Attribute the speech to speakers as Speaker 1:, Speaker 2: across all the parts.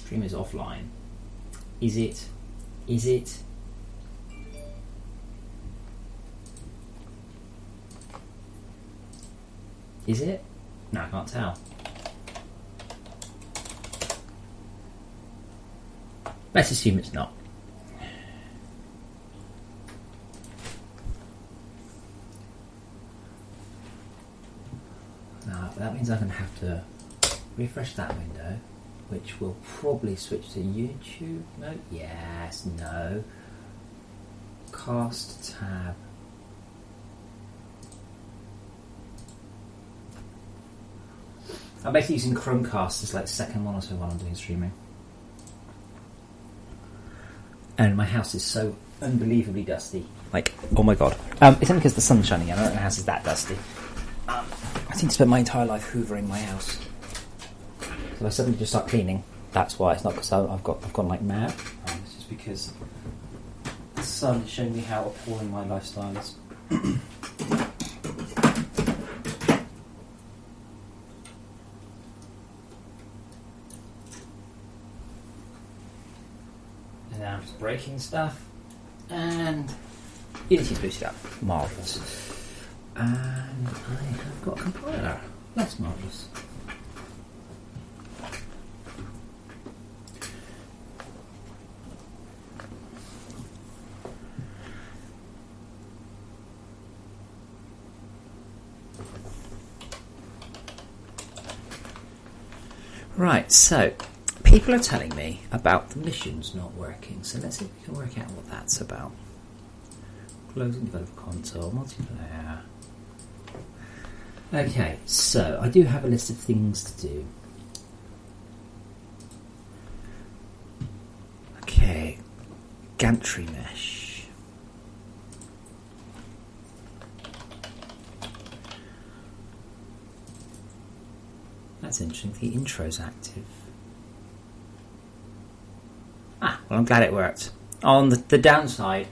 Speaker 1: Stream is offline. Is it? Is it? Is it? No, I can't tell. Let's assume it's not. No, that means I'm going to have to refresh that window, which will probably switch to YouTube. No, yes, no. Cast tab. I'm basically using Chromecast as like second one or so while I'm doing streaming. And my house is so unbelievably dusty. Like, oh my god. It's only because the sun's shining in. I don't know the house is that dusty. I seem to spend my entire life hoovering my house. So if I suddenly just start cleaning, that's why. It's not because I've gone like mad. It's just because the sun is showing me how appalling my lifestyle is. And now I'm just breaking stuff. And Unity's boosted up. Marvellous. And I have got a compiler. That's marvellous. Right, so people are telling me about the missions not working, so let's see if we can work out what that's about. Closing developer console, multiplayer. Okay, so I do have a list of things to do. Okay, gantry mesh. That's interesting, the intro's active. Ah, well I'm glad it worked. On the downside,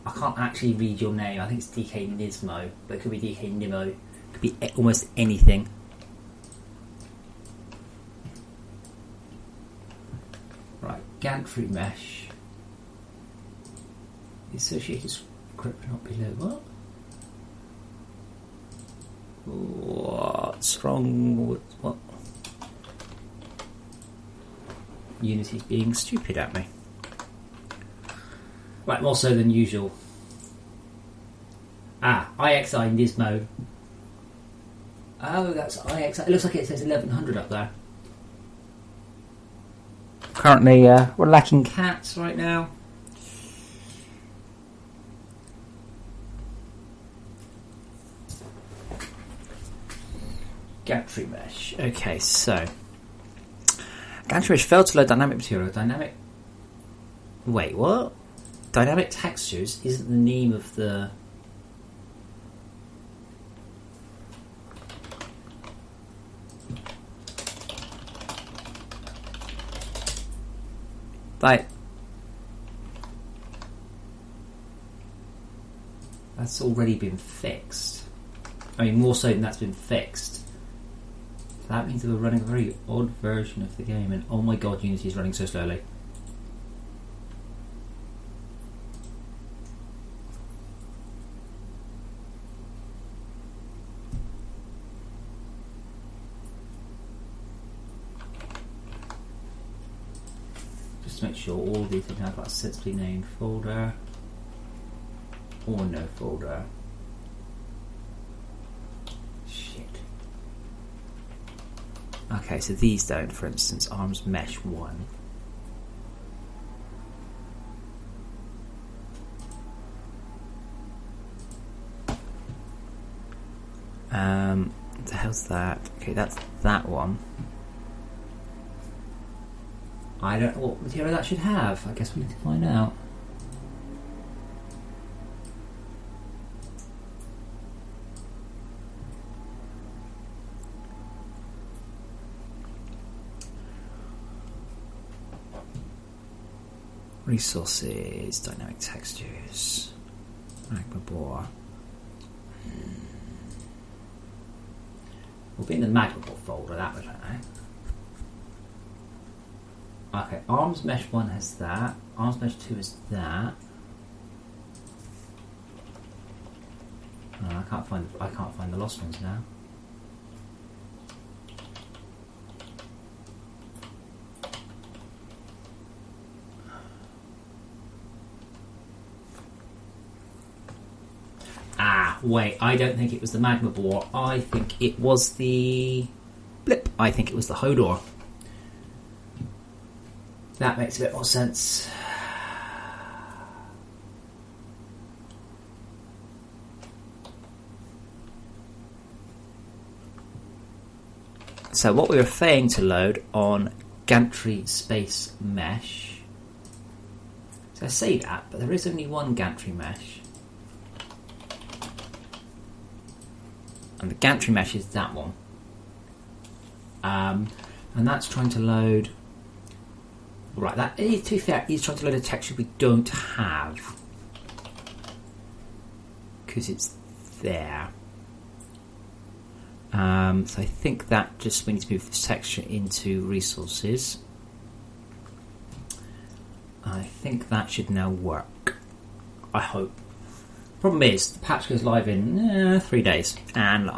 Speaker 1: I can't actually read your name. I think it's DK Nismo, but it could be DK Nimo. It could be almost anything. Right, gantry mesh. The associated script not below. What? What's wrong with what? Unity's being stupid at me. Right, more so than usual. Ah, IXI Nismo. Oh, that's IXI. It looks like it says 1100 up there. Currently, we're lacking cats right now. Gantry mesh. Okay, so gantry mesh failed to load dynamic material. Dynamic. Wait, what? Dynamic textures isn't the name of the. Like. That's already been fixed. I mean, more so than that's been fixed. So that means that we're running a very odd version of the game, and oh my god, Unity is running so slowly. Just to make sure all these things have got a sensibly named folder or no folder. Okay, so these don't, for instance, arms mesh 1. What the hell's that? Okay, that's that one. I don't know what material that should have. I guess we need to find out. Resources, dynamic textures, magma bore. We'll be in the magma bore folder, that we don't know. Okay, arms mesh 1 has that. Arms mesh 2 is that. I can't find the lost ones now. Ah, wait, I don't think it was the magma bore. I think it was the blip. I think it was the Hodor. That makes a bit more sense. So what we were failing to load on gantry space mesh. So I say that, but there is only one gantry mesh. And the gantry mesh is that one. And that's trying to load... Right, that is, to be fair, he's trying to load a texture we don't have. Because it's there. So I think that just we need to move this texture into resources. I think that should now work. I hope. Problem is, the patch goes live in 3 days. And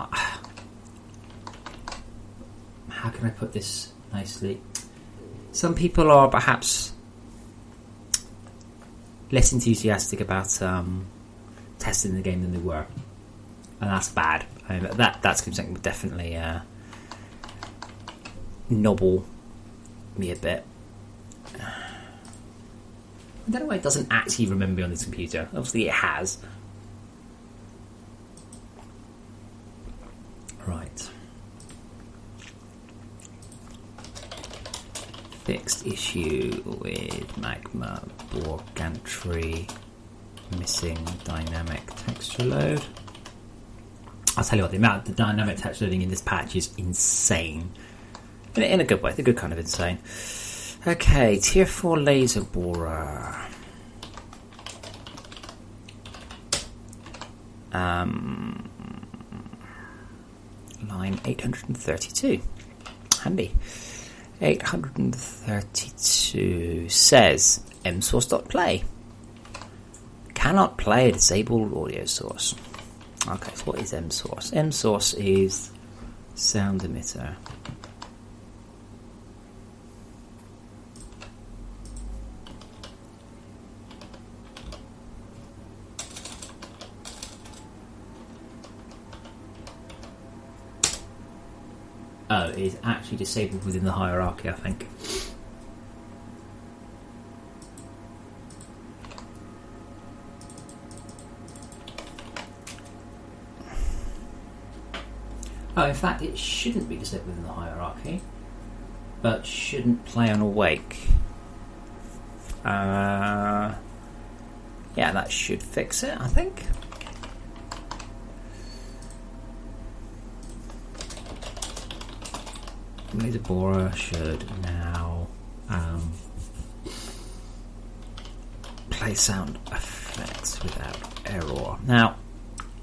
Speaker 1: how can I put this nicely? Some people are perhaps less enthusiastic about testing the game than they were, and that's bad. I mean, that's something that would definitely nobble me a bit. I don't know why it doesn't actually remember me on this computer. Obviously, it has. Right. Fixed issue with magma bore gantry missing dynamic texture load. I'll tell you what, the dynamic texture loading in this patch is insane. In a good way, the good kind of insane. Okay, tier 4 laser borer. Line 832. Handy. 832 says msource.play. Cannot play a disabled audio source. Okay, so what is msource? Msource is sound emitter. Oh, it is actually disabled within the hierarchy, I think. Oh, in fact, it shouldn't be disabled within the hierarchy, but shouldn't play on awake. Yeah, that should fix it, I think. Laser borer should now play sound effects without error. Now,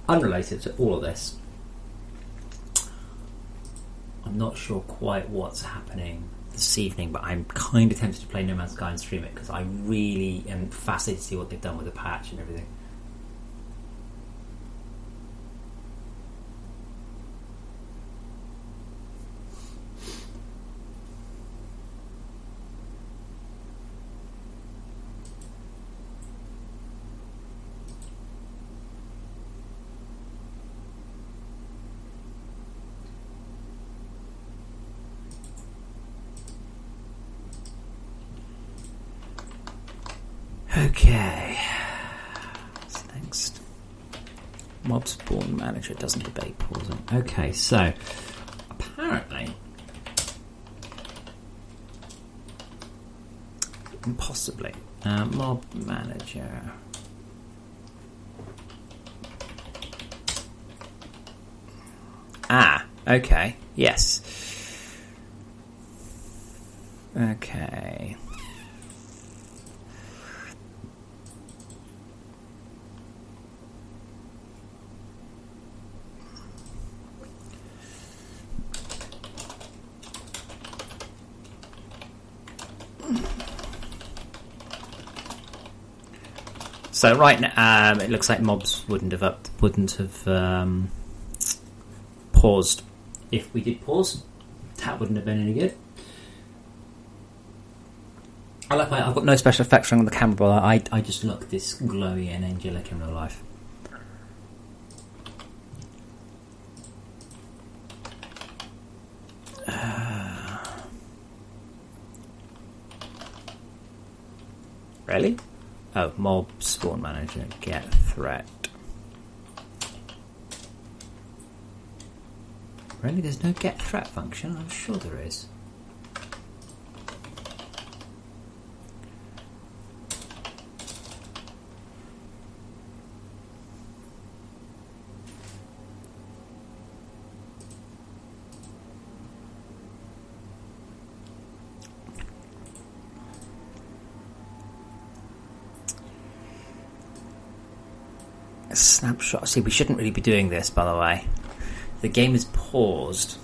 Speaker 1: unrelated to all of this, I'm not sure quite what's happening this evening, but I'm kind of tempted to play No Man's Sky and stream it because I really am fascinated to see what they've done with the patch and everything. Okay. What's next? Mob spawn manager doesn't debate pausing. Okay, so apparently, possibly, mob manager. Ah, okay, yes. Okay. So right now, it looks like mobs wouldn't have paused. If we did pause, that wouldn't have been any good. I've got no special effects on the camera, but I just look this glowy and angelic in real life. Really? Oh, mob spawn manager, get threat. Really? There's no get threat function? I'm sure there is. Snapshot. See, we shouldn't really be doing this, by the way. The game is paused.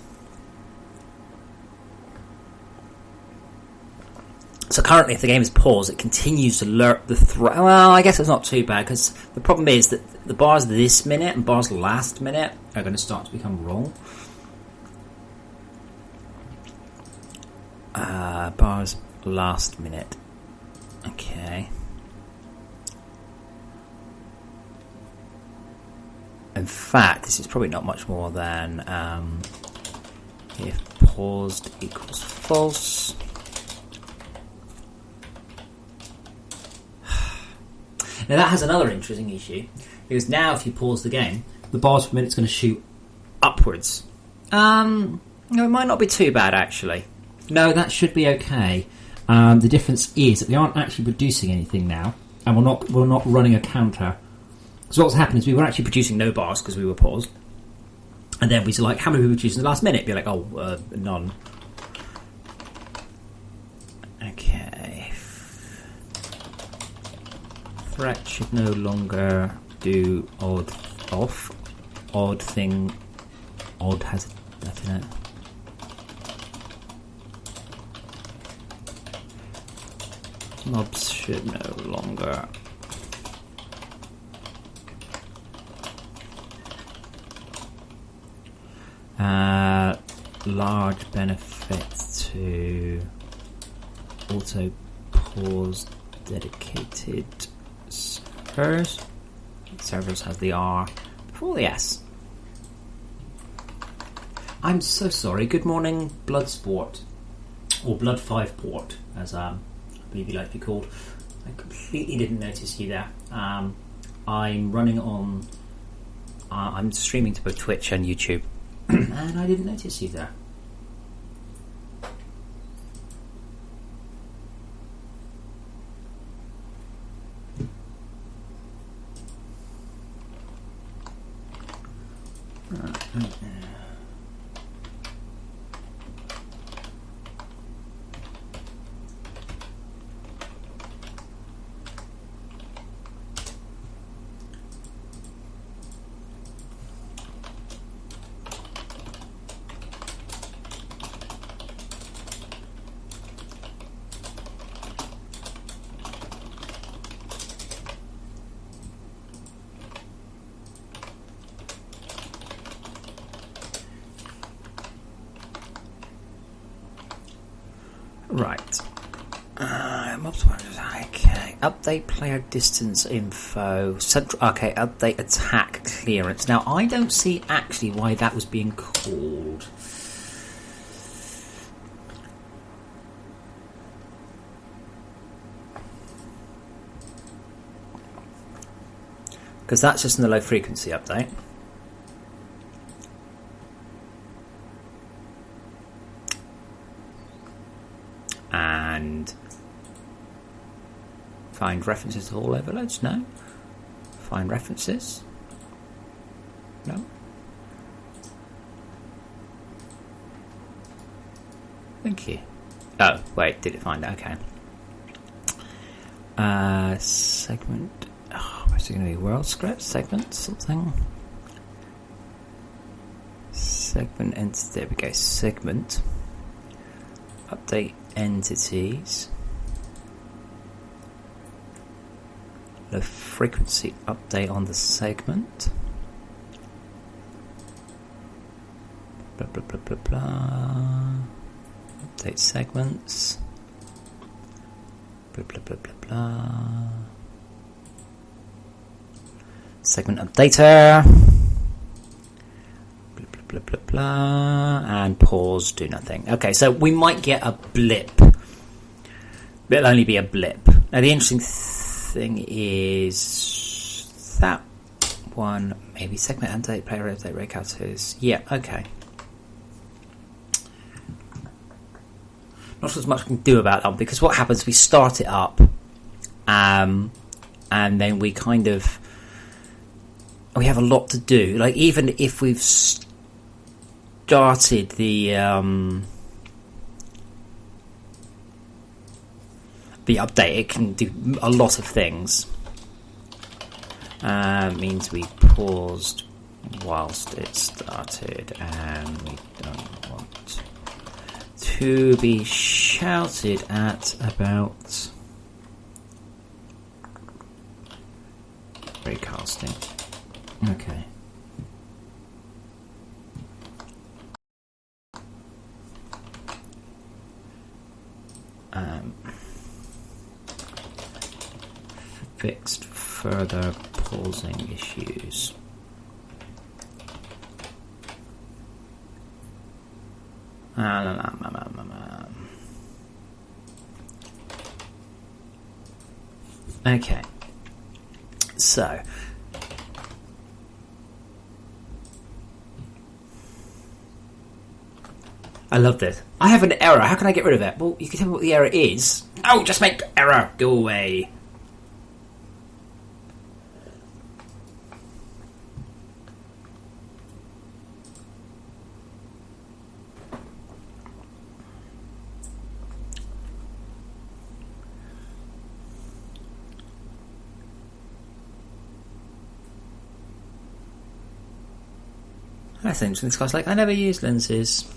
Speaker 1: So currently, if the game is paused, it continues to alert the threat. Well, I guess it's not too bad, because the problem is that the bars this minute and bars last minute are going to start to become wrong. Bars last minute. Okay. In fact, this is probably not much more than if paused equals false. Now that has another interesting issue, because now if you pause the game, the bars per minute is going to shoot upwards. No, it might not be too bad actually. No, that should be okay. The difference is that we aren't actually producing anything now, and we're not running a counter. So what's happened is we were actually producing no bars because we were paused, and then we said, like, how many we produced in the last minute? Be like, oh, none. Okay. Threat should no longer do odd thing. Odd has that in it. Mobs should no longer. Large benefit to auto pause dedicated servers. Servers have the R before the S. I'm so sorry. Good morning, Bloodsport, or Blood 5 Port, as I believe you like to be called. I completely didn't notice you there. I'm running on. I'm streaming to both Twitch and YouTube. And I didn't notice you there. Right. Okay. Update player distance info. Okay, update attack clearance. Now, I don't see actually why that was being called. Because that's just in the low frequency update. And find references to all overloads? No. Find references? No. Thank you. Oh, wait, did it find it? Okay. Segment. Oh, where's it going to be? World script? Segment? Something? Segment entity. There we go. Segment. Update entities. Put a frequency update on the segment. Blah blah blah blah blah. Update segments. Blah blah blah blah blah. Segment updater. Blah blah blah blah blah. And pause. Do nothing. Okay, so we might get a blip. It'll only be a blip. Now the interesting thing is that one, maybe segment update, player update, breakouts. Yeah, okay. Not sure there's much we can do about that, because what happens, we start it up, and then we have a lot to do. Like, even if we've started the update, it can do a lot of things. Means we paused whilst it started, and we don't want to be shouted at about recasting. Okay. Fixed further pausing issues. Okay, so I love this. I have an error. How can I get rid of it? Well, you can tell me what the error is. Oh, just make error go away. That's interesting. This guy's like, I never use lenses.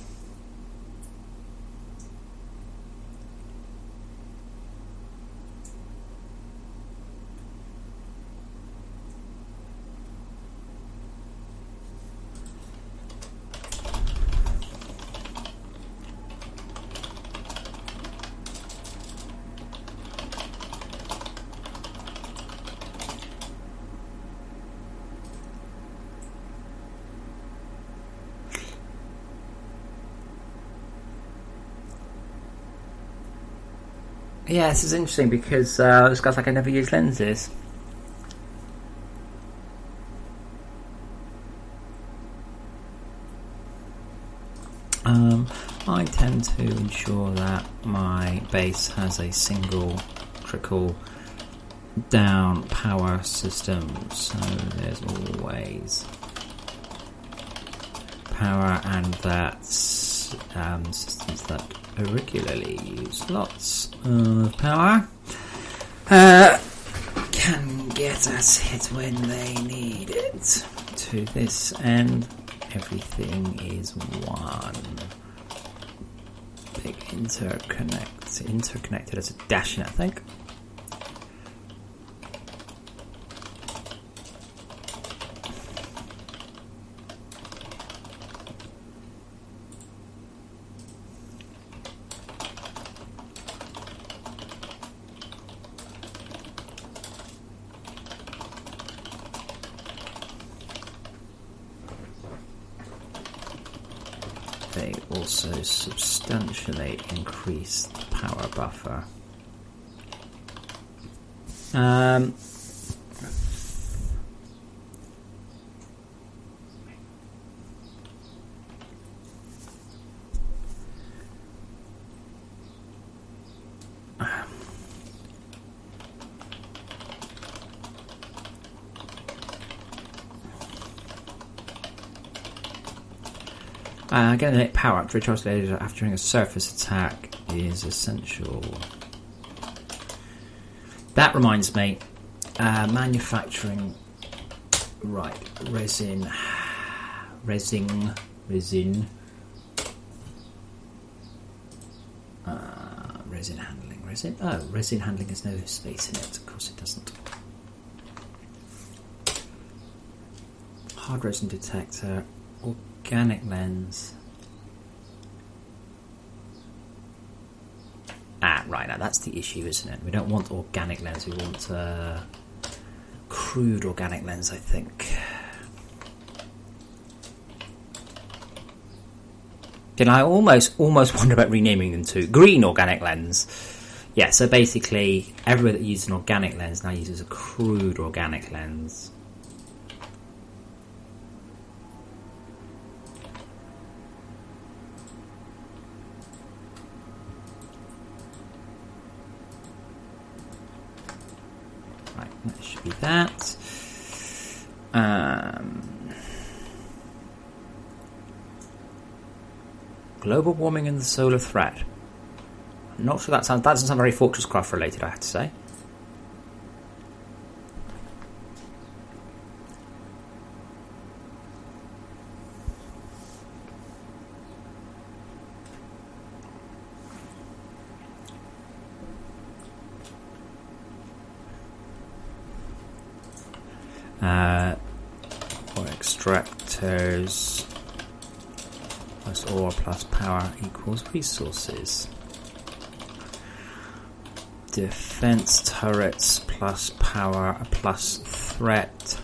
Speaker 1: Yeah, this is interesting because this guy's like, I never use lenses. I tend to ensure that my base has a single trickle down power system, so there's always power, and that systems that regularly use lots of power can get at it when they need it. To this end, everything is one big interconnected as a dash in, I think. They also substantially increase the power buffer. Getting the power up to recharge the laser after doing a surface attack is essential. That reminds me, manufacturing, right, resin handling, resin handling has no space in it, of course it doesn't. hard resin detector, organic lens. Right, now that's the issue, isn't it? We don't want organic lens, we want crude organic lens, I think. Then I almost wonder about renaming them to green organic lens. Yeah, so basically everywhere that uses an organic lens now uses a crude organic lens. Right, that should be that. Global warming and the solar threat. I'm not sure that doesn't sound very FortressCraft related, I have to say. Or extractors plus ore plus power equals resources. Defense turrets plus power plus threat.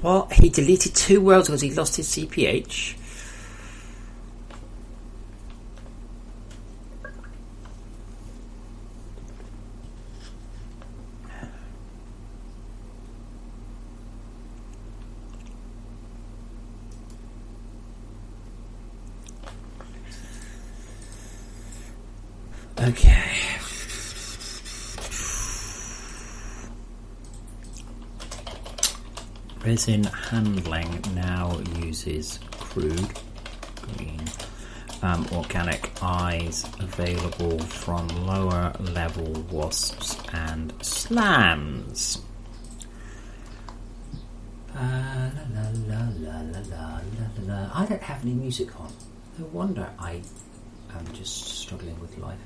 Speaker 1: What? He deleted 2 worlds because he lost his CPH? Okay. Resin handling now uses crude green organic eyes available from lower level wasps and slams. I don't have any music on. No wonder I am just struggling with life.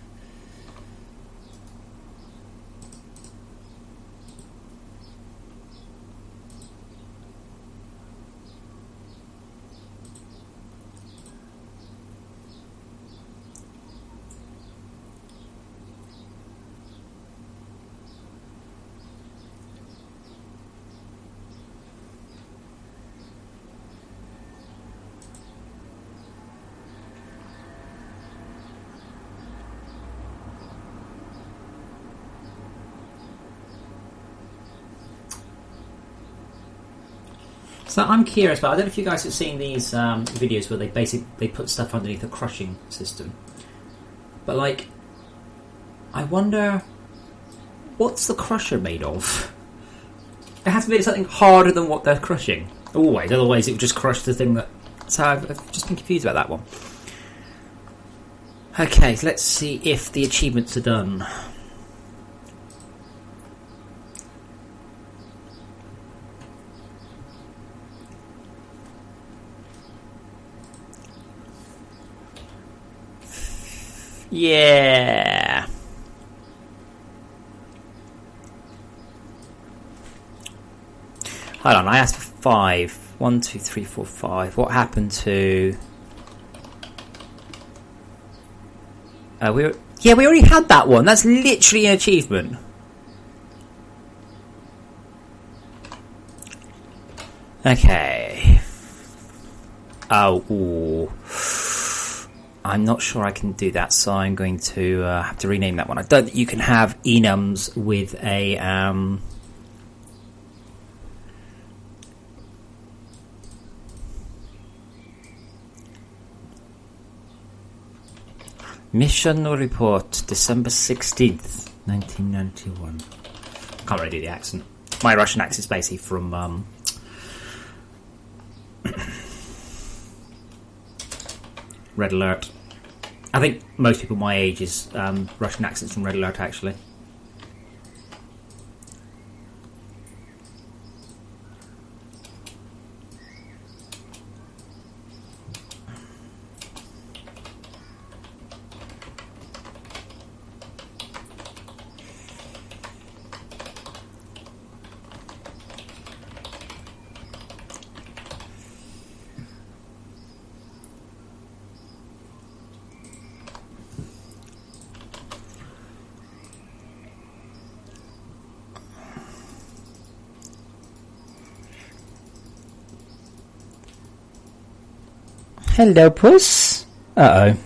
Speaker 1: So I'm curious, but I don't know if you guys have seen these videos where they put stuff underneath a crushing system. But like, I wonder, what's the crusher made of? It has to be something harder than what they're crushing. Always, otherwise it would just crush the thing that... So I've just been confused about that one. Okay, so let's see if the achievements are done. Yeah. Hold on, I asked for 5. 1, 2, 3, 4, 5. What happened to... we already had that one. That's literally an achievement. Okay. Oh, ooh. I'm not sure I can do that, so I'm going to have to rename that one. I don't think you can have enums with a... Mission report, December 16th, 1991. Can't really do the accent. My Russian accent is basically from... Red Alert. I think most people my age is Russian accents from Red Alert, actually. Hello, puss. Uh-oh.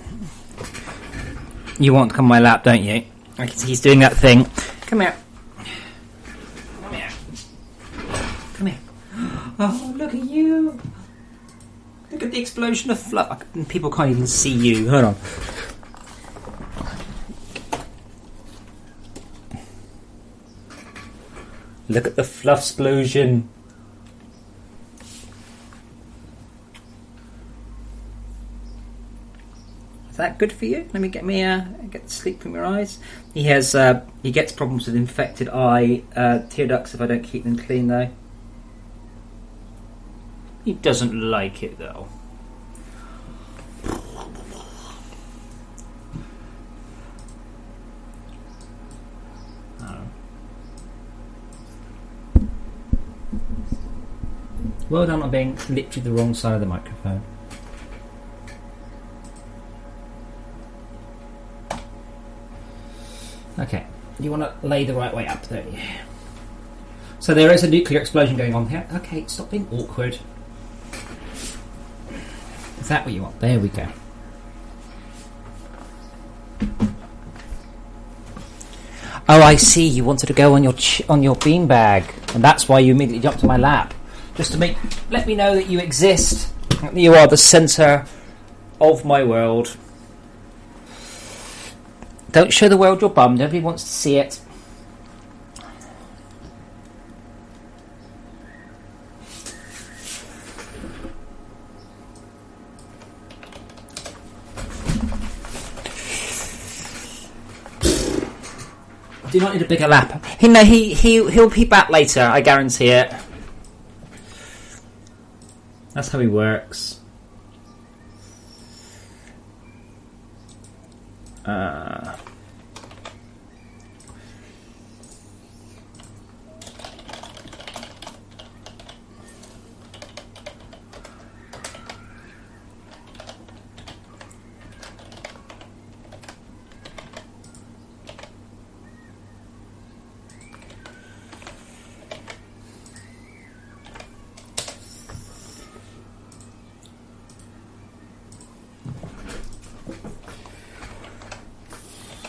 Speaker 1: You want to come on my lap, don't you? I can see he's doing that thing. Come here. Come here. Come here. Oh, look at you. Look at the explosion of fluff. People can't even see you. Hold on. Look at the fluff explosion. Is that good for you? Let me get get sleep from your eyes. He gets problems with infected eye tear ducts if I don't keep them clean though. He doesn't like it though. Well done on being literally the wrong side of the microphone. Okay, you want to lay the right way up, don't you? So there is a nuclear explosion going on here. Okay, stop being awkward. Is that what you want? There we go. Oh, I see. You wanted to go on your beanbag, and that's why you immediately jumped to my lap, just to let me know that you exist. You are the centre of my world. Don't show the world your bum. Nobody wants to see it. Do not need a bigger lap. He'll be back later. I guarantee it. That's how he works.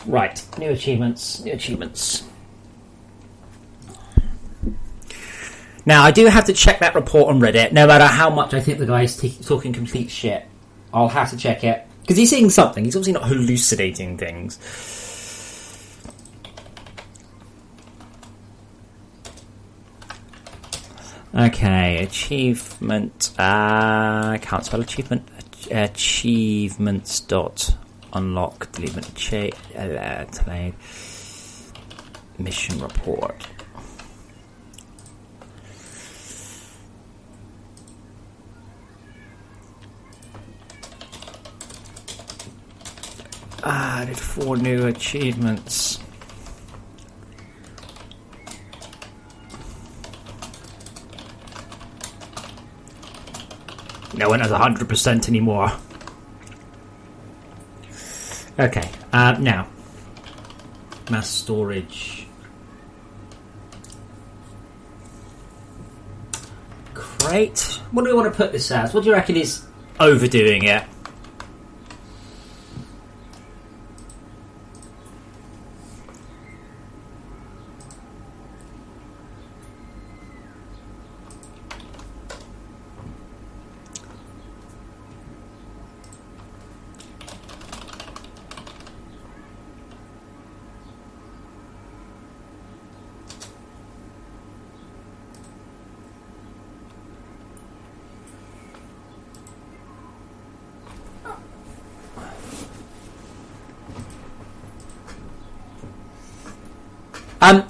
Speaker 1: Right, new achievements. Now, I do have to check that report on Reddit, no matter how much I think the guy is talking complete shit. I'll have to check it. Because he's seeing something, he's obviously not hallucinating things. Okay, achievement, I can't spell achievement. Achievements dot unlock, delete, delayed mission report. Added 4 new achievements. No one has 100% anymore. Okay, now mass storage. Crate. What do we want to put this as? What do you reckon is overdoing it?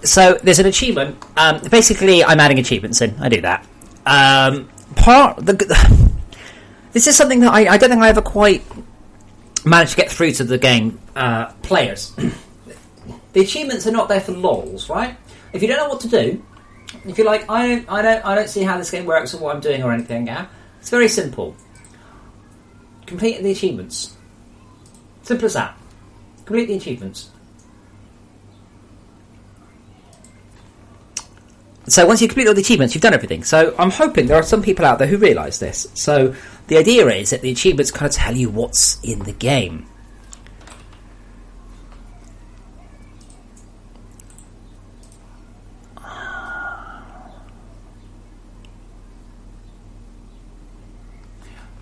Speaker 1: So there's an achievement. Basically, I'm adding achievements in. I do that. This is something that I don't think I ever quite managed to get through to the game players. The achievements are not there for lols, right? If you don't know what to do, if you're like, I don't see how this game works or what I'm doing or anything, yeah, it's very simple. Complete the achievements. Simple as that. Complete the achievements. So once you complete all the achievements, you've done everything. So I'm hoping there are some people out there who realise this. So the idea is that the achievements kind of tell you what's in the game.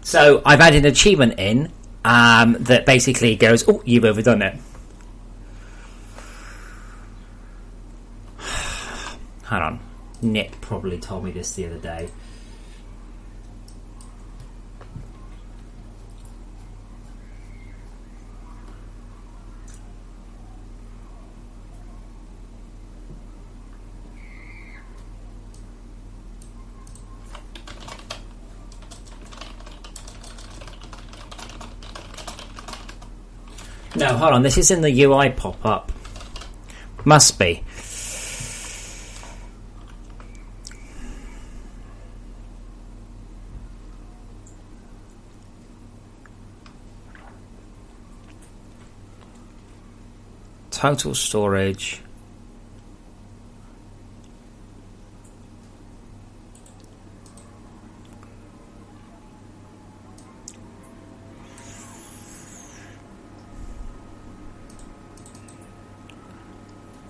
Speaker 1: So I've added an achievement in that basically goes, oh, you've overdone it. Hang on. Nick probably told me this the other day. No, hold on. This is in the UI pop-up. Must be. Total storage.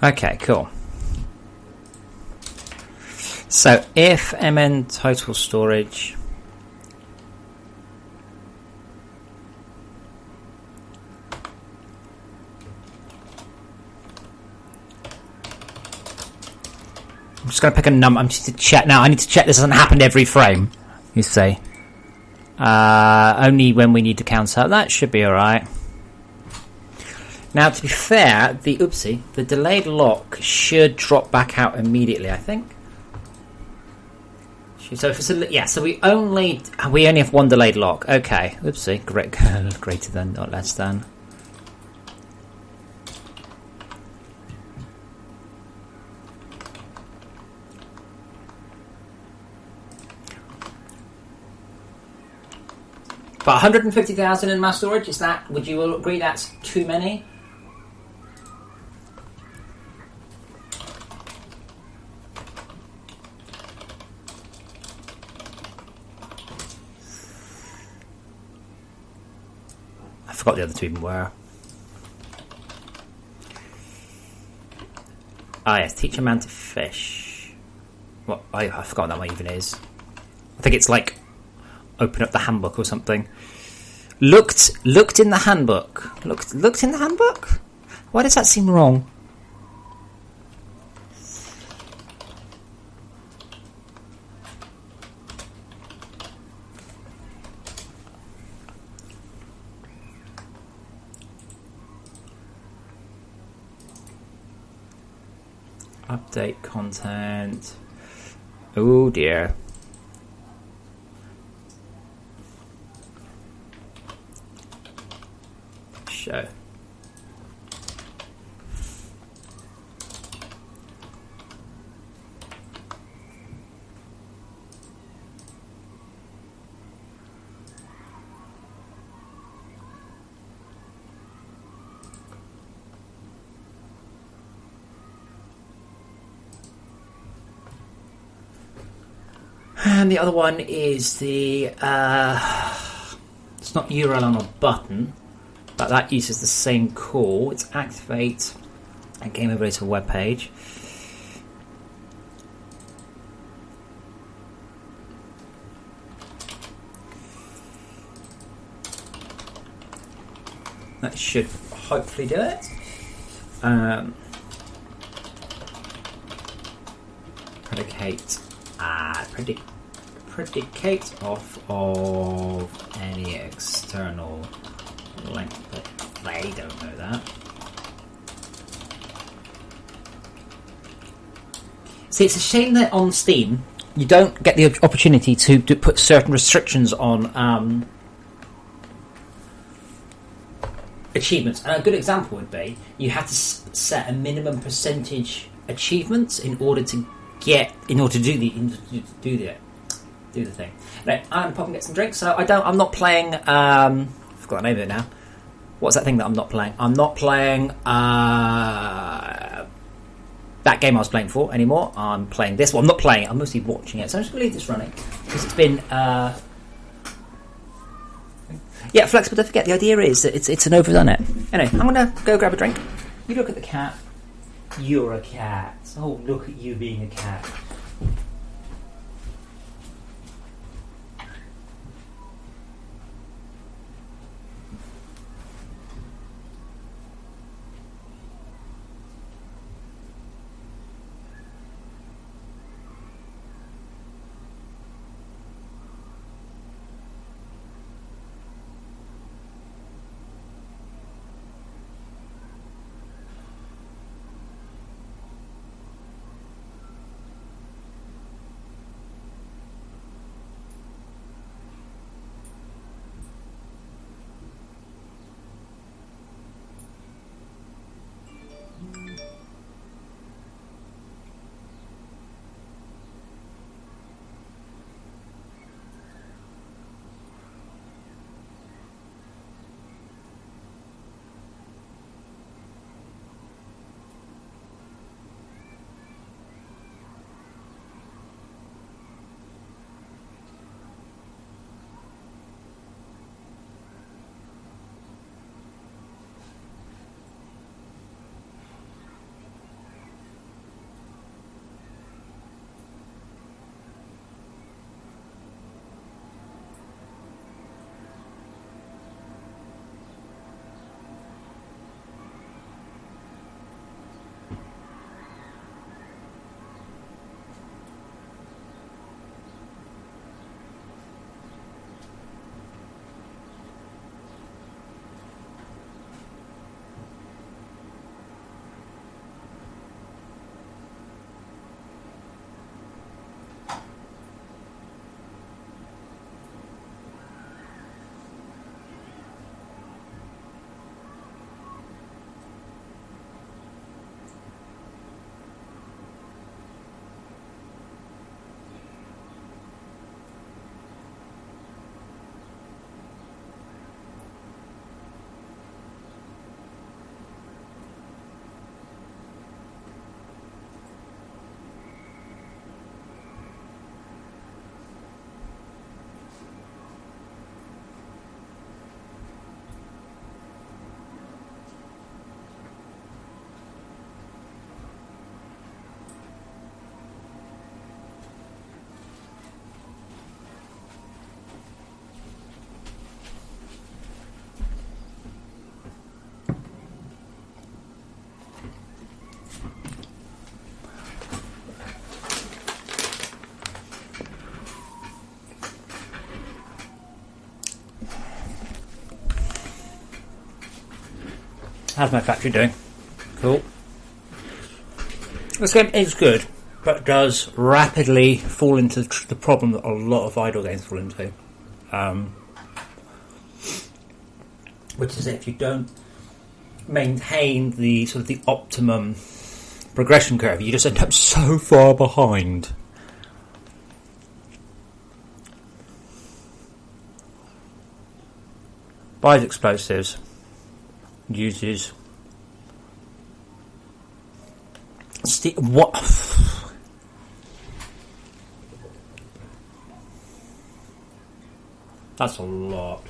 Speaker 1: Okay, cool. So if mn total storage I'm just going to pick a number. I'm just to check now. I need to check this hasn't happened every frame. You say only when we need to count out. That should be all right. Now, to be fair, the delayed lock should drop back out immediately, I think. So if it's so we only have one delayed lock. Okay, greater than, not less than. But 150,000 in mass storage, would you agree that's too many? I forgot the other two even were. Ah yes, teach a man to fish. What? I forgot what that one even is. I think it's like open up the handbook or something. Looked in the handbook. Looked in the handbook? Why does that seem wrong? Update content. Oh dear. Show. And the other one is the it's not URL on a button, but that uses the same call. It's activate a game over to a web page. That should hopefully do it. Predicate off of any external link, but they don't know that. See, it's a shame that on Steam you don't get the opportunity to put certain restrictions on achievements. And a good example would be you have to set a minimum percentage achievements in order to do the thing. Right, I'm gonna pop and get some drinks. So I'm not playing. I forgot the name of it now. What's that thing that I'm not playing? I'm not playing that game I was playing for anymore. I'm playing this. Well, I'm not playing it. I'm mostly watching it. So I'm just gonna leave this running because it's been Yeah, flexible. Don't forget, the idea is that it's an overdone it. Anyway, I'm gonna go grab a drink. You look at the cat. You're a cat. Oh, look at you being a cat. How's my factory doing? Cool. This game is good, but does rapidly fall into the problem that a lot of idle games fall into. Which is if you don't maintain the sort of the optimum progression curve, you just end up so far behind. Buys explosives. Uses what? That's a lot.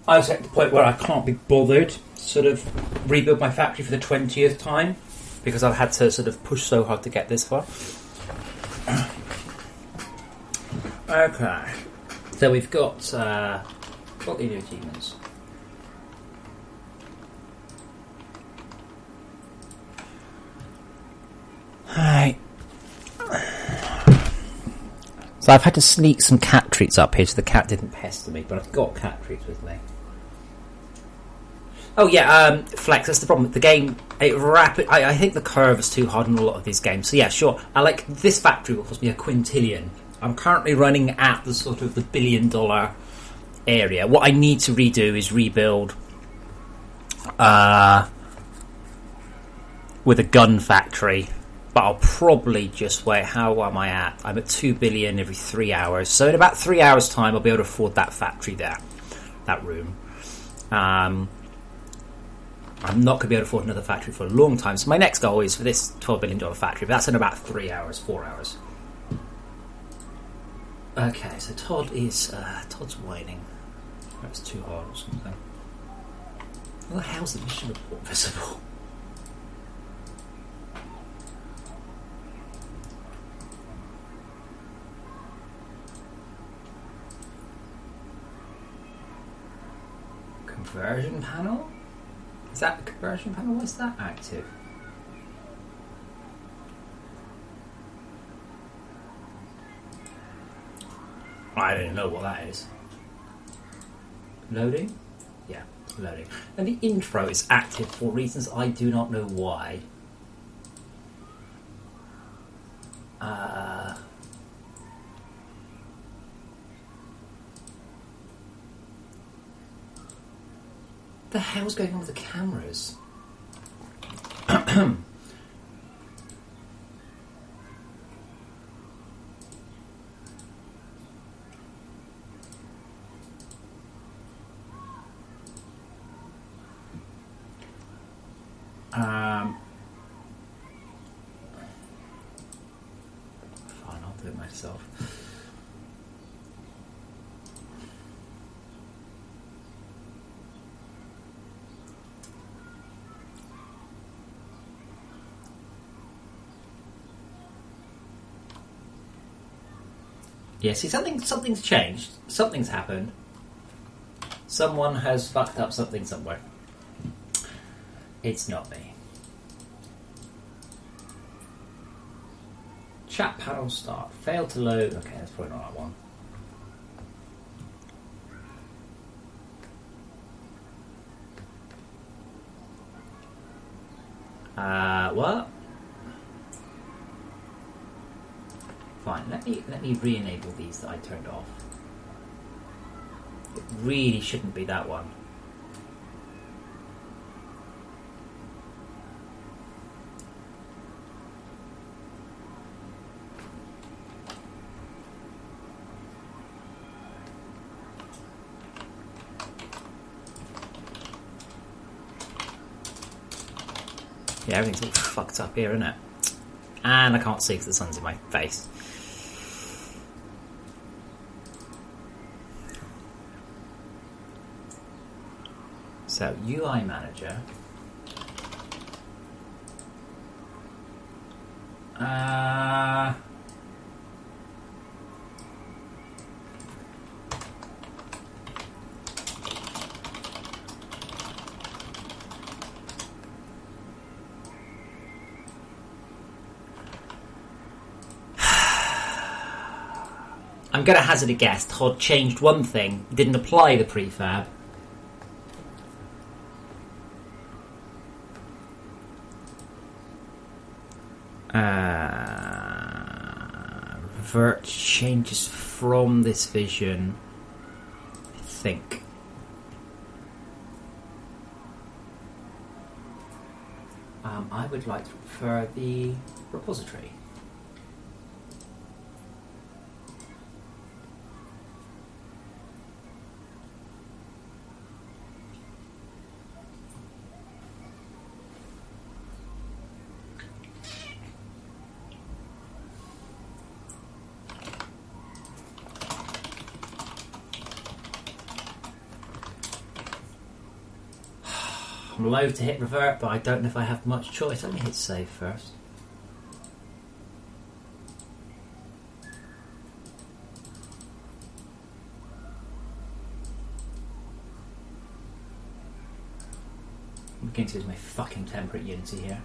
Speaker 1: I was at the point where I can't be bothered to sort of rebuild my factory for the 20th time because I've had to sort of push so hard to get this far. Okay, so we've got what the new achievements. Right. So I've had to sneak some cat treats up here so the cat didn't pester me, but I've got cat treats with me. Oh yeah, Flex, that's the problem. The game, I think the curve is too hard in a lot of these games. So yeah, sure. I like this factory will cost me a quintillion. I'm currently running at the sort of the $1 billion area. What I need to redo is rebuild with a gun factory but I'll probably just wait. How am I at? I'm at 2 billion every 3 hours. So in about 3 hours' time, I'll be able to afford that factory there, that room. I'm not going to be able to afford another factory for a long time. So my next goal is for this $12 billion factory, but that's in about 3 hours, 4 hours. Okay, so Todd's whining. That's too hard or something. What the hell's the mission report visible? Conversion panel? Is that the conversion panel? What's that active? I don't know what that is. Loading? Yeah, loading. And the intro is active for reasons I do not know why. What the hell's going on with the cameras? Fine, I'll do it myself. Yeah, see, something's changed. Something's happened. Someone has fucked up something somewhere. It's not me. Chat panel start. Failed to load. Okay, that's probably not that one. What? Fine. Let me re-enable these that I turned off. It really shouldn't be that one. Yeah, everything's all fucked up here, isn't it? And I can't see because the sun's in my face. So, UI Manager. I'm going to hazard a guess. Todd changed one thing, didn't apply the prefab. Revert changes from this vision, I think. I would like to prefer the repository. I'm loath to hit revert, but I don't know if I have much choice. Let me hit save first. I'm going to use my fucking temperate Unity here.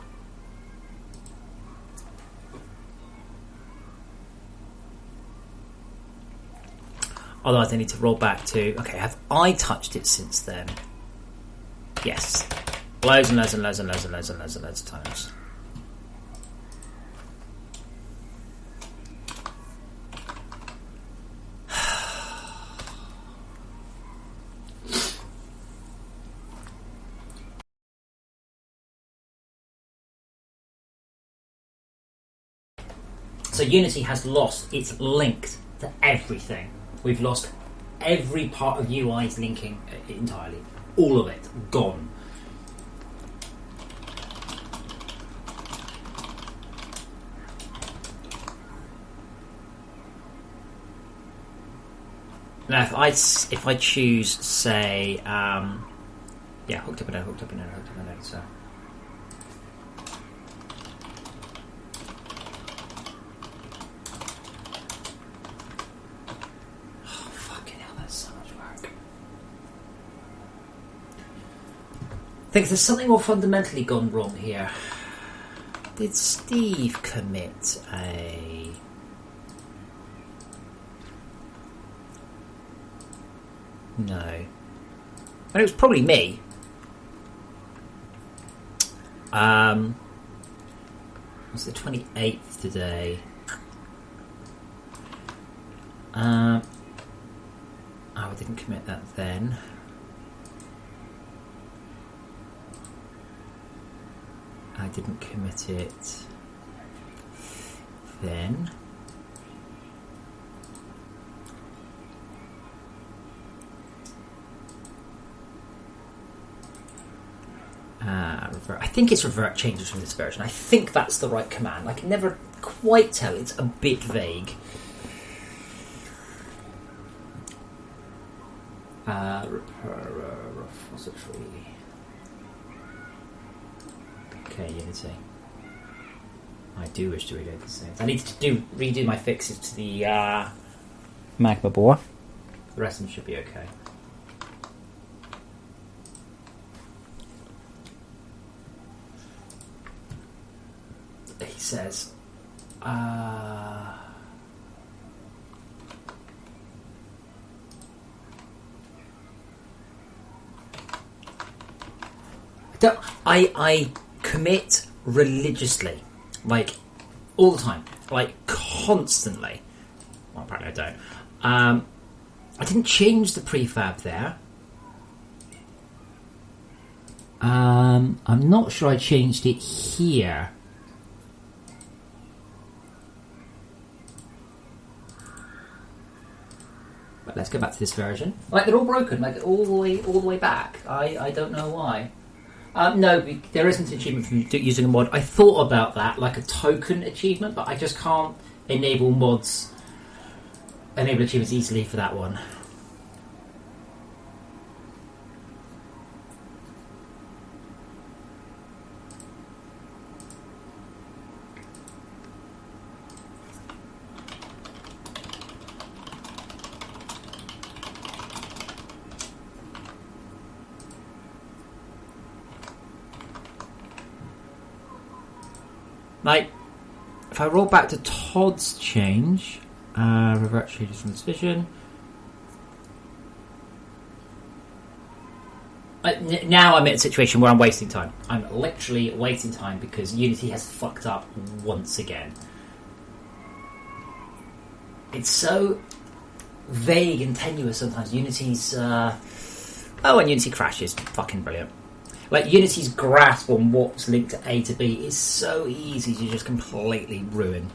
Speaker 1: Otherwise I need to roll back to... Okay, have I touched it since then? Yes. Loads and loads and loads and loads and loads and loads and loads of times. So Unity has lost its link to everything. We've lost every part of UI's linking entirely. All of it gone. Now, if I choose, say, hooked up and hooked up and hooked up and so. Oh, fucking hell, that's so much work. I think there's something more fundamentally gone wrong here. Did Steve commit a... No. And it was probably me. It's the 28th today. I didn't commit that then. I didn't commit it then. Revert. I think it's revert changes from this version. I think that's the right command. I can never quite tell. It's a bit vague. Repository. Okay, Unity. I do wish to reload the saves. I need to redo my fixes to the magma bore. The rest of them should be okay. He says, I commit religiously, like all the time, like constantly. Well, apparently I don't. I didn't change the prefab there. I'm not sure I changed it here. But let's go back to this version. Like they're all broken, like all the way back. I don't know why. No, there isn't an achievement from using a mod. I thought about that, like a token achievement, but I just can't enable achievements easily for that one. Like, if I roll back to Todd's change, revert changes from this vision. Now I'm in a situation where I'm wasting time. I'm literally wasting time because Unity has fucked up once again. It's so vague and tenuous sometimes. Unity's... when Unity crashes, fucking brilliant. Like, Unity's grasp on what's linked to A to B is so easy to just completely ruin.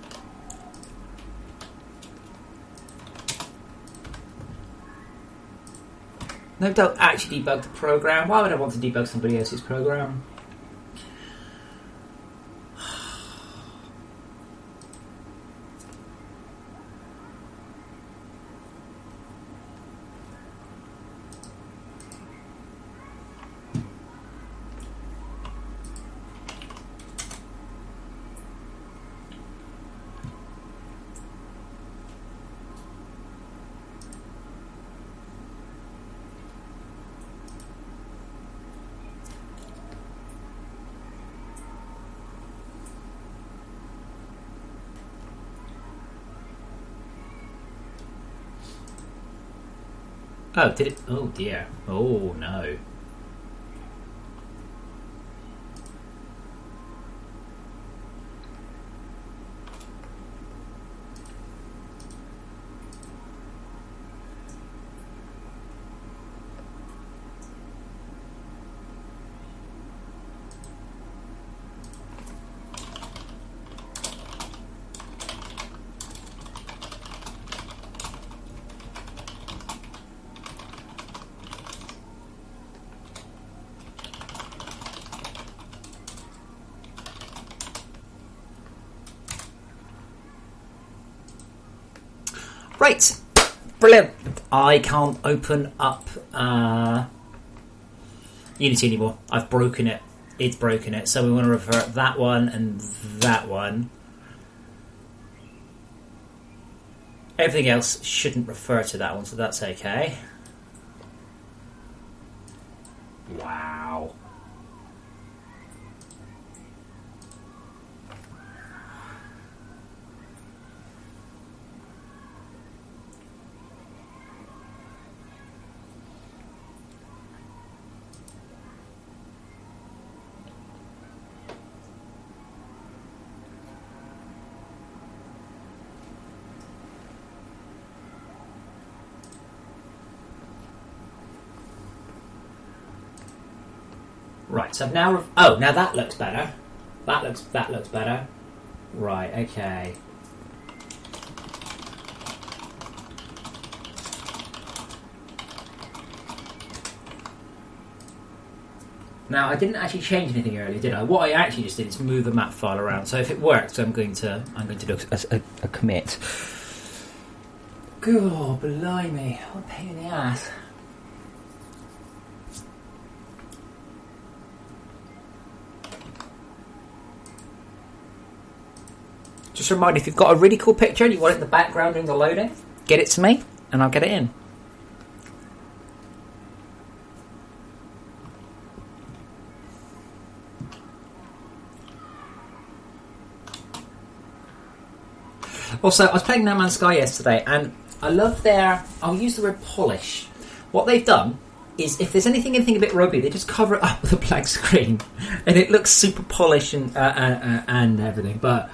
Speaker 1: No, don't actually debug the program. Why would I want to debug somebody else's program? Oh, did it? Oh dear. Oh no. Right, brilliant. I can't open up Unity anymore. I've broken it. It's broken it. So we want to revert that one and that one. Everything else shouldn't refer to that one, so that's okay. Wow. Right, so I've now... Oh, now that looks better. That looks better. Right, okay. Now, I didn't actually change anything earlier, did I? What I actually just did is move the map file around. So if it works, I'm going to do a commit. God, blimey. What a pain in the ass. Just a reminder, if you've got a really cool picture and you want it in the background during the loading, get it to me and I'll get it in. Also, I was playing No Man's Sky yesterday and I love I'll use the word polish. What they've done is if there's anything a bit rugby, they just cover it up with a blank screen and it looks super polished and everything, but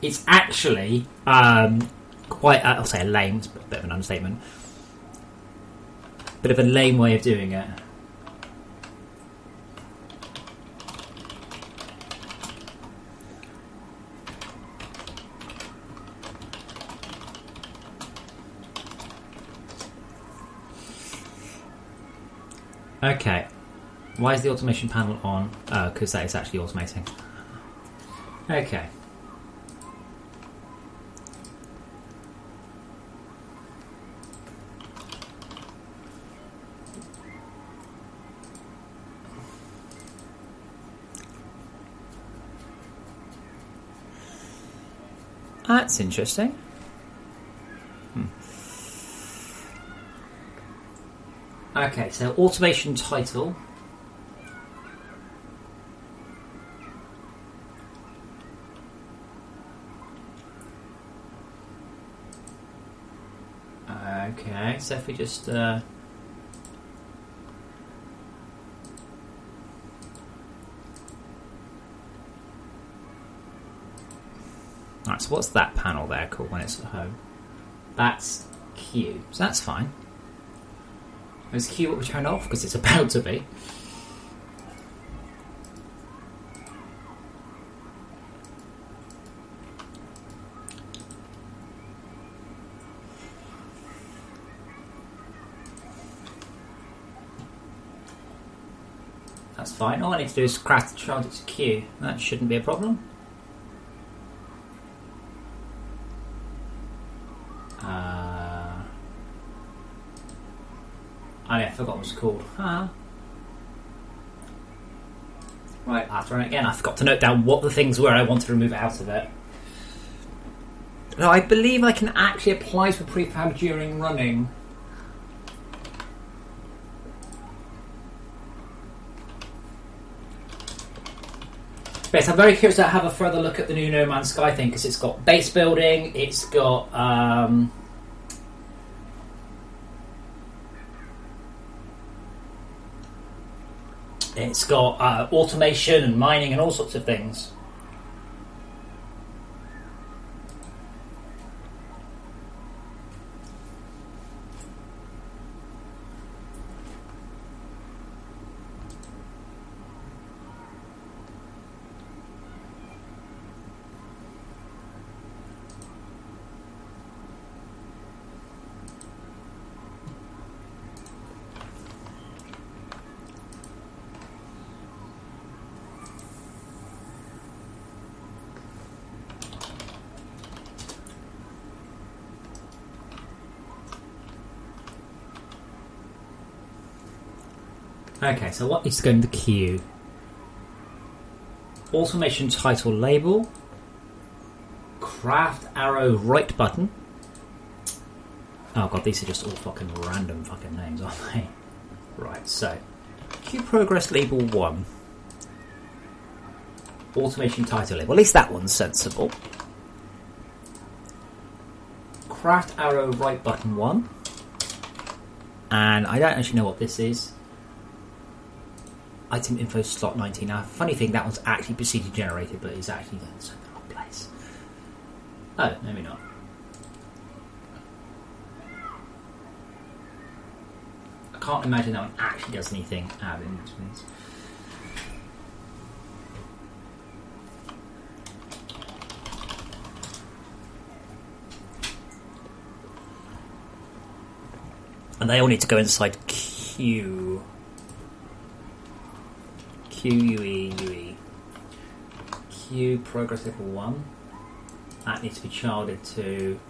Speaker 1: it's actually quite, I'll say a lame, it's a bit of an understatement, bit of a lame way of doing it. Okay, why is the automation panel on? Oh, because that is actually automating. Okay. That's interesting. Okay, so automation title. Okay, so if we just... Right, so what's that panel there called when it's at home? That's Q, so that's fine. Is Q what we turn off? Because it's about to be. That's fine. All I need to do is craft charge it to Q. That shouldn't be a problem. Oh yeah, I forgot what it's called. Right, I'll have to run it again. I forgot to note down what the things were I wanted to remove out of it. No, I believe I can actually apply for prefab during running. Yes, I'm very curious to have a further look at the new No Man's Sky thing because it's got base building, it's got automation and mining and all sorts of things. Okay, so what needs to go in the queue? Automation title label. Craft arrow right button. Oh god, these are just all fucking random fucking names, aren't they? Right, so queue progress label 1. Automation title label. At least that one's sensible. Craft arrow right button 1. And I don't actually know what this is. Item info slot 19. Now, funny thing, that one's actually procedure generated, but it's actually in the wrong place. Oh, maybe not. I can't imagine that one actually does anything out of inventories. And they all need to go inside Q. QUE. Q progress level 1. That needs to be childed to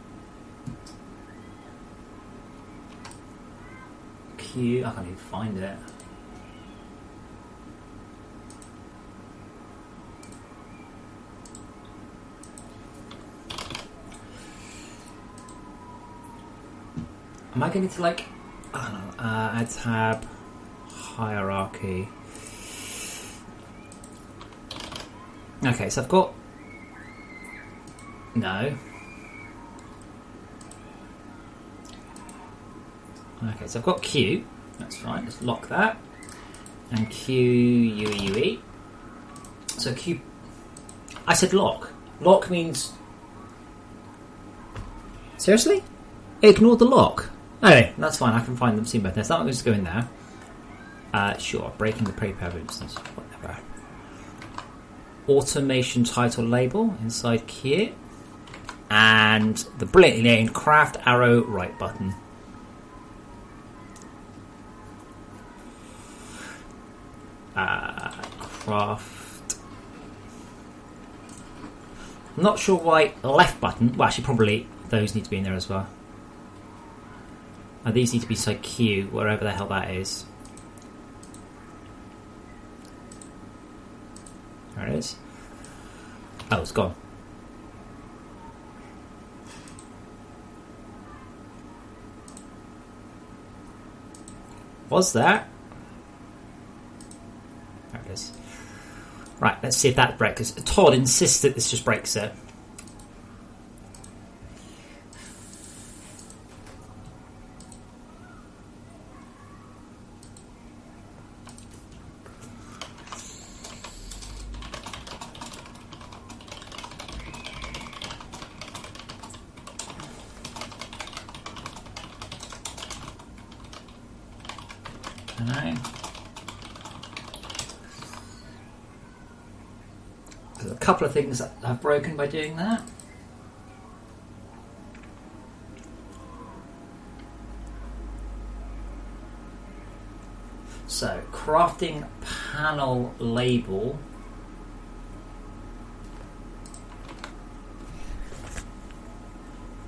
Speaker 1: Q. I can't even find it. Am I going to like, I don't know, add tab, hierarchy. Okay, so I've got, no. Okay, so I've got Q, that's fine, let's lock that. And QUE. So Q, I said lock. Lock means, seriously? Ignore the lock. Anyway, that's fine, I can find them, see both. That's not going to just go in there. Sure, breaking the pre-pub instance, whatever. Automation title label inside Q. And the brilliantly named craft arrow right button. Craft. I'm not sure why left button. Well, actually, probably those need to be in there as well. These need to be inside Q, wherever the hell that is. There it is. Oh, it's gone. Was that? There it is. Right, let's see if that breaks. Todd insists that this just breaks it. There's a couple of things that I've broken by doing that. So, crafting panel label.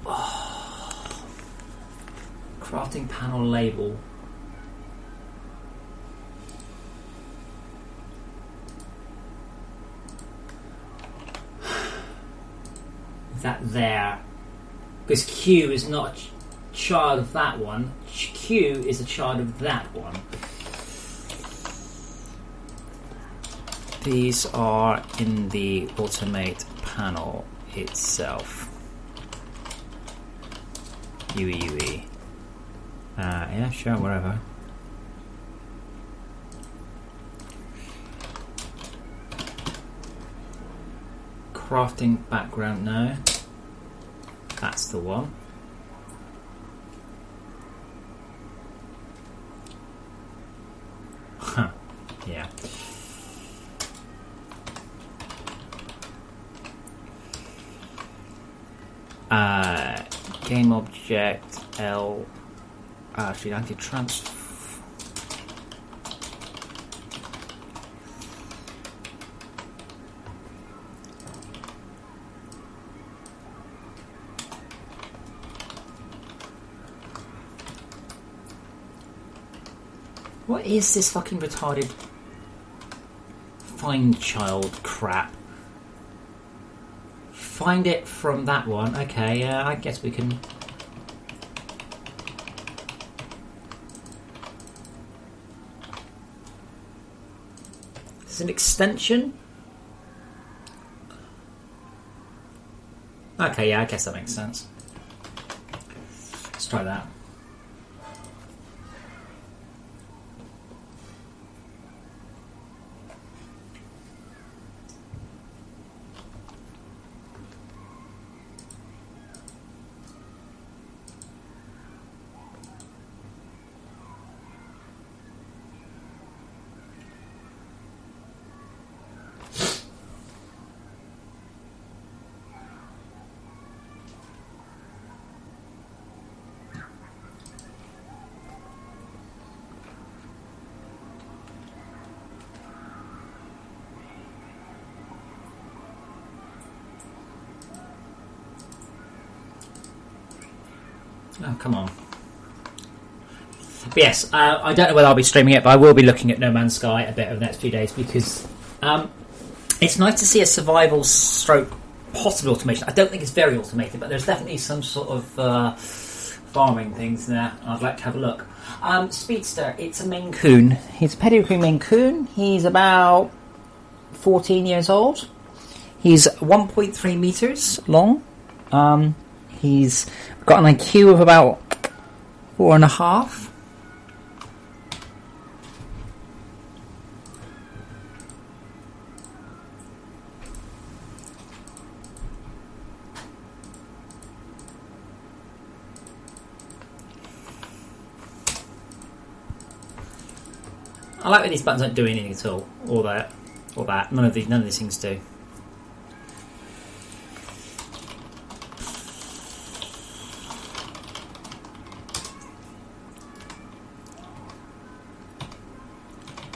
Speaker 1: Oh. Crafting panel label. That there, because Q is not a child of that one. Q is a child of that one. These are in the automate panel itself. UE. Yeah, sure, whatever. Crafting background, no. That's the one. Huh, yeah. Game object L. Actually, anti-transfer. What is this fucking retarded find child crap? Find it from that one. Okay, I guess we can... It's an extension? Okay, yeah, I guess that makes sense. Let's try that. Oh, come on. But yes, I don't know whether I'll be streaming it, but I will be looking at No Man's Sky a bit over the next few days because it's nice to see a survival stroke possible automation. I don't think it's very automated, but there's definitely some sort of farming things there. I'd like to have a look. Speedster, it's a Maine Coon. He's a pedigree Maine Coon. He's about 14 years old. He's 1.3 meters long. He's got an IQ of about 4.5. I like that these buttons don't do anything at all, or that. None of these things do.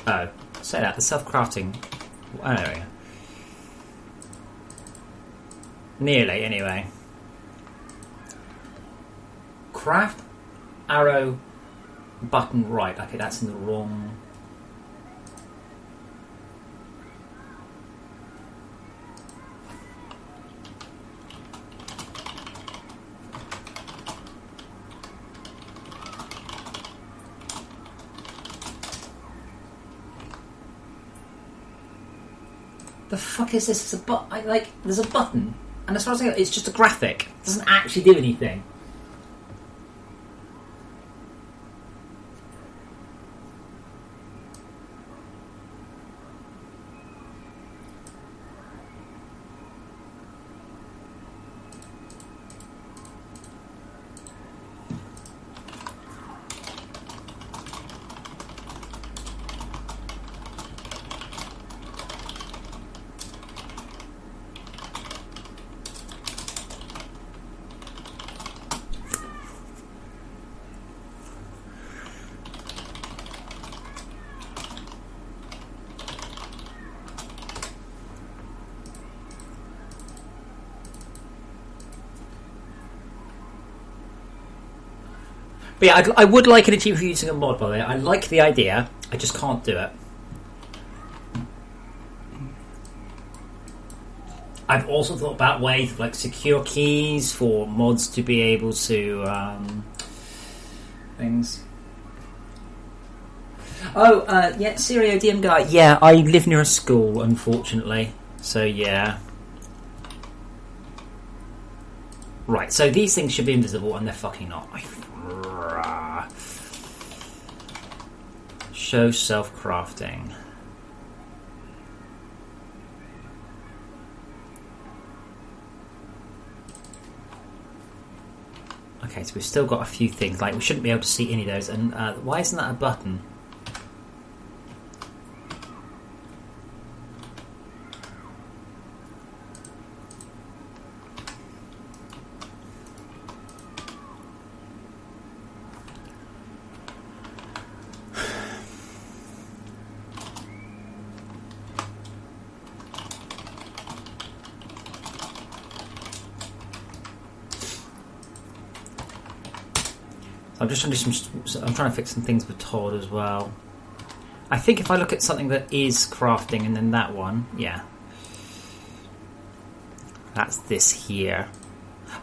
Speaker 1: Oh, say that, the self-crafting. Oh, there we go. Nearly, anyway. Craft, arrow, button right. Okay, that's in the wrong... The fuck is this? It's a there's a button, and as far as I know, it's just a graphic. It doesn't actually do anything. But yeah, I would like an achievement for using a mod, by the way. I like the idea, I just can't do it. I've also thought about ways like secure keys for mods to be able to things. Oh, yeah, Serio DM guy. Yeah, I live near a school, unfortunately. So yeah. Right, so these things should be invisible, and they're fucking not. Show self-crafting. Okay, so we've still got a few things. Like, we shouldn't be able to see any of those. And why isn't that a button? I'm just trying to do I'm trying to fix some things with Todd as well. I think if I look at something that is crafting and then that one, yeah. That's this here.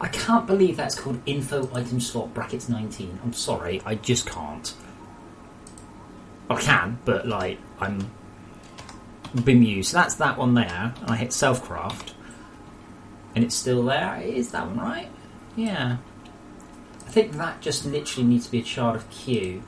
Speaker 1: I can't believe that's called info item slot brackets 19. I'm sorry, I just can't. I can, but like, I'm bemused. So that's that one there, and I hit self-craft. And it's still there. It is that one, right? Yeah. I think that just literally needs to be a chart of Q.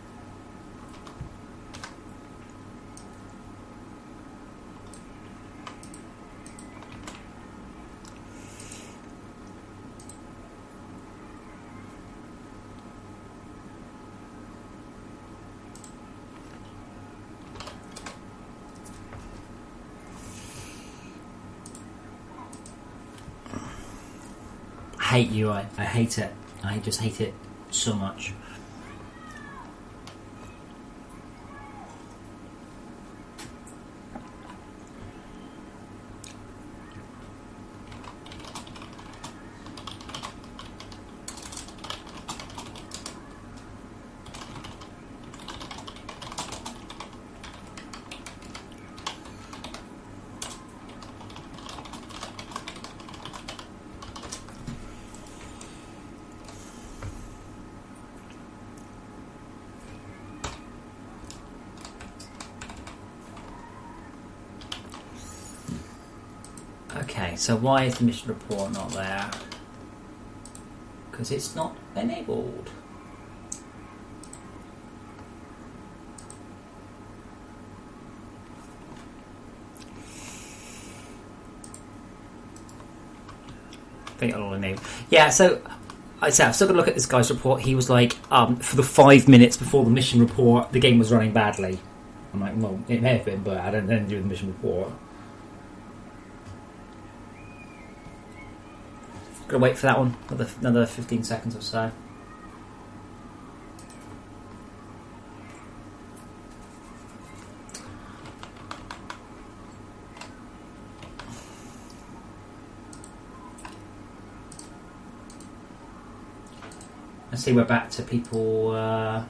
Speaker 1: I hate UI. I hate it. I just hate it so much. Okay, so why is the mission report not there? Because it's not enabled. I think it'll enable. Yeah, so I've still got to look at this guy's report. He was like, for the 5 minutes before the mission report, the game was running badly. I'm like, well, it may have been, but I didn't do the mission report. Gotta wait for that one, another 15 seconds or so. I see we're back to people.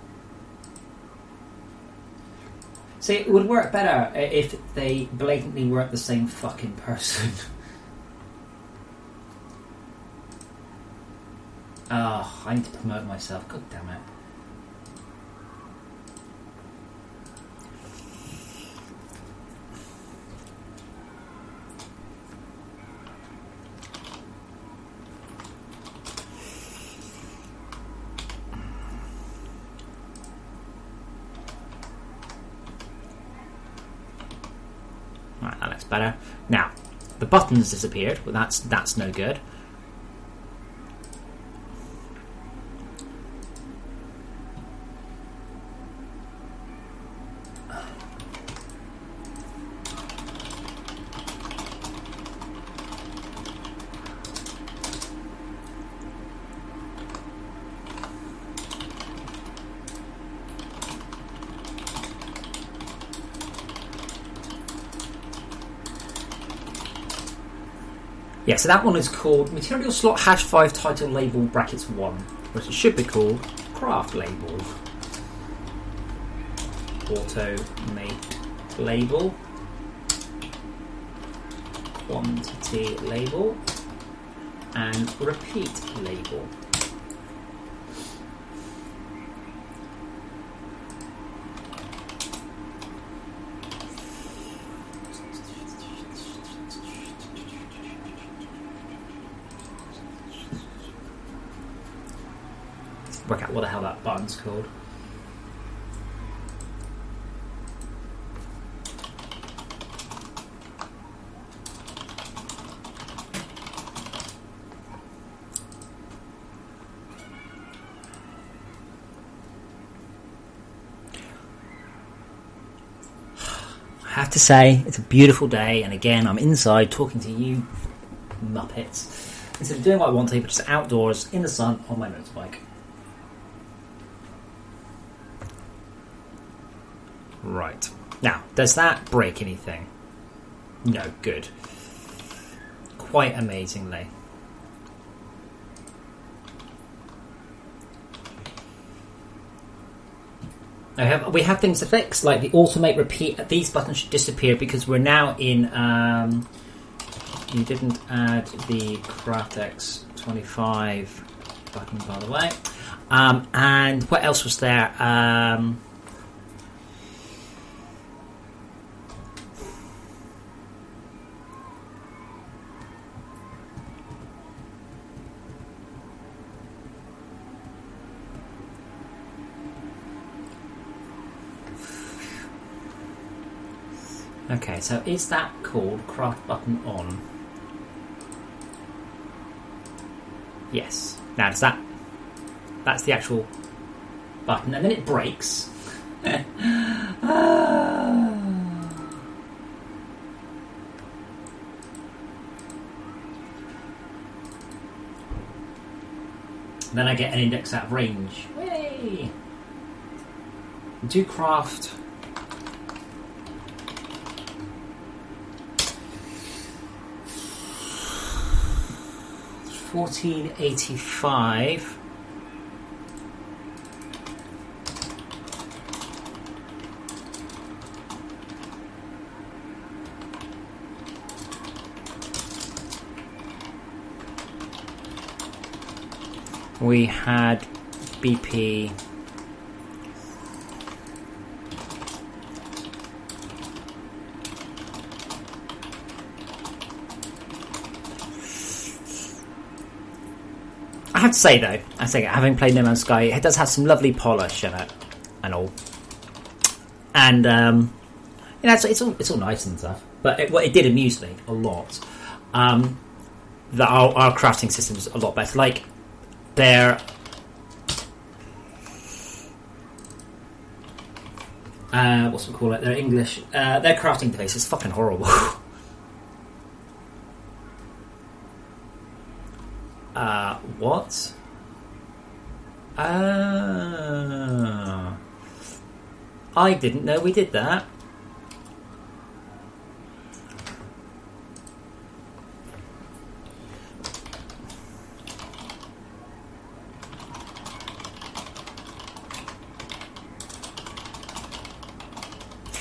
Speaker 1: See, it would work better if they blatantly weren't the same fucking person. Oh, I need to promote myself. God damn it. Right, that looks better. Now, the button's disappeared, but that's no good. Yeah, so that one is called Material Slot #5 Title Label brackets 1, which it should be called Craft Label. Auto Make Label. Quantity Label. And Repeat Label. Work out what the hell that button's called. I have to say, it's a beautiful day, and again, I'm inside talking to you muppets. Instead of doing what I want to, but just outdoors in the sun on my motorbike. Right. Now, does that break anything? No, good. Quite amazingly. We have things to fix, like the automate repeat. These buttons should disappear because we're now in. You didn't add the CraftX 25 button, by the way. And what else was there? Okay, so is that called craft button on? Yes. Now does that... That's the actual button, and then it breaks. Then I get an index out of range. Yay! Do craft... 1485. We had BP. I have to say though, having played No Man's Sky, it does have some lovely polish in it, and all, and it's all nice and stuff. But it did amuse me a lot. That our crafting system is a lot better. Like their what's it called? Their English, their crafting device is fucking horrible. What? I didn't know we did that.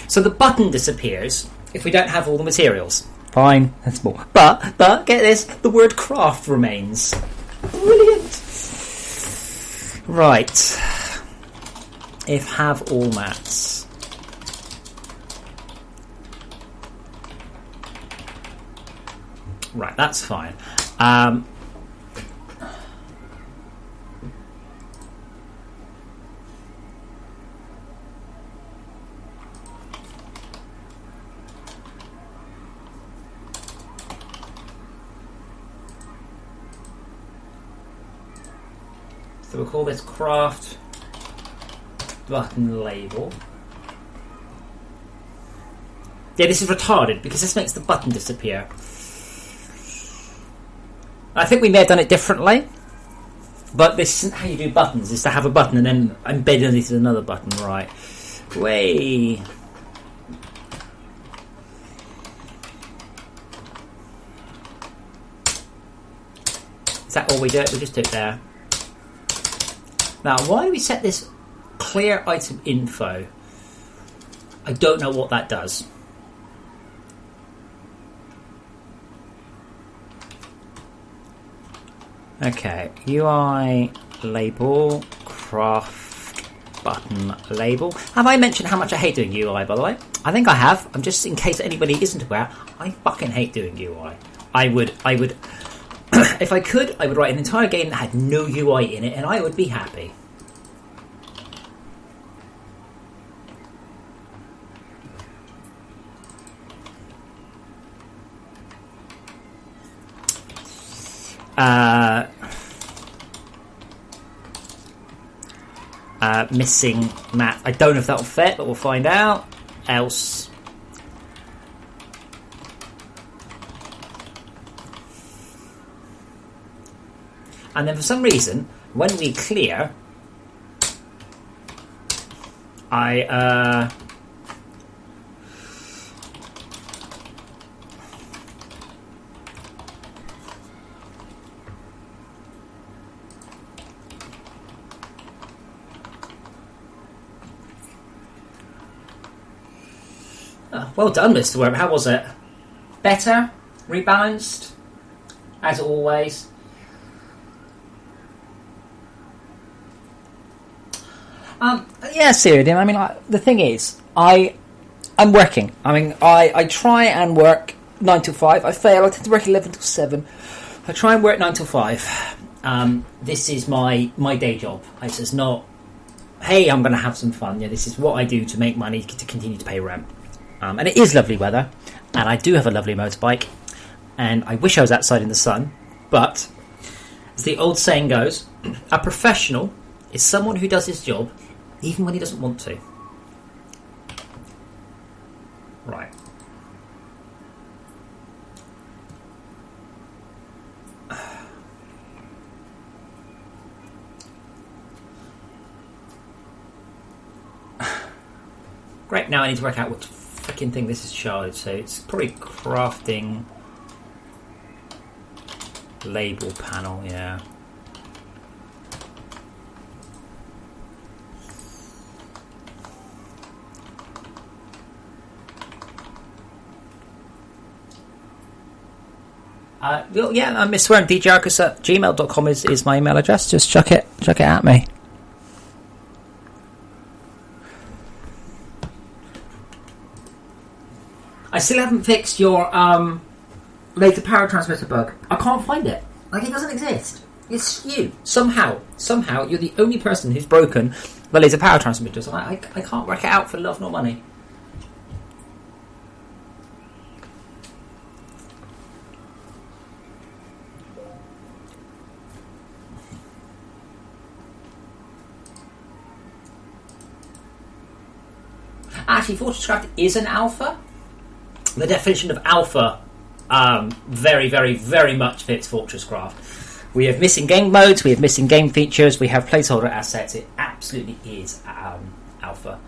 Speaker 1: So the button disappears if we don't have all the materials. Fine, that's more. But get this, the word craft remains. Brilliant. Right. If have all mats. Right, that's fine. So we'll call this craft button label. Yeah, this is retarded because this makes the button disappear. I think we may have done it differently, but this isn't how you do buttons. Is to have a button and then embed underneath another button, right? Way. Is that all we do? We just do it there. Now, why do we set this clear item info? I don't know what that does. Okay, UI label, craft button label. Have I mentioned how much I hate doing UI, by the way? I think I have. I'm just in case anybody isn't aware, I fucking hate doing UI. I would if I could, I would write an entire game that had no UI in it, and I would be happy. Missing mat. I don't know if that'll fit, but we'll find out. Else. And then for some reason, when we clear, Oh, well done, Mr. Webb. How was it? Better? Rebalanced? As always? Yeah, seriously. I mean, the thing is, I'm working. I mean, I try and work 9 till 5. I fail. I tend to work 11 till 7. I try and work 9 till 5. This is my day job. This is not, hey, I'm going to have some fun. Yeah, this is what I do to make money to continue to pay rent. And it is lovely weather, and I do have a lovely motorbike, and I wish I was outside in the sun, but as the old saying goes, a professional is someone who does his job even when he doesn't want to. Right. Great, now I need to work out what freaking thing this is charged, so it's probably crafting label panel, yeah. Well, yeah, Miss Swearing DJarkus at gmail.com is my email address. Just chuck it at me. I still haven't fixed your laser power transmitter bug. I can't find it. Like, it doesn't exist. It's you. Somehow, you're the only person who's broken the laser power transmitter. So I can't work it out for love nor money. Actually, FortressCraft is an alpha. The definition of alpha very, very, very much fits FortressCraft. We have missing game modes, we have missing game features, we have placeholder assets. It absolutely is alpha.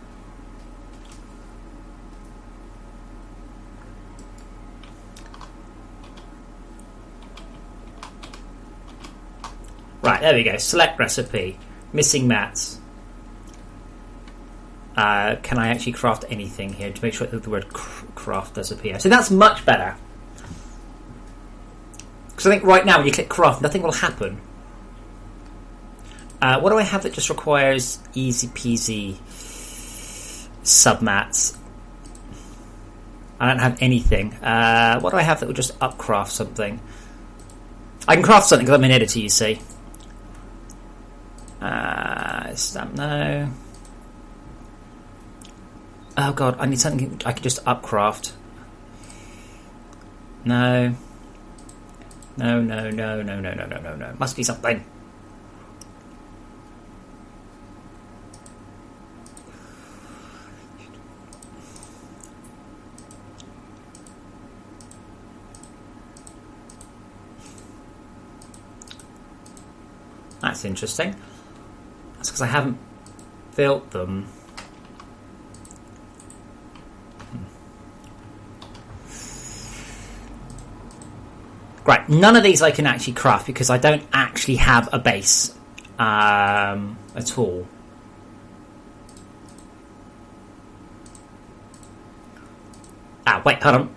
Speaker 1: Right, there we go. Select recipe. Missing mats. Can I actually craft anything here to make sure that the word craft does appear? So that's much better. Because I think right now when you click craft, nothing will happen. What do I have that just requires easy peasy submats? I don't have anything. What do I have that will just upcraft something? I can craft something because I'm an editor, you see. Stamp, no. Oh god, I need something I can just upcraft. No. No. Must be something. That's interesting. That's because I haven't built them. Right, none of these I can actually craft because I don't actually have a base at all. Wait, hold on.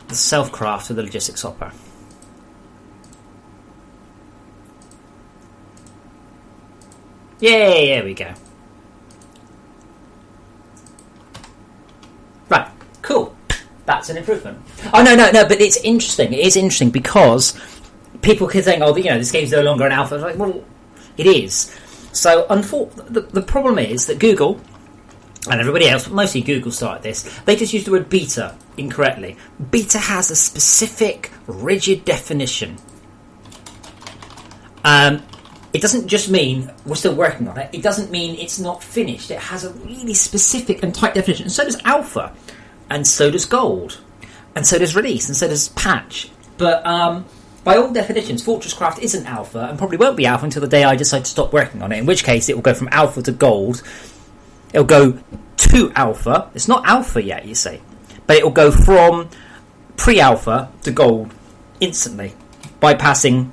Speaker 1: The self-craft of the logistics hopper. Yay, there we go. Right, cool. That's an improvement. Oh, no, but it's interesting. It is interesting because people could think, oh, this game's no longer an alpha. Like, well, it is. So, the problem is that Google, and everybody else, but mostly Google started this, they just used the word beta incorrectly. Beta has a specific, rigid definition. It doesn't just mean we're still working on it. It doesn't mean it's not finished. It has a really specific and tight definition. And so does alpha. And so does gold. And so does release. And so does patch. But by all definitions, FortressCraft isn't alpha and probably won't be alpha until the day I decide to stop working on it. In which case, it will go from alpha to gold. It'll go to alpha. It's not alpha yet, you see. But it will go from pre-alpha to gold instantly. Bypassing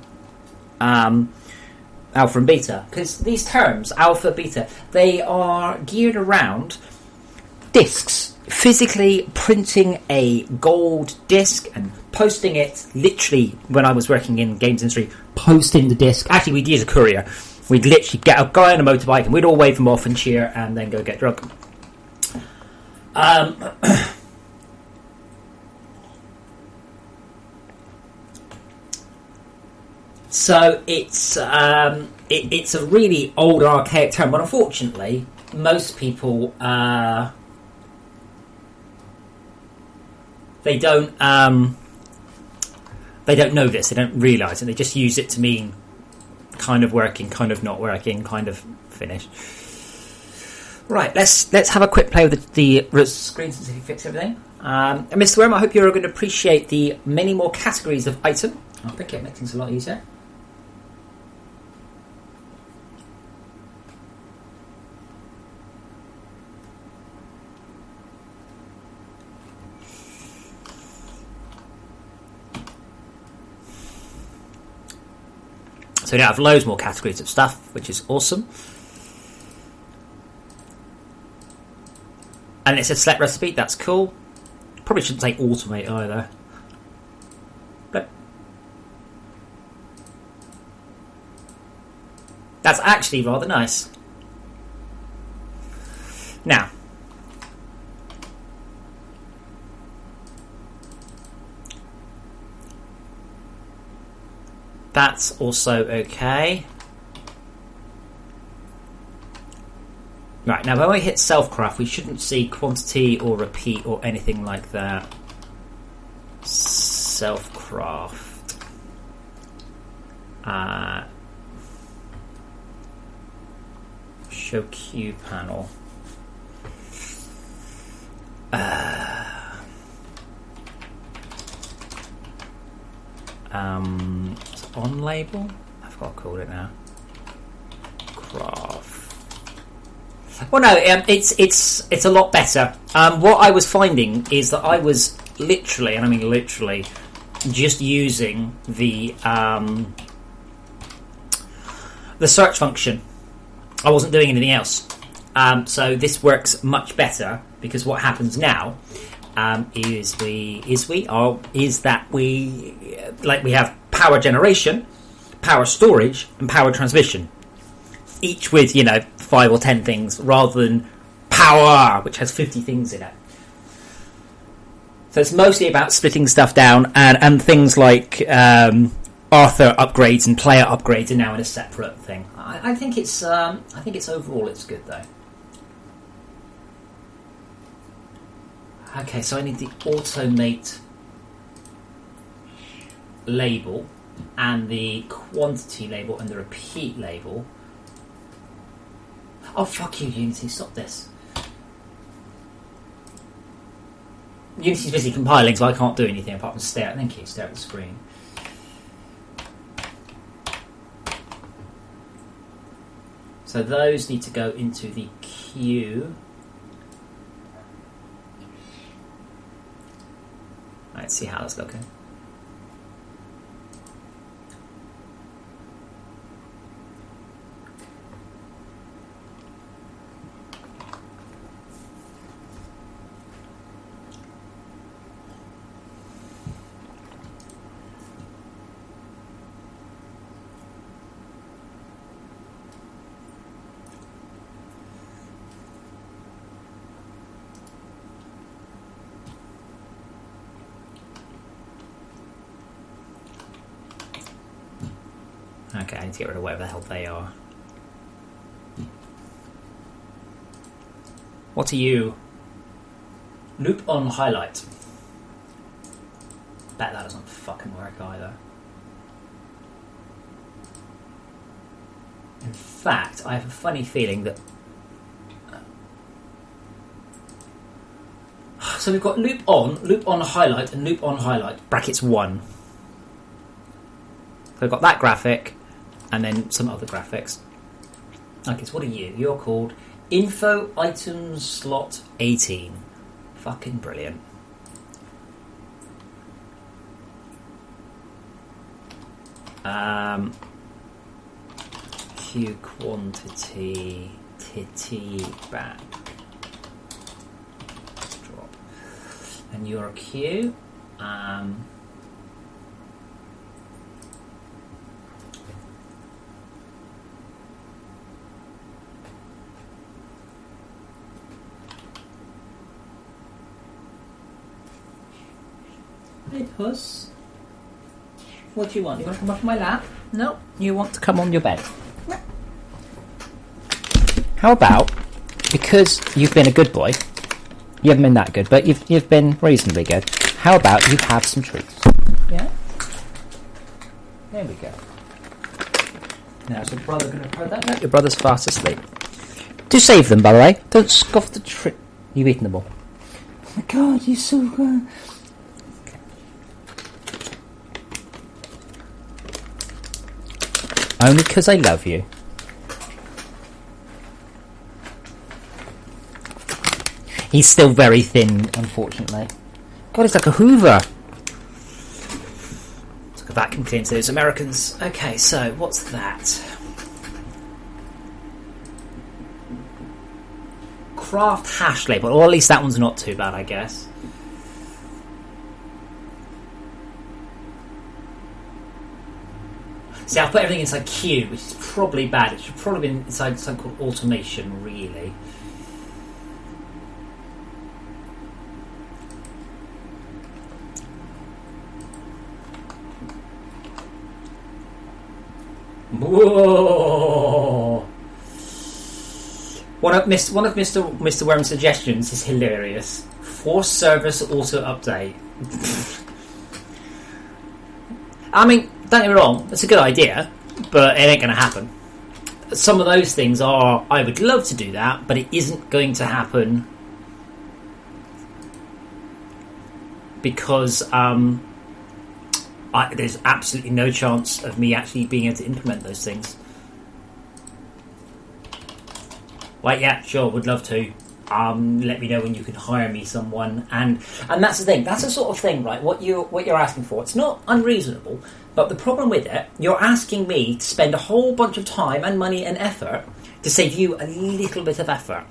Speaker 1: alpha and beta. Because these terms, alpha, beta, they are geared around discs. Physically printing a gold disc and posting it, literally, when I was working in games industry, posting the disc. Actually, we'd use a courier. We'd literally get a guy on a motorbike and we'd all wave him off and cheer and then go get drunk. So it's a really old, archaic term, but unfortunately, most people they don't know this. They don't realise it. They just use it to mean kind of working, kind of not working, kind of finished. Right, let's have a quick play with the screen since you fix everything. And Mr. Worm, I hope you're going to appreciate the many more categories of item. I think it makes things a lot easier. So we now have loads more categories of stuff, which is awesome. And it says select recipe, that's cool. Probably shouldn't say automate either. But that's actually rather nice. Now, that's also okay. Right, now when we hit self-craft, we shouldn't see quantity or repeat or anything like that. Self-craft. Show queue panel. On label? I forgot what I called it now. Craft. Well, no, it's a lot better. What I was finding is that I was literally, and I mean literally, just using the search function. I wasn't doing anything else. So this works much better because what happens now is we have power generation, power storage, and power transmission. Each with 5 or 10 things, rather than power, which has 50 things in it. So it's mostly about splitting stuff down, and things like Arthur upgrades and player upgrades are now in a separate thing. I think it's overall it's good though. Okay, so I need the automate label and the quantity label and the repeat label. Oh, fuck you, Unity, stop this. Unity's busy compiling, so I can't do anything apart from stare. Thank you, stare at the screen. So those need to go into the queue. Let's see how that's looking. Okay, I need to get rid of whatever the hell they are. What are you? Loop on highlight. Bet that doesn't fucking work either. In fact, I have a funny feeling that... So we've got loop on highlight, and loop on highlight, brackets 1. So we've got that graphic, and then some other graphics. Okay, so what are you? You're called Info Items Slot 18. Fucking brilliant. Q quantity titty back. And you're a Q. Hey, puss. What do you want? You want to come off my lap? No, you want to come on your bed. How about, because you've been a good boy, you haven't been that good, but you've been reasonably good. How about you have some treats? Yeah? There we go. Now, is your brother going to throw that? No, your brother's fast asleep. Do save them, by the way. Don't scoff the treat. You've eaten them all. Oh my god, you're so good. Only because I love you. He's still very thin, unfortunately. God, it's like a Hoover. It's like a vacuum cleaner to those Americans. Okay, so what's that? Craft hash label. Or at least that one's not too bad, I guess. See, I've put everything inside Q, which is probably bad. It should probably be inside something called automation, really. Whoa! One of Mr. Worm's suggestions is hilarious. Force service auto update. I mean, don't get me wrong, it's a good idea, but it ain't going to happen. Some of those things are, I would love to do that, but it isn't going to happen because there's absolutely no chance of me actually being able to implement those things. Like, yeah, sure, would love to. Let me know when you can hire me someone, and that's the thing. That's the sort of thing, right? What you're asking for. It's not unreasonable, but the problem with it, you're asking me to spend a whole bunch of time and money and effort to save you a little bit of effort.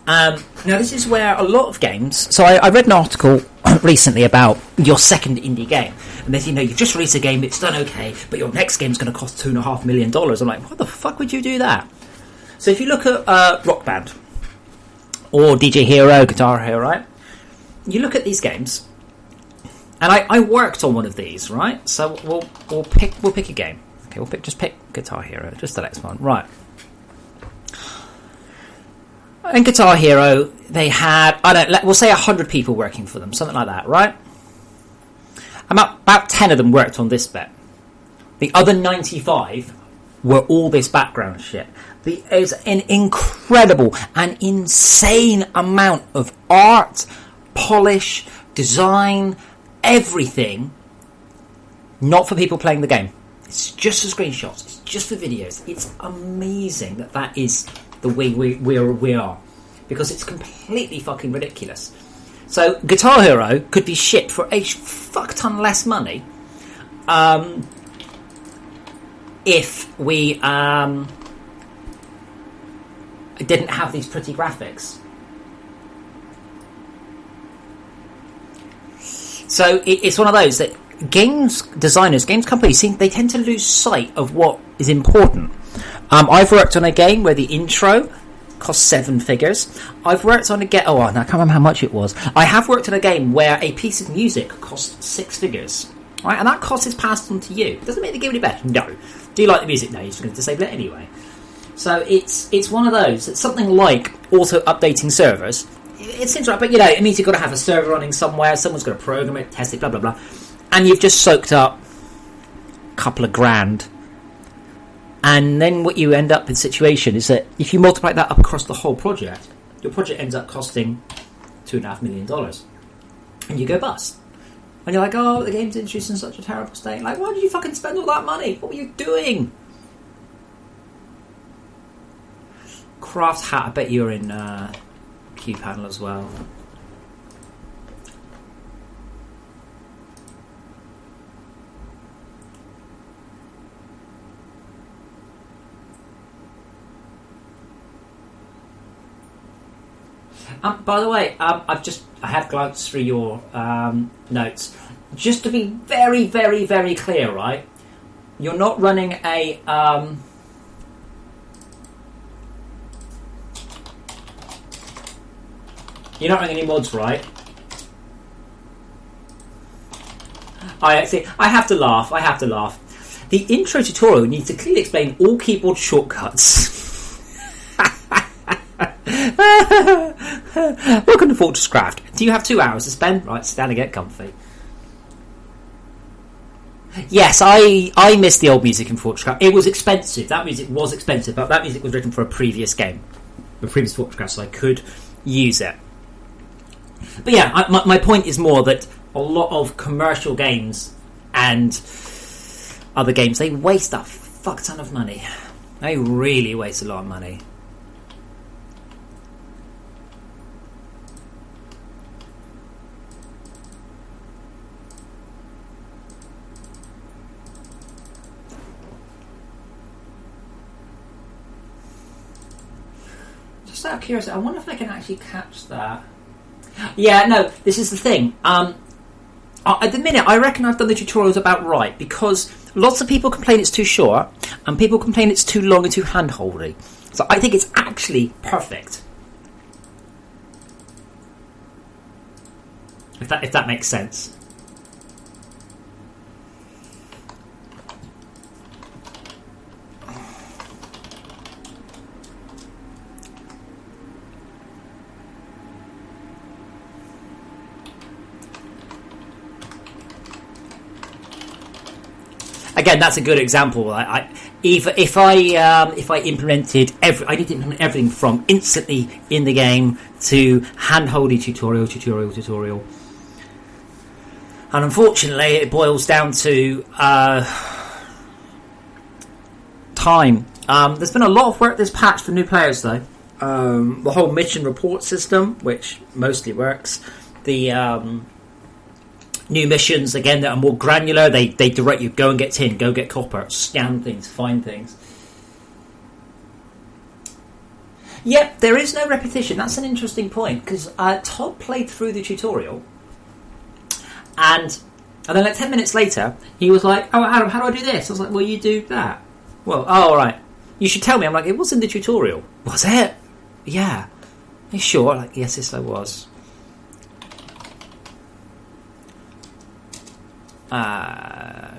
Speaker 1: Now, this is where a lot of games. So I read an article recently about your second indie game, and then you've just released a game, it's done okay, but your next game's going to cost $2.5 million. I'm like, what the fuck would you do that? So if you look at Rock Band or DJ Hero, Guitar Hero, right? You look at these games, and I worked on one of these, right? So we'll pick a game. Okay, we'll pick Guitar Hero, just the next one, right? In Guitar Hero, they had we'll say 100 people working for them, something like that, right? About 10 of them worked on this bit. The other 95 were all this background shit. There's an incredible and insane amount of art, polish, design, everything, not for people playing the game. It's just for screenshots. It's just for videos. It's amazing that is the way we are, because it's completely fucking ridiculous. So Guitar Hero could be shipped for a fuck ton less money if we didn't have these pretty graphics. So it's one of those that games designers, games companies, they tend to lose sight of what is important. I've worked on a game where the intro cost 7 figures. I've worked on I can't remember how much it was. I have worked on a game where a piece of music cost 6 figures. Right, and that cost is passed on to you. Doesn't make the game any better. No. Do you like the music? No, you're just going to disable it anyway. So it's one of those. It's something like auto-updating servers. It seems right, but it means you've got to have a server running somewhere. Someone's got to program it, test it, blah, blah, blah. And you've just soaked up a couple of grand. And then what you end up in situation is that if you multiply that up across the whole project, your project ends up costing $2.5 million. And you go bust. And you're like, oh, the game's introduced in such a terrible state. Like, why did you fucking spend all that money? What were you doing? Craft hat, I bet you're in Q panel as well. By the way, I have glanced through your notes. Just to be very, very, very clear, right? You're not running a you're not running any mods, right? I have to laugh. The intro tutorial needs to clearly explain all keyboard shortcuts. Welcome to FortressCraft. Do you have 2 hours to spend? Right, sit down and get comfy. Yes, I missed the old music in FortressCraft. It was expensive. That music was expensive, but that music was written for a previous game, a previous FortressCraft, so I could use it. But yeah, my point is more that a lot of commercial games and other games, they waste a fuck ton of money. They really waste a lot of money. Just out of curiosity, I wonder if I can actually catch that. Yeah, no, this is the thing. At the minute, I reckon I've done the tutorials about right, because lots of people complain it's too short, and people complain it's too long and too hand-holdy. So I think it's actually perfect. If that makes sense. Again, that's a good example. If I implemented I need to implement everything from instantly in the game to hand-holdy tutorial, and unfortunately, it boils down to time. There's been a lot of work this patch for new players, though. The whole mission report system, which mostly works. The new missions, again, that are more granular. They direct you, go and get tin, go get copper, scan things, find things. Yep, there is no repetition. That's an interesting point, because Todd played through the tutorial, and then like 10 minutes later, he was like, oh, Adam, how do I do this? I was like, well, you do that. Well, oh, all right. You should tell me. I'm like, it was in the tutorial. Was it? Yeah. Are you sure? Like, yes, I was.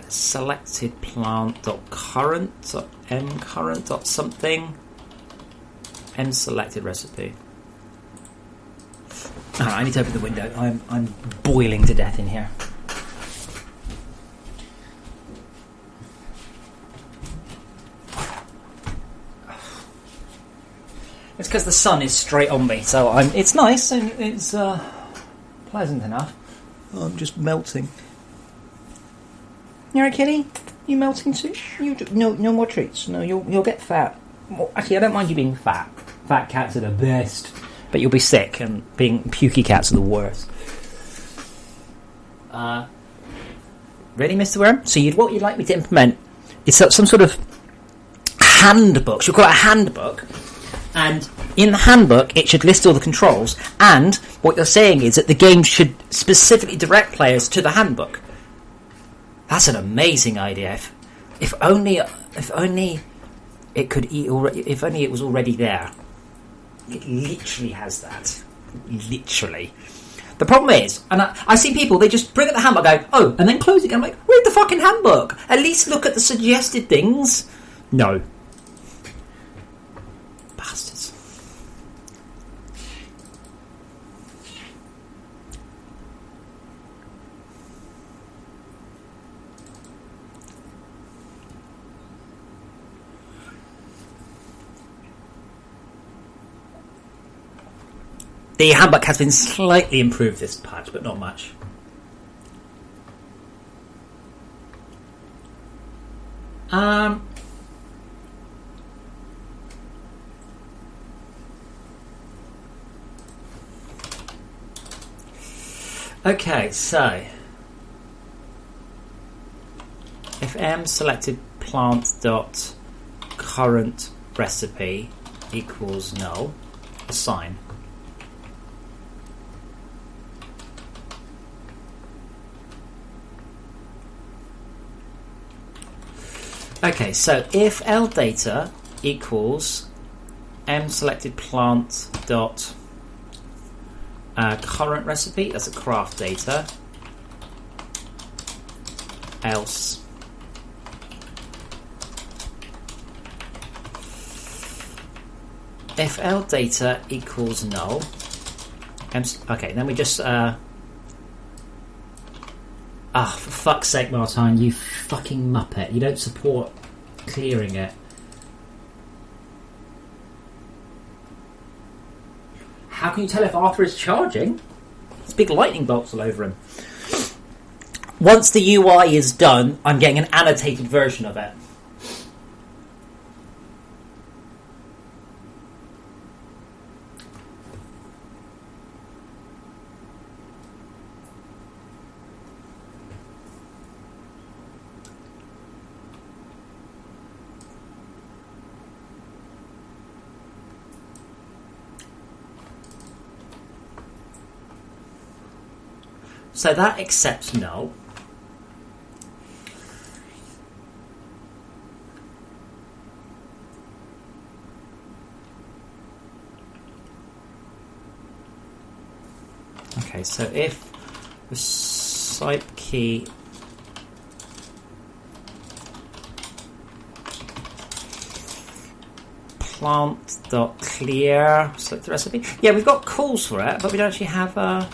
Speaker 1: Selected plant.current.mcurrent.something mSelected recipe. I need to open the window. I'm boiling to death in here. It's because the sun is straight on me, so it's nice and it's pleasant enough. I'm just melting. You alright, kitty? You melting too? No more treats. No, you'll get fat. Well, actually, I don't mind you being fat. Fat cats are the best, but you'll be sick, and being pukey cats are the worst. Ready, Mr. Worm? So what you'd like me to implement is some sort of handbook. She'll call it a handbook, and in the handbook, it should list all the controls. And what you're saying is that the game should specifically direct players to the handbook. That's an amazing idea. If only it could eat already. If only it was already there. It literally has that. Literally. The problem is, and I see people, they just bring up the handbook, go, oh, and then close it again. I'm like, read the fucking handbook. At least look at the suggested things. No. Bastards. The handbook has been slightly improved this patch, but not much. Okay, so if m selected plant dot current recipe equals null, assign. Okay, so if ldata equals mSelected plant dot current recipe, that's a craft data, else if ldata equals null, okay, then we just for fuck's sake, Martine, you fucking muppet, you don't support clearing it. How can you tell if Arthur is charging? There's big lightning bolts all over him. Once the UI is done, I'm getting an annotated version of it. So that accepts null. Okay, so if the site key plant.clear select the recipe. Yeah, we've got calls for it, but we don't actually have a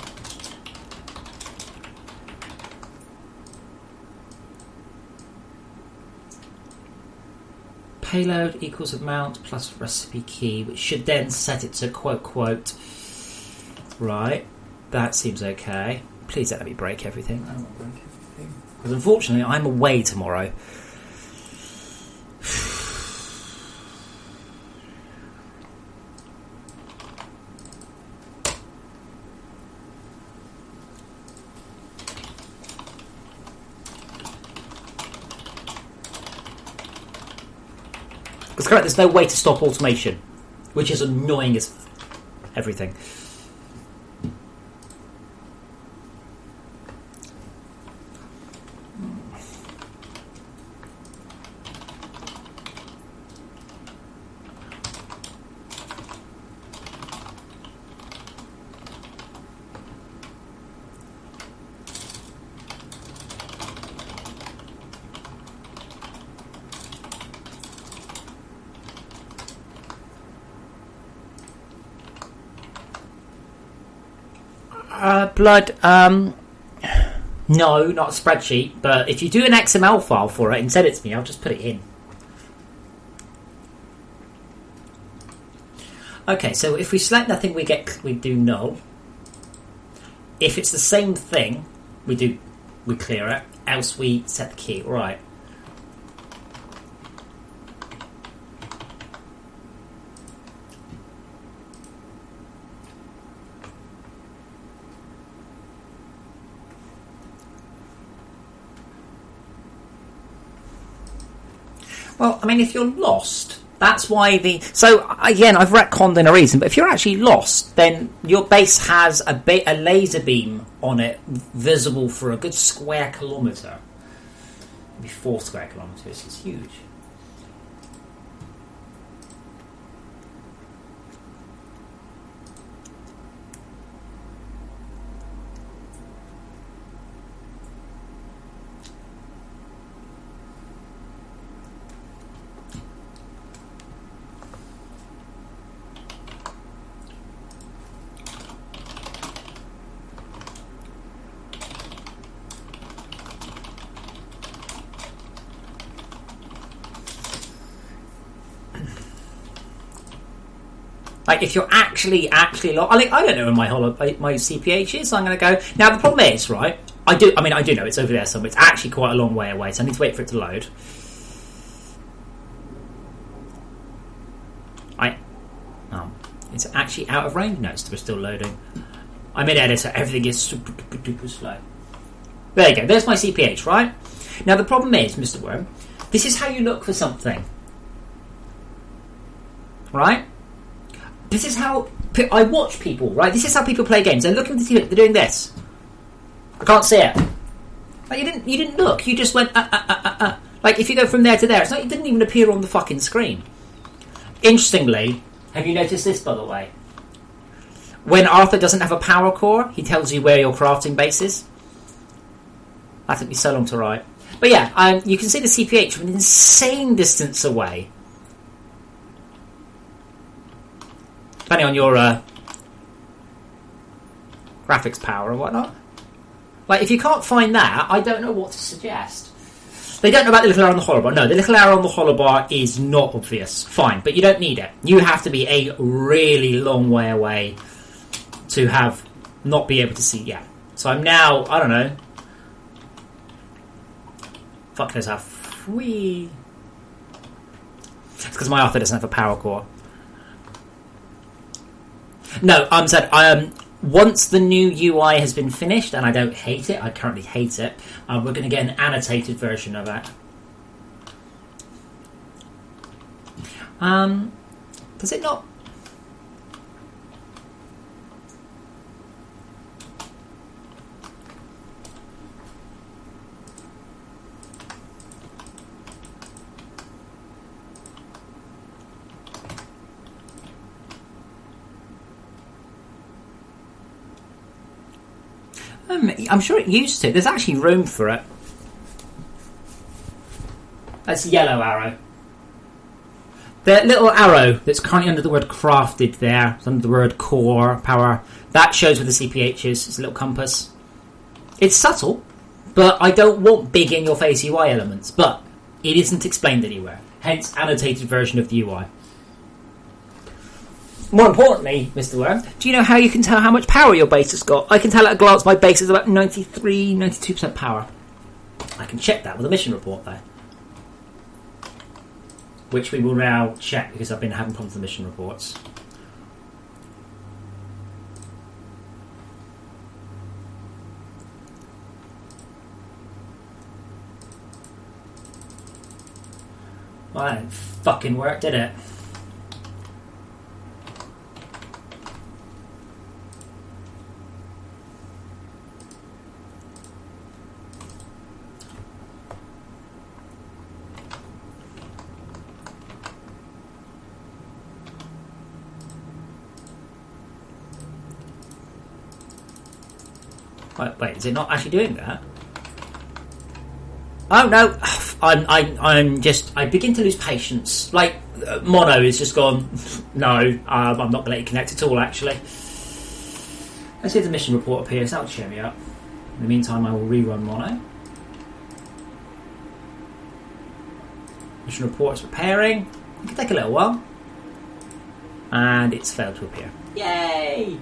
Speaker 1: payload equals amount plus recipe key, which should then set it to quote. Right, that seems okay. Please don't let me break everything. I don't want to break everything. Because unfortunately, I'm away tomorrow. Because correct, there's no way to stop automation, which is annoying as everything. Blood, no, not a spreadsheet, but if you do an XML file for it and send it to me, I'll just put it in. Okay, so if we select nothing, we do null. If it's the same thing, we clear it, else we set the key. Right. Well, I mean, if you're lost, that's why So, again, I've retconned in a reason, but if you're actually lost, then your base has a laser beam on it visible for a good square kilometre. Maybe 4 square kilometres. It's huge. Like, if you're actually lost, I don't know where my CPH is, so I'm going to go. Now, the problem is, right, I do know it's over there somewhere. It's actually quite a long way away, so I need to wait for it to load. It's actually out of range. No, we're still loading. I'm in editor, everything is super duper slow. There you go, there's my CPH, right? Now, the problem is, Mr. Worm, this is how you look for something. Right? This is how I watch people, right? This is how people play games. They're looking at the TV, they're doing this. I can't see it. Like, you didn't look. You just went, Like, if you go from there to there, it didn't even appear on the fucking screen. Interestingly, have you noticed this, by the way? When Arthur doesn't have a power core, he tells you where your crafting base is. That took me so long to write. But yeah, you can see the CPH from an insane distance away. Depending on your graphics power and whatnot. Like, if you can't find that, I don't know what to suggest. They don't know about the little arrow on the hollow bar. No, the little arrow on the hollow bar is not obvious. Fine, but you don't need it. You have to be a really long way away to not be able to see. Yeah. So I'm now, I don't know. Fuck knows how. Whee. It's because my Arthur doesn't have a power core. No, I'm sad. Once the new UI has been finished, and I don't hate it, I currently hate it, we're going to get an annotated version of that. Does it not? I'm sure it used to. There's actually room for it. That's a yellow arrow. The little arrow that's currently under the word crafted there, it's under the word core, power, that shows where the CPH is. It's a little compass. It's subtle, but I don't want big in-your-face UI elements. But it isn't explained anywhere. Hence, annotated version of the UI. More importantly, Mr. Worm, do you know how you can tell how much power your base has got? I can tell at a glance my base is about 93, 92% power. I can check that with a mission report, though. Which we will now check, because I've been having problems with the mission reports. Well, that didn't fucking work, did it? Wait, is it not actually doing that? Oh no, I begin to lose patience. Like, mono is just gone, no, I'm not going to let you connect at all, actually. Let's see if the mission report appears, that will cheer me up. In the meantime, I will rerun mono. Mission report is preparing. It can take a little while. And it's failed to appear. Yay!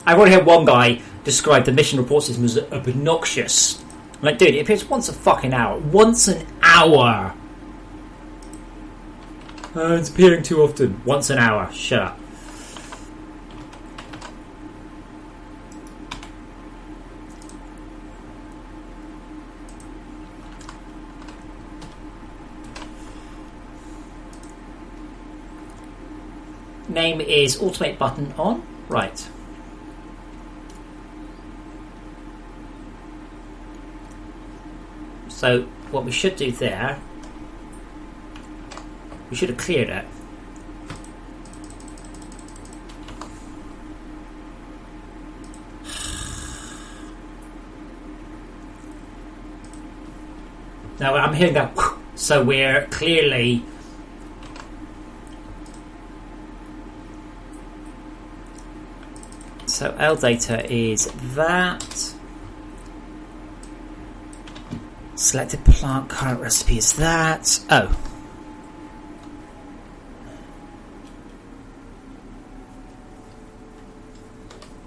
Speaker 1: I've already had one guy describe the mission report system as obnoxious. I'm like, dude, it appears once a fucking hour. Once an hour! It's appearing too often. Once an hour. Shut up. Name is automate button on. Right. So what we should do there, we should have cleared it. Now I'm hearing that, so we're clearly so L data is that. Selected plant current recipe is that. Oh.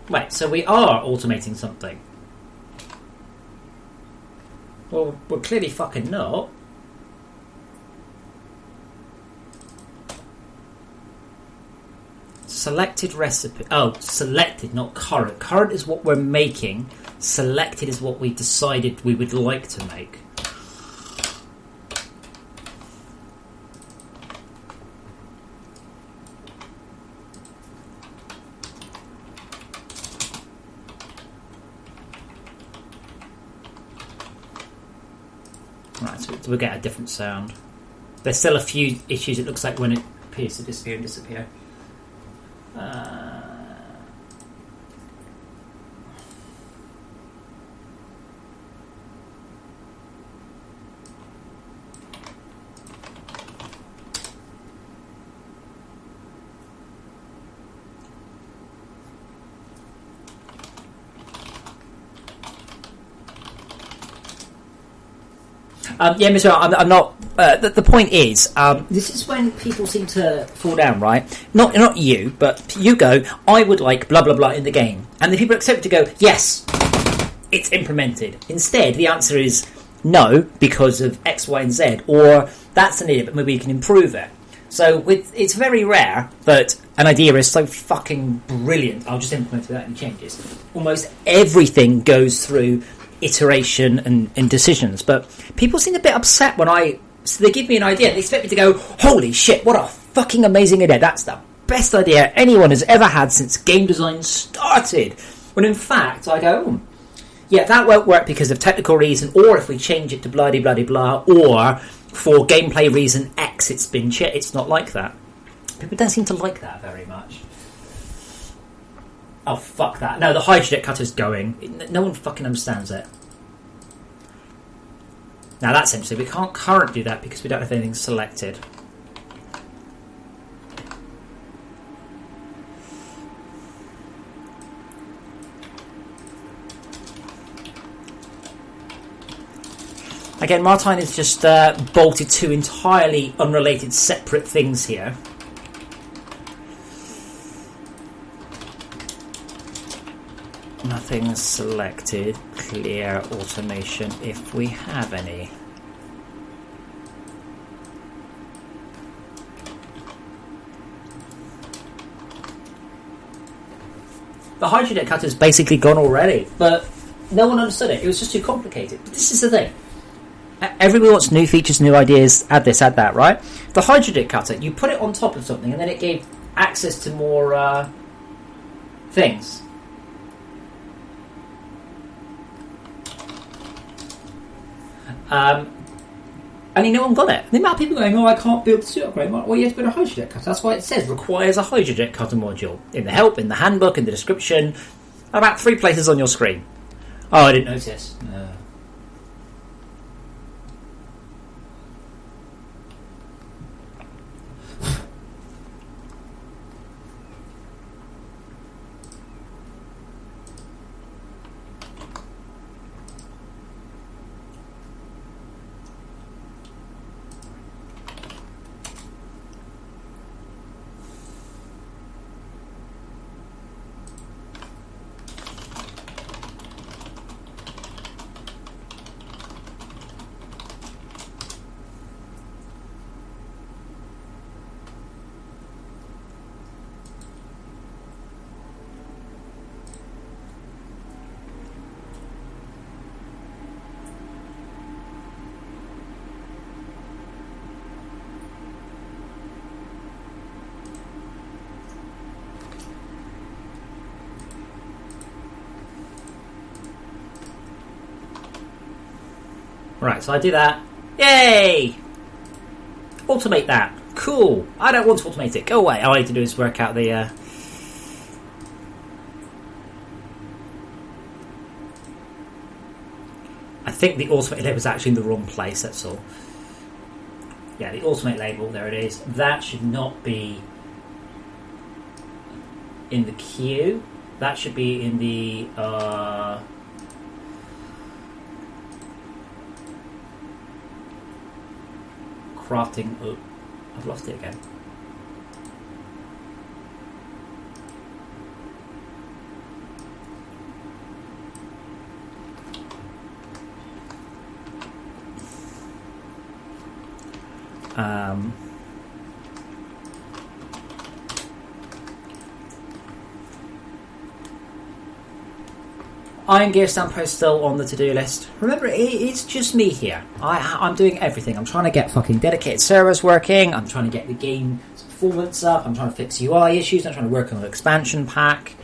Speaker 1: Wait, so we are automating something. Well, we're clearly fucking not. Selected recipe. Oh, selected, not current. Current is what we're making. Selected is what we decided we would like to make. we'll get a different sound. There's still a few issues, it looks like, when it appears to disappear and disappear. Yeah, Mr. I'm not. The point is, this is when people seem to fall down, right? Not you, but you go, I would like blah blah blah in the game, and the people accept to go, yes, it's implemented. Instead, the answer is no because of X, Y, and Z, or that's an idiot, but maybe you can improve it. So it's very rare that an idea is so fucking brilliant, I'll just implement it without any changes. Almost everything goes through iteration and decisions, but people seem a bit upset when so they give me an idea, they expect me to go, holy shit, what a fucking amazing idea, that's the best idea anyone has ever had since game design started, when in fact I go, yeah, that won't work because of technical reason, or if we change it to bloody bloody blah, or for gameplay reason X it's been shit. It's not like that. People don't seem to like that very much. Oh, fuck that. No, the hydrojet cutter's going. No one fucking understands it. Now, that's interesting. We can't currently do that because we don't have anything selected. Again, Martine is just bolted two entirely unrelated separate things here. Nothing selected. Clear automation if we have any. The hydrojet cutter's basically gone already, but no one understood it. It was just too complicated. But this is the thing. Everyone wants new features, new ideas, add this, add that, right? The hydrojet cutter, you put it on top of something and then it gave access to more things. And no one got it. The amount of people going, I can't build the suit upgrade. Well, you have to build a hydrojet cutter. That's why it says requires a hydrojet cutter module. In the help, in the handbook, in the description. About 3 places on your screen. Oh, I didn't notice. Right, so I do that. Yay! Automate that. Cool. I don't want to automate it. Go away. All I need to do is work out the... I think the automate label is actually in the wrong place, that's all. Yeah, the automate label, there it is. That should not be in the queue. That should be in the... crafting. Oh, I've lost it again. Iron Gear Stampost still on the to-do list. Remember, it's just me here. I'm doing everything. I'm trying to get fucking dedicated servers working. I'm trying to get the game's performance up. I'm trying to fix UI issues. I'm trying to work on an expansion pack.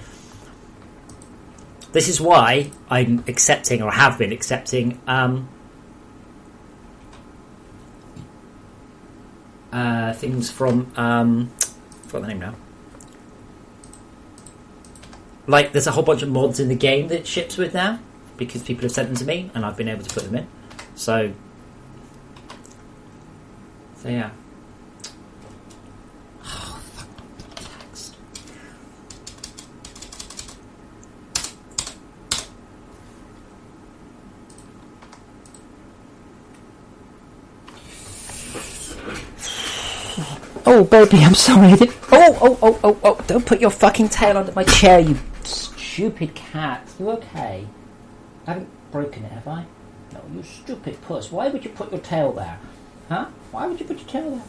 Speaker 1: This is why I'm accepting, or have been accepting, things from I've got the name now. Like, there's a whole bunch of mods in the game that it ships with now because people have sent them to me and I've been able to put them in. So yeah. Oh, fuck. Text. Oh, baby, I'm sorry. Oh, don't put your fucking tail under my chair, you stupid cat. You okay? I haven't broken it, have I? No, you stupid puss. Why would you put your tail there? Huh? Why would you put your tail there?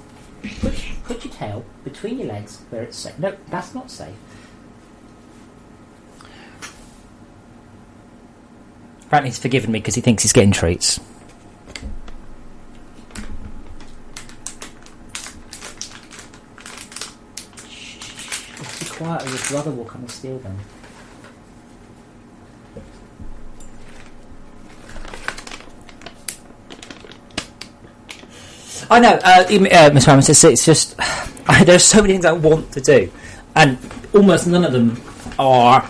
Speaker 1: Put your tail between your legs where it's safe. No, that's not safe. Apparently he's forgiven me because he thinks he's getting treats. Be quiet or your brother will come and steal them. I know, Miss Ramos says it's just there's so many things I want to do, and almost none of them are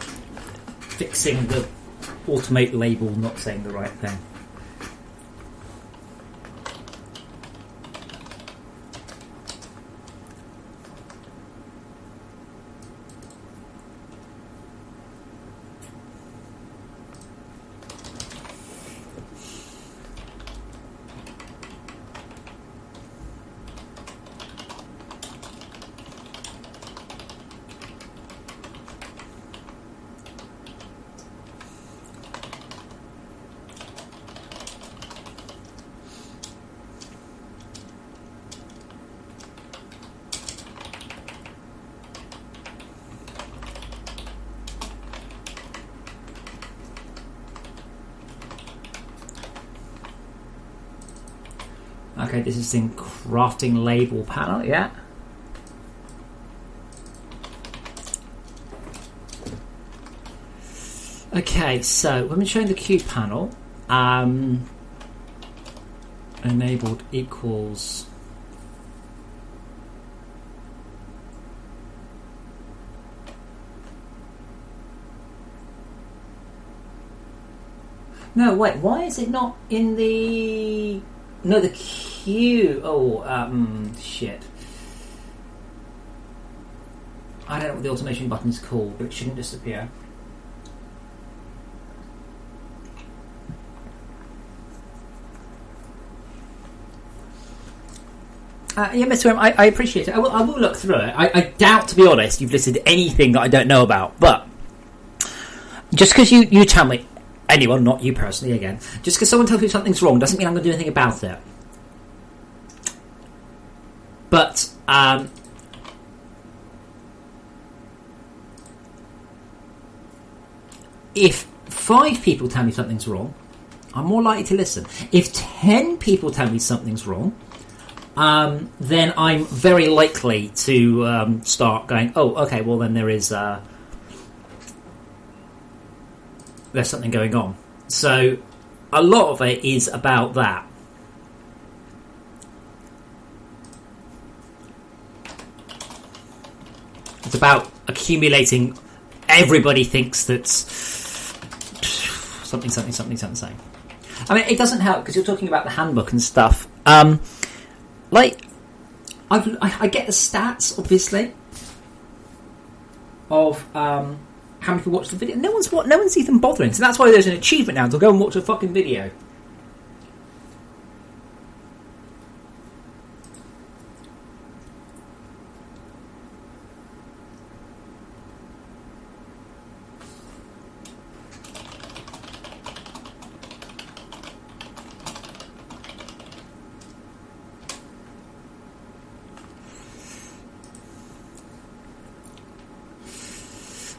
Speaker 1: fixing the automate label not saying the right thing. Okay, this is in crafting label panel, yeah. Okay, so when we're showing the Q panel, enabled equals no, wait, why is it not in the no, the Q. Oh, shit. I don't know what the automation button is called, but it shouldn't disappear. Yeah, Mr. M, I appreciate it. I will look through it. I doubt, to be honest, you've listed anything that I don't know about, but just because you tell me, anyone, not you personally again, just because someone tells me something's wrong doesn't mean I'm going to do anything about it. But if 5 people tell me something's wrong, I'm more likely to listen. If 10 people tell me something's wrong, then I'm very likely to start going, oh, okay, well then there is there's something going on. So a lot of it is about that. It's about accumulating. Everybody thinks that's something. I mean, it doesn't help because you're talking about the handbook and stuff. Like, I get the stats, obviously, of how many people watch the video. No one's even bothering. So that's why there's an achievement now to go and watch a fucking video.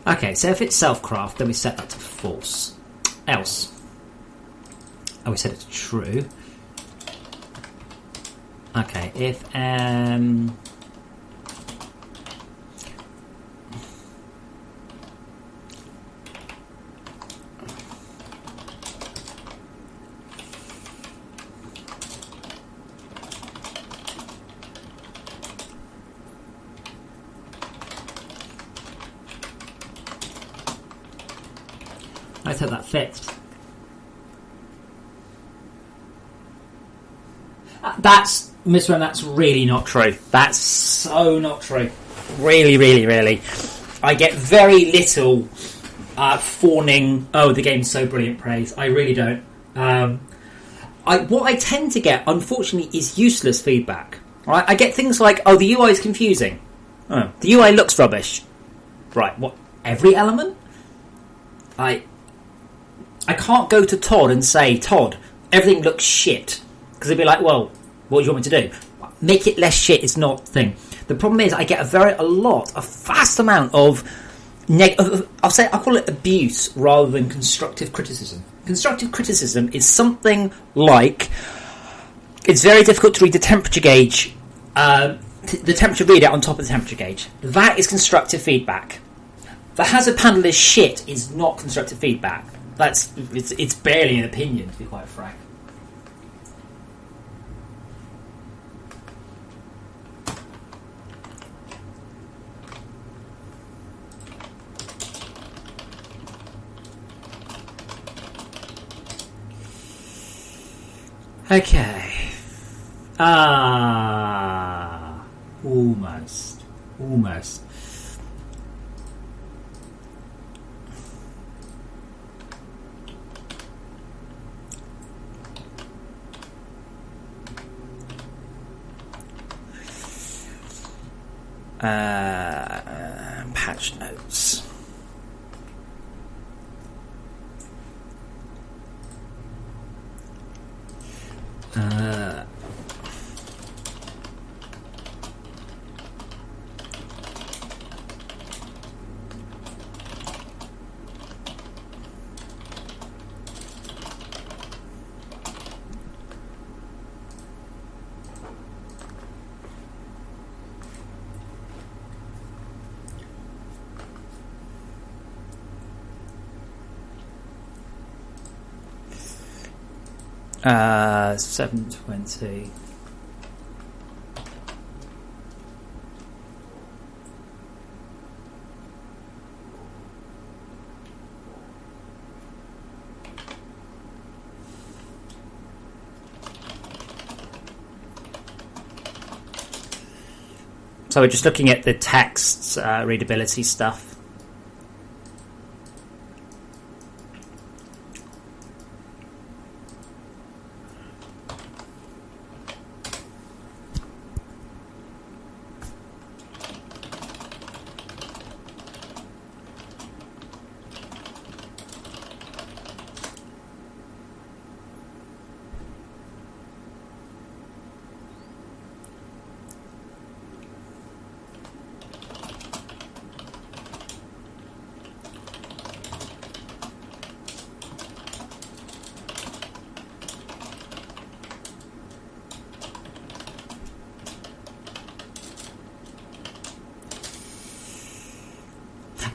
Speaker 1: Okay, so if it's self-craft, then we set that to false. Else. Oh, we set it to true. Okay, if Let's hope that fits. That's Miss Ren, that's really not true. That's so not true. Really, really, really. I get very little fawning, oh, the game's so brilliant praise. I really don't. What I tend to get, unfortunately, is useless feedback. Right? I get things like, oh, the UI is confusing. Oh, the UI looks rubbish. Right, what? Every element? I can't go to Todd and say, Todd, everything looks shit. Because they'd be like, well, what do you want me to do? Make it less shit is not the thing. The problem is I get a vast amount of I'll call it abuse rather than constructive criticism. Constructive criticism is something like, it's very difficult to read the temperature gauge, the temperature reader on top of the temperature gauge. That is constructive feedback. The hazard panel is shit is not constructive feedback. It's barely an opinion, to be quite frank. Okay. Almost. Patch notes. $720. So we're just looking at the text readability stuff.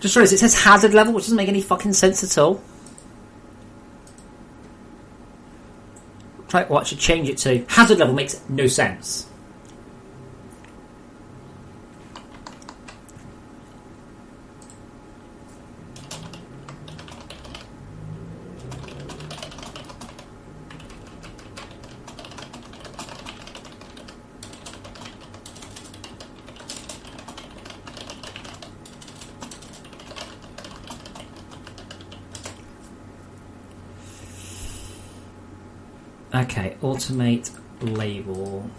Speaker 1: Just realised it says hazard level, which doesn't make any fucking sense at all. Try what I should change it to. Hazard level makes no sense. Okay, automate label.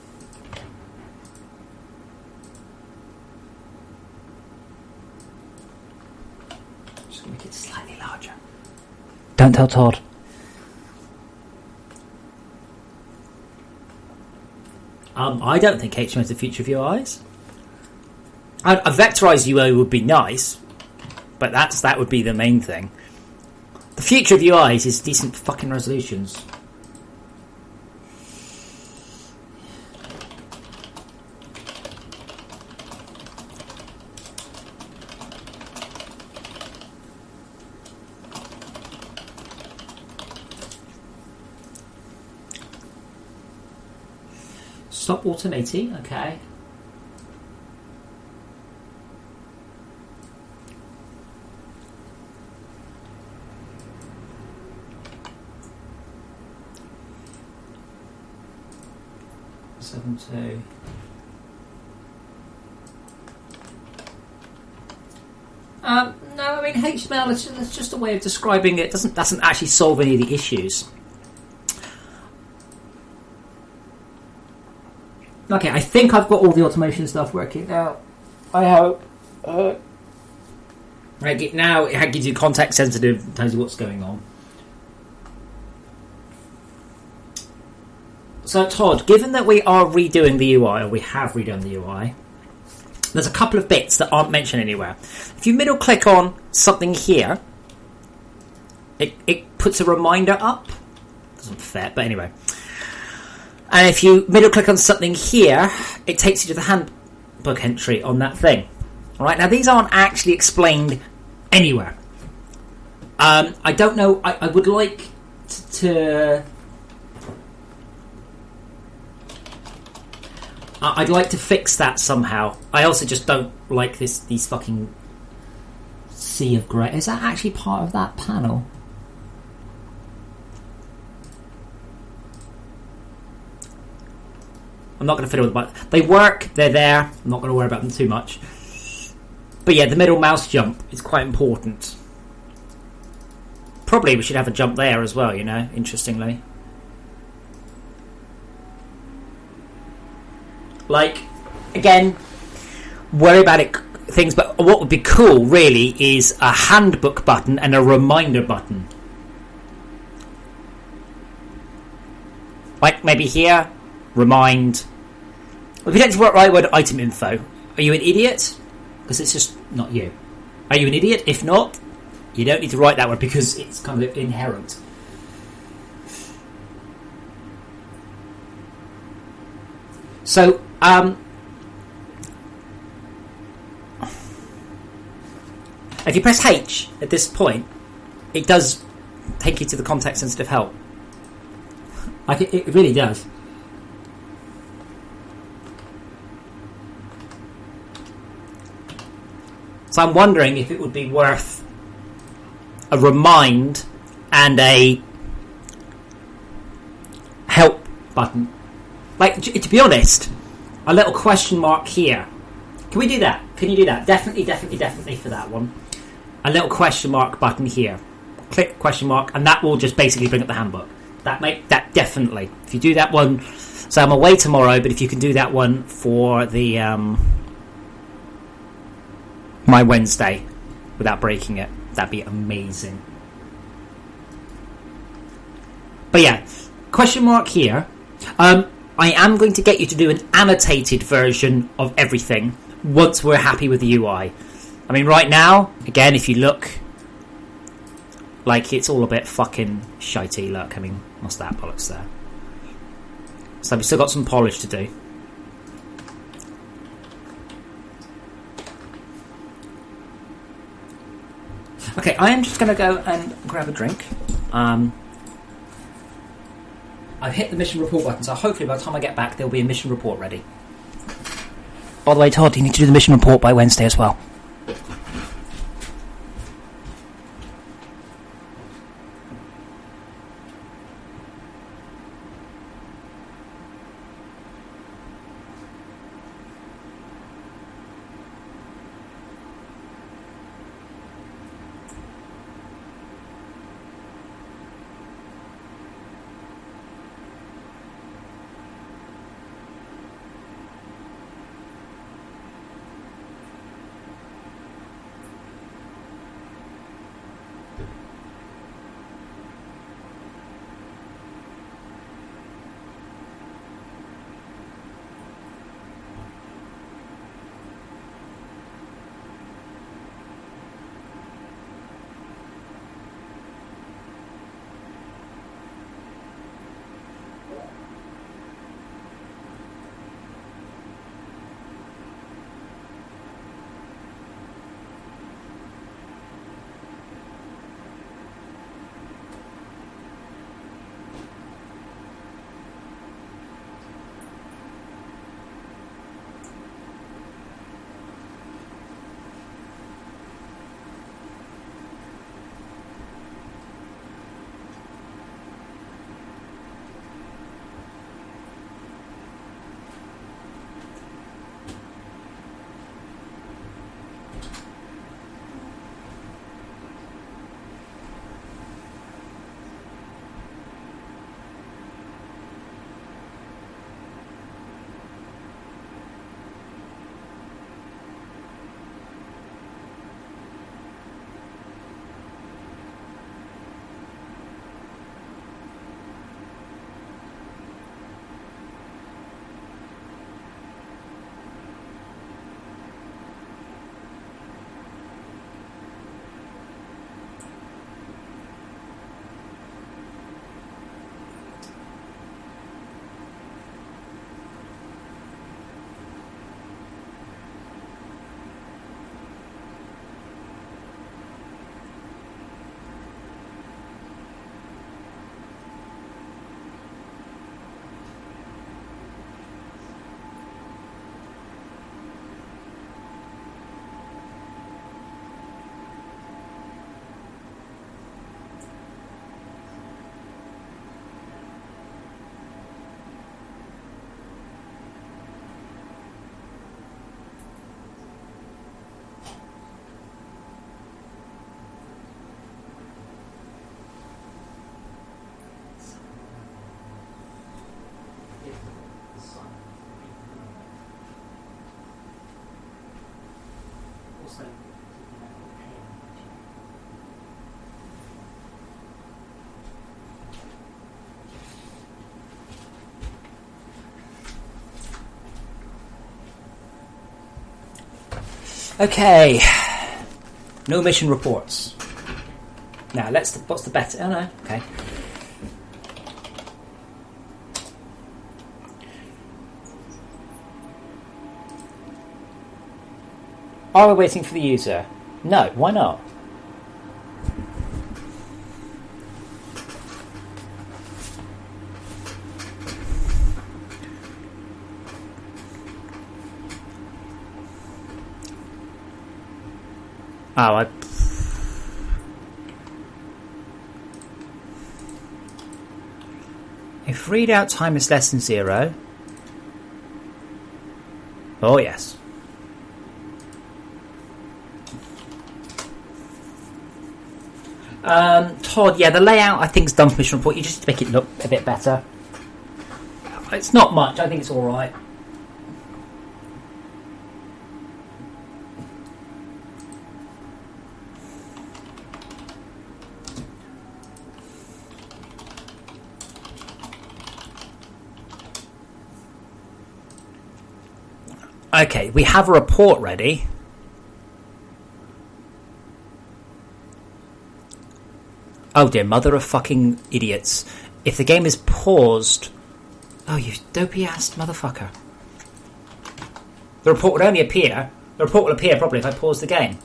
Speaker 1: Just gonna make it slightly larger. Don't tell Todd. I don't think HTML is the future of UIs. A vectorized UI would be nice, but that would be the main thing. The future of UIs is decent fucking resolutions. Stop automating, okay. 7.2. No, I mean HTML is just a way of describing it. Doesn't actually solve any of the issues. Okay, I think I've got all the automation stuff working now. I hope. Right, now it gives you context sensitive, tells you what's going on. So Todd, given that we are redoing the UI, or we have redone the UI, there's a couple of bits that aren't mentioned anywhere. If you middle click on something here, it puts a reminder up. Doesn't fit, but anyway. And if you middle click on something here, it takes you to the handbook entry on that thing. Alright, now these aren't actually explained anywhere. I don't know, I would like to I'd like to fix that somehow. I also just don't like these fucking sea of grey. Is that actually part of that panel? I'm not going to fiddle with them. They work, they're there. I'm not going to worry about them too much. But yeah, the middle mouse jump is quite important. Probably we should have a jump there as well, you know, interestingly. Like, again, worry about it, things, but what would be cool, really, is a handbook button and a reminder button. Like, maybe here, remind. Well, if you don't have the right word, item info. Are you an idiot? Because it's just not you. Are you an idiot? If not, you don't need to write that word because it's kind of inherent. So, if you press H at this point, it does take you to the context-sensitive help. Like it really does. So I'm wondering if it would be worth a remind and a help button. Like, to be honest, a little question mark here. Can we do that? Can you do that? Definitely for that one. A little question mark button here. Click question mark, and that will just basically bring up the handbook. That definitely. If you do that one, so I'm away tomorrow, but if you can do that one for the my Wednesday without breaking it, that'd be amazing. But yeah, question mark here. I am going to get you to do an annotated version of everything once we're happy with the UI. I mean, right now, again, if you look, like, it's all a bit fucking shitey. Look, I mean, what's that bollocks there? So we've still got some polish to do. Okay, I am just going to go and grab a drink. I've hit the mission report button, so hopefully by the time I get back, there'll be a mission report ready. By the way, Todd, you need to do the mission report by Wednesday as well. Okay. No mission reports. Now, what's the better? Oh, no. Okay. Are we waiting for the user? No, why not? Oh, if readout time is less than 0. Oh, yes. Todd, yeah, the layout I think is done for mission report. You just need to make it look a bit better. It's not much. I think it's all right. Okay, we have a report ready. Oh dear, mother of fucking idiots. If the game is paused... Oh, you dopey-ass motherfucker. The report would only appear... The report will appear probably if I pause the game.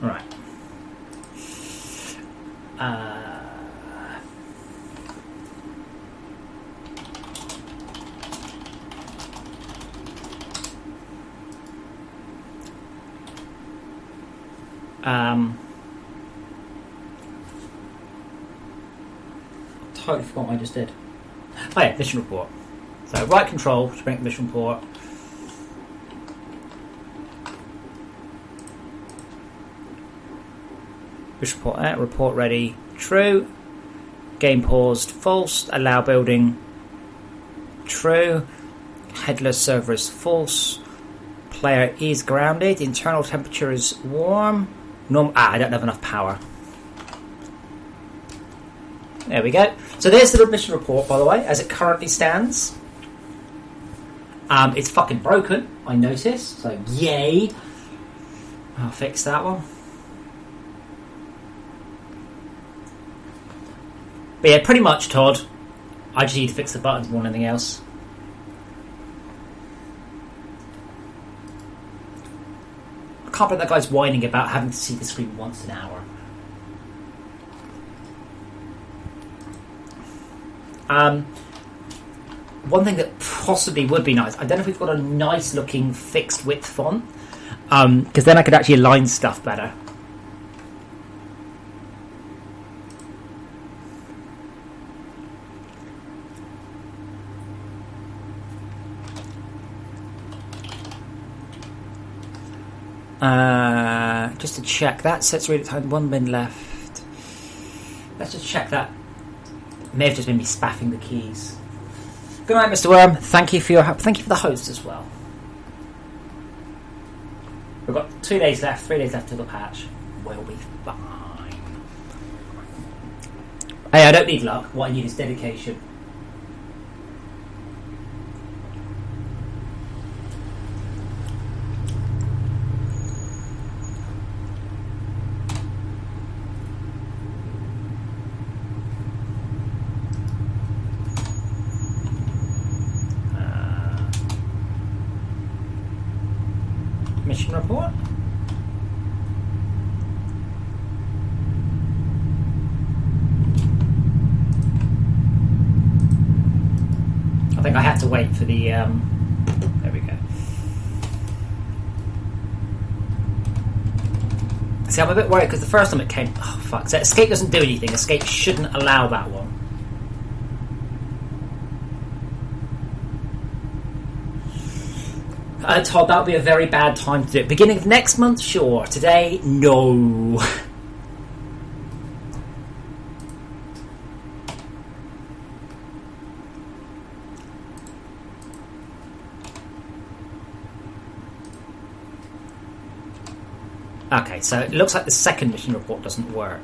Speaker 1: Right. Totally forgot what I just did. Oh yeah, mission report. So right control to bring up the mission report. Mission report, report ready, true. Game paused, false. Allow building, true. Headless server is false. Player is grounded. Internal temperature is warm. I don't have enough power. There we go. So there's the mission report, by the way, as it currently stands. It's fucking broken, I notice. So yay. I'll fix that one. But yeah, pretty much, Todd. I just need to fix the buttons more than anything else. I can't believe that guy's whining about having to see the screen once an hour. One thing that possibly would be nice, I don't know if we've got a nice looking fixed width font, because then I could actually align stuff better. Just to check that sets read at time 1 min left. Let's just check that. May have just been me spaffing the keys. Good night, Mr. Worm. Thank you for your help. Thank you for the host as well. We've got 2 days left, 3 days left till the patch. We'll be fine. Hey, I don't need luck. What I need is dedication. Mission report. I think I had to wait for the there we go. See, I'm a bit worried because the first time it came, oh fuck, so escape doesn't do anything. Escape shouldn't allow that one. Todd, that would be a very bad time to do it. Beginning of next month, sure. Today, no. Okay, so it looks like the second mission report doesn't work.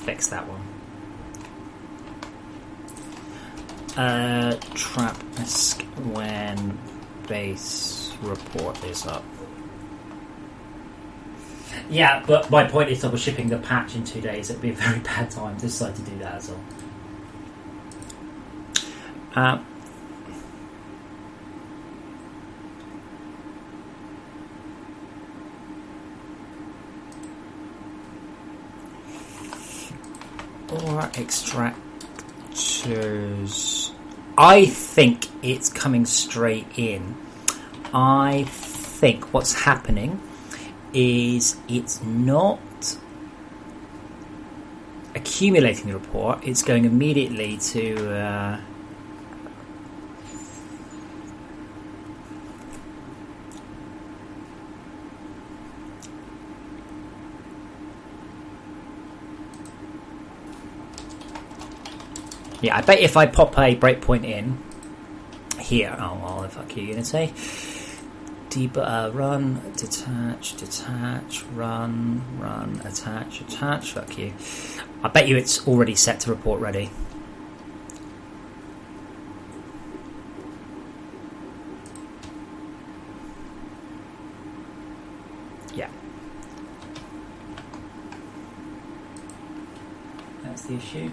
Speaker 1: Fix that one. Trap risk when base report is up. Yeah, but my point is I was shipping the patch in 2 days. It'd be a very bad time to decide to do that as well. Or extractors. I think it's coming straight in. I think what's happening is it's not accumulating the report, it's going immediately to yeah, I bet if I pop a breakpoint in here, oh well, fuck you, Unity. Run, detach, run, attach, fuck you. I bet you it's already set to report ready. Yeah. That's the issue.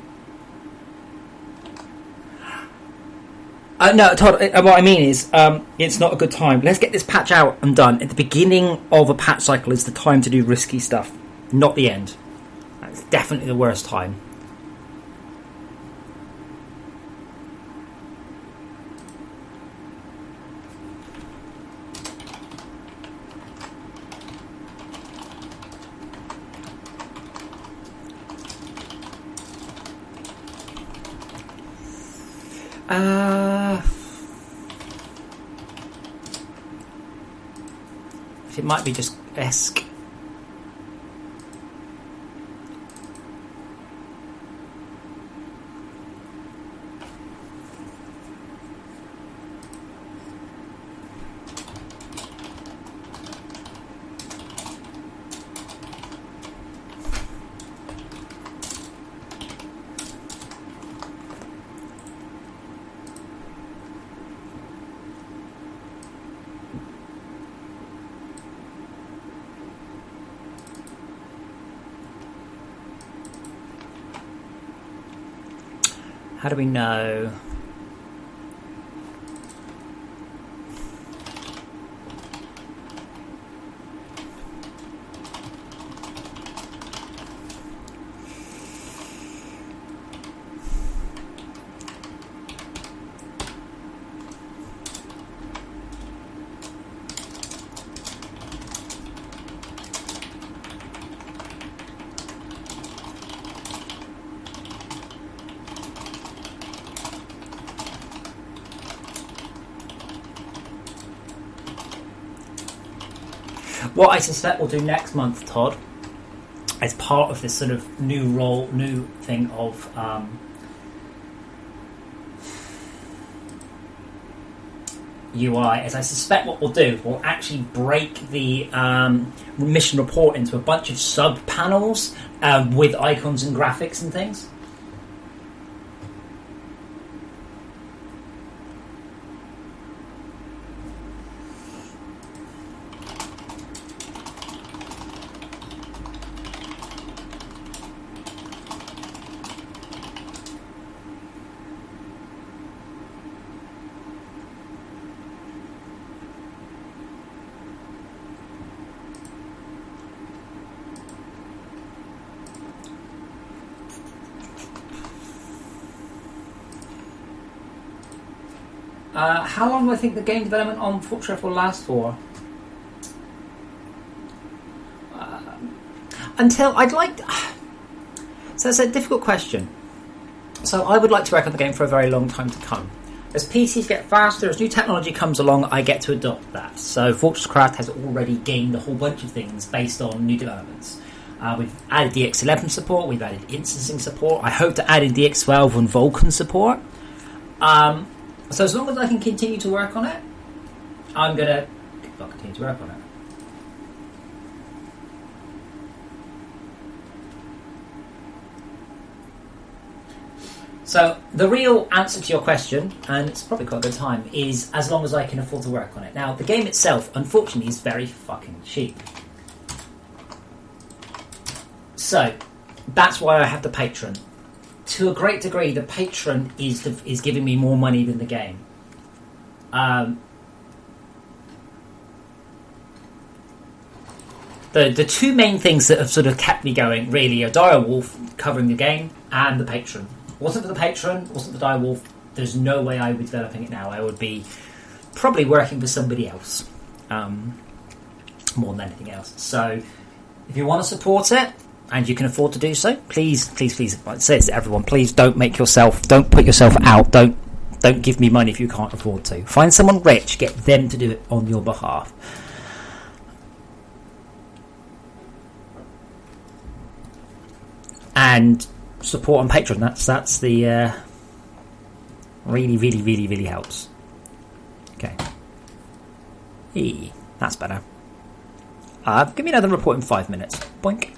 Speaker 1: No, Todd, what I mean is, it's not a good time. Let's get this patch out and done. At the beginning of a patch cycle is the time to do risky stuff, not the end. That's definitely the worst time. It might be just ESC. How do we know? What I suspect we'll do next month, Todd, as part of this sort of new thing of UI, as I suspect what we'll do, we'll actually break the mission report into a bunch of sub-panels with icons and graphics and things. How long do I think the game development on FortressCraft will last for? Until I'd like... So it's a difficult question. So I would like to work on the game for a very long time to come. As PCs get faster, as new technology comes along, I get to adopt that. So FortressCraft has already gained a whole bunch of things based on new developments. We've added DX11 support, we've added instancing support. I hope to add in DX12 and Vulkan support. So as long as I can continue to work on it, I'm going to continue to work on it. So the real answer to your question, and it's probably quite a good time, is as long as I can afford to work on it. Now, the game itself, unfortunately, is very fucking cheap. So that's why I have the Patron. To a great degree, the Patron is giving me more money than the game. The two main things that have sort of kept me going really are Direwolf covering the game and the Patron. Wasn't for the Patron, wasn't for Direwolf, there's no way I would be developing it now. I would be probably working for somebody else more than anything else. So if you want to support it, and you can afford to do so, please, I say this to everyone, please don't put yourself out, don't give me money if you can't afford to. Find someone rich, get them to do it on your behalf. And support on Patreon, that's the really helps. Okay. That's better. Give me another report in 5 minutes. Boink.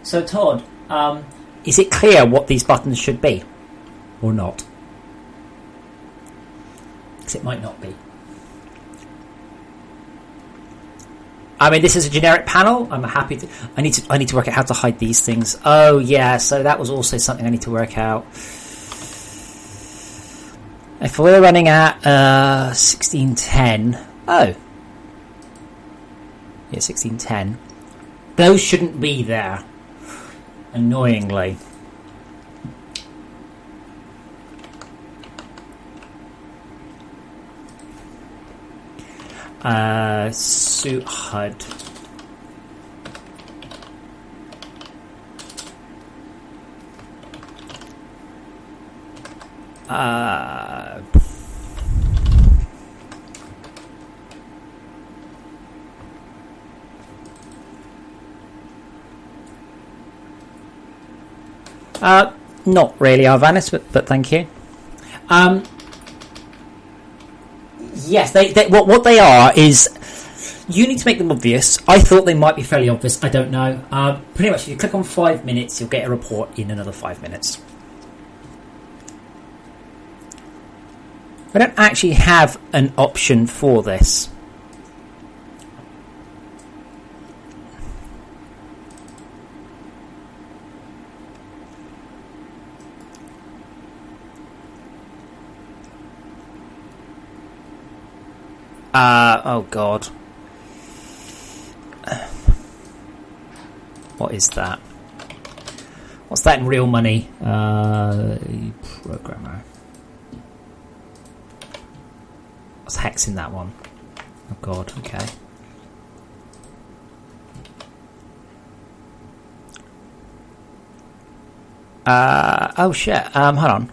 Speaker 1: So Todd, is it clear what these buttons should be, or not? Because it might not be. I mean, this is a generic panel. I'm happy to. I need to work out how to hide these things. Oh yeah, so that was also something I need to work out. If we're running at 1610, oh yeah, 1610. Those shouldn't be there. Annoyingly. Suit HUD. Not really, Arvanis, but thank you. Yes, what they are is you need to make them obvious. I thought they might be fairly obvious. I don't know. Pretty much, if you click on 5 minutes, you'll get a report in another 5 minutes. I don't actually have an option for this. Oh god. What is that? What's that in real money? Programmer. What's hex in that one? Oh god, okay. Oh shit, hold on.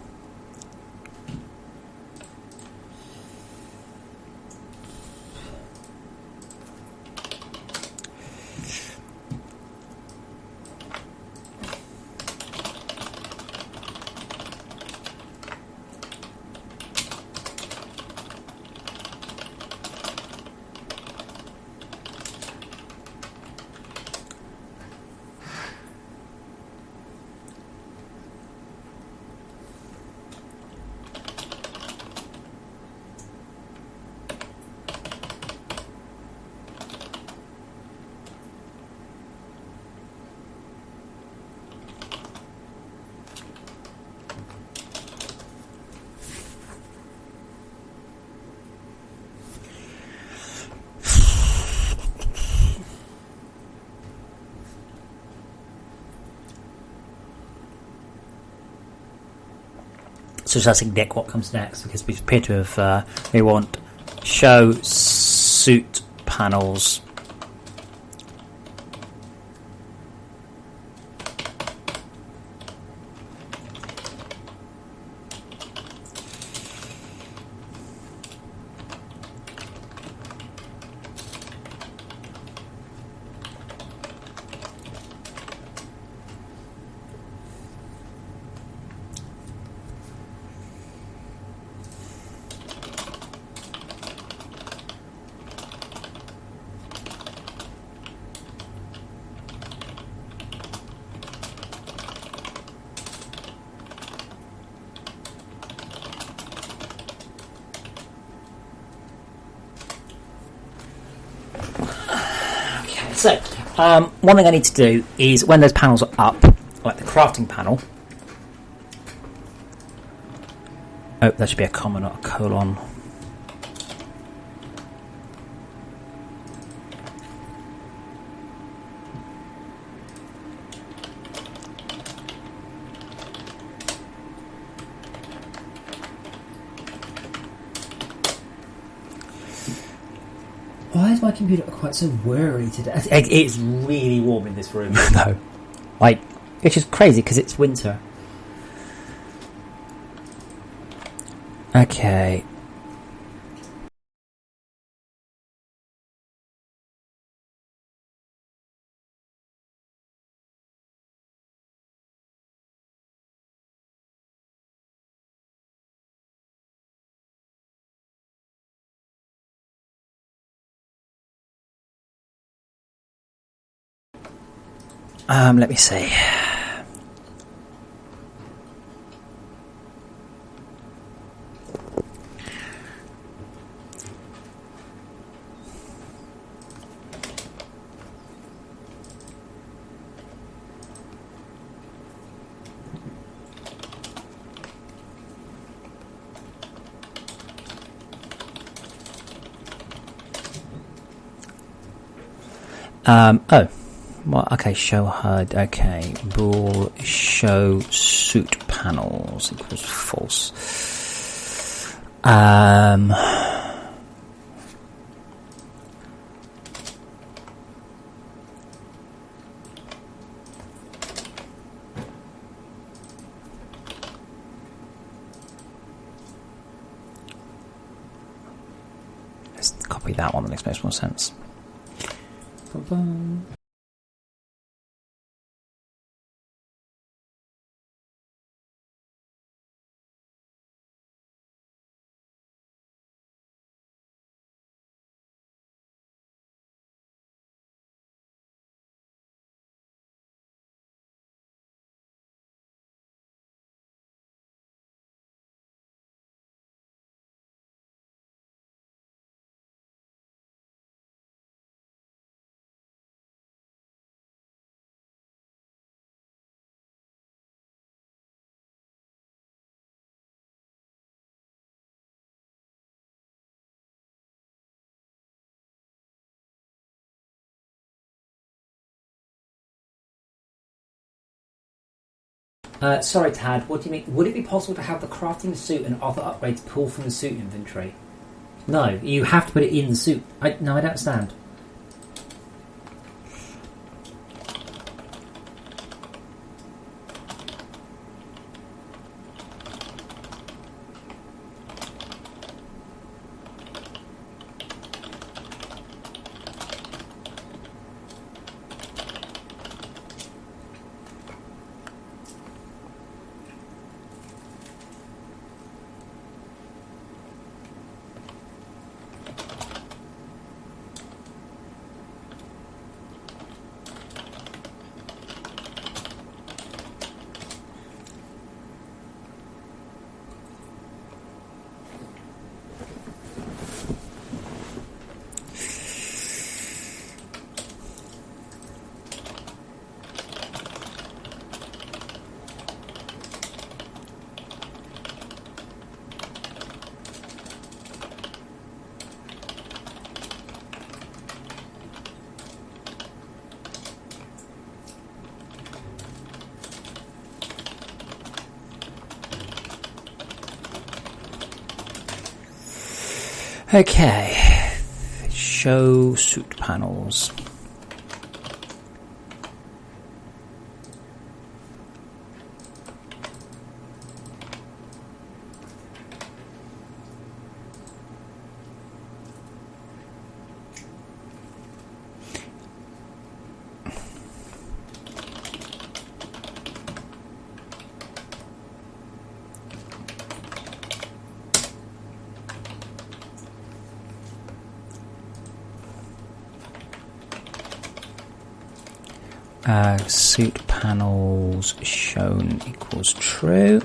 Speaker 1: So just asking Nick what comes next, because we appear to have we want show suit panels. So, one thing I need to do is when those panels are up, like the crafting panel. Oh, that should be a comma, not a colon. Why is my computer quite so whirry today? It's really warm in this room, though. Like, it's just crazy because it's winter. Okay. Let me see. Oh. Well, okay, show HUD. Okay, bool show suit panels equals false. Let's copy that one. That makes more sense. Ba-bum. Sorry, Tad, what do you mean? Would it be possible to have the crafting suit and other upgrades pulled from the suit inventory? No, you have to put it in the suit. No, I don't understand. Okay, show suit panels. Suit panels shown equals true.